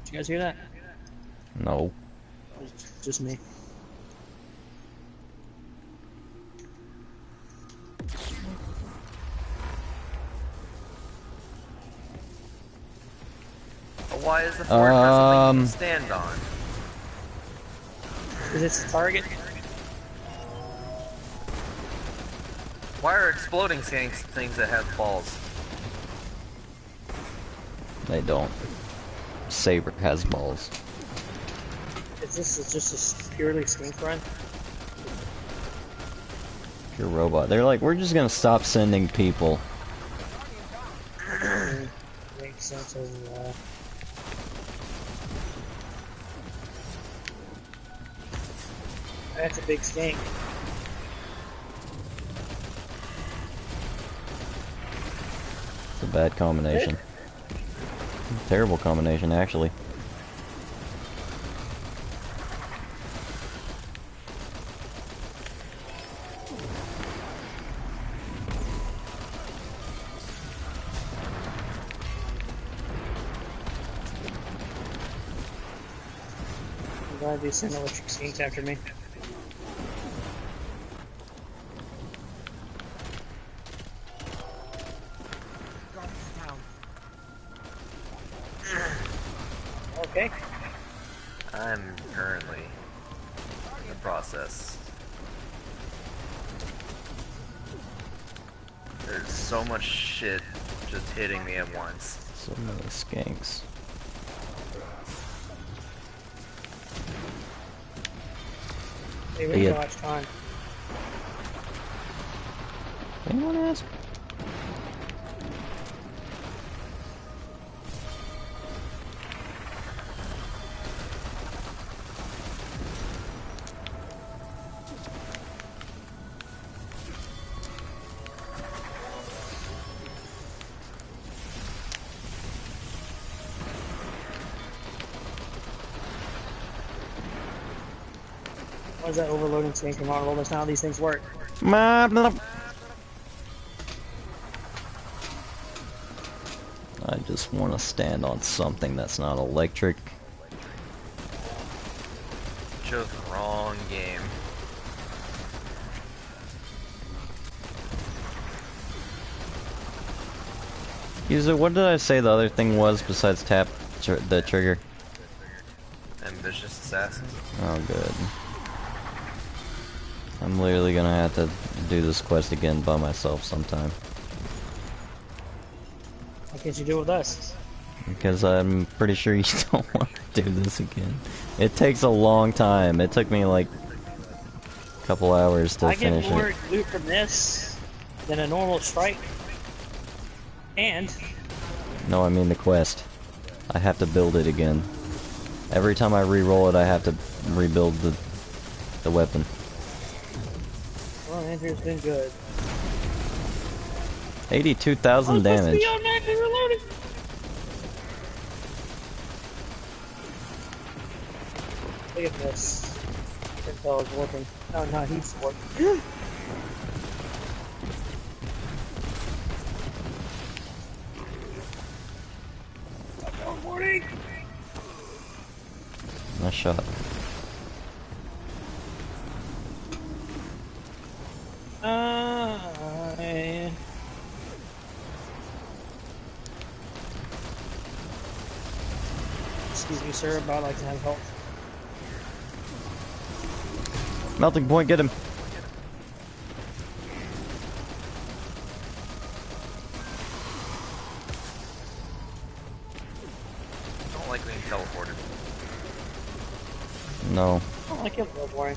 Did you guys hear that? No. Just me. Why is the forge not something you can stand on? Is this the target? Why are exploding things that have balls? They don't. Saber has balls. Is this just a purely skink run? Pure robot. They're like, we're just gonna stop sending people. Makes sense overall. That's a big skink. It's a bad combination. Terrible combination, actually. I'm glad these send electric skinks after me. Okay. I'm currently in the process. There's so much shit just hitting me at once. So many skanks. Hey, we Yeah. don't have time. Anyone ask? Why is that overloading screen come on? Well, that's not how these things work. I just want to stand on something that's not electric. Chose the wrong game. User, what did I say the other thing was besides tap the trigger? Ambitious assassin. Oh, good. I'm literally gonna have to do this quest again by myself sometime. Why can't you do it with us? Because I'm pretty sure you don't want to do this again. It takes a long time. It took me like a couple hours to finish it. I get more loot from this than a normal strike. And No, I mean the quest. I have to build it again. Every time I re-roll it, I have to rebuild the weapon. well, Andrew's been good. 82,000 damage. Reloading. Look at this. Intel is working. Oh no, he's working. Morning. Nice shot. Excuse me, sir, but I'd like to have help. Melting point, get him. I don't like being teleported. No. I don't like it, real boring.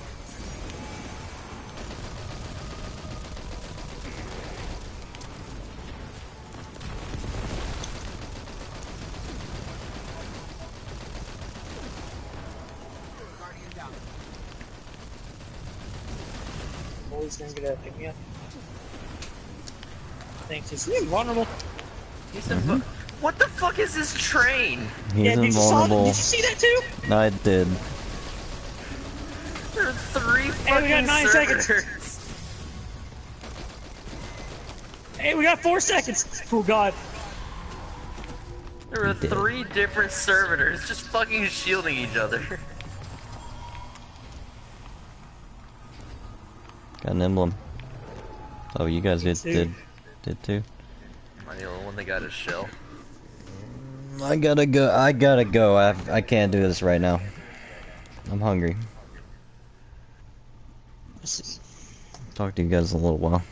He's gonna get a pick me up. Thanks, he's invulnerable. He's what the fuck is this train? He's invulnerable. Did you see that too? I did. There are 3 Hey, fucking we got 9 servers. seconds. Hey, we got 4 seconds. Oh god. There are 3 different servitors just fucking shielding each other. Got an emblem. Oh, you guys did too. Am I the only one that got a shell? I gotta go. I can't do this right now. I'm hungry. Talk to you guys in a little while.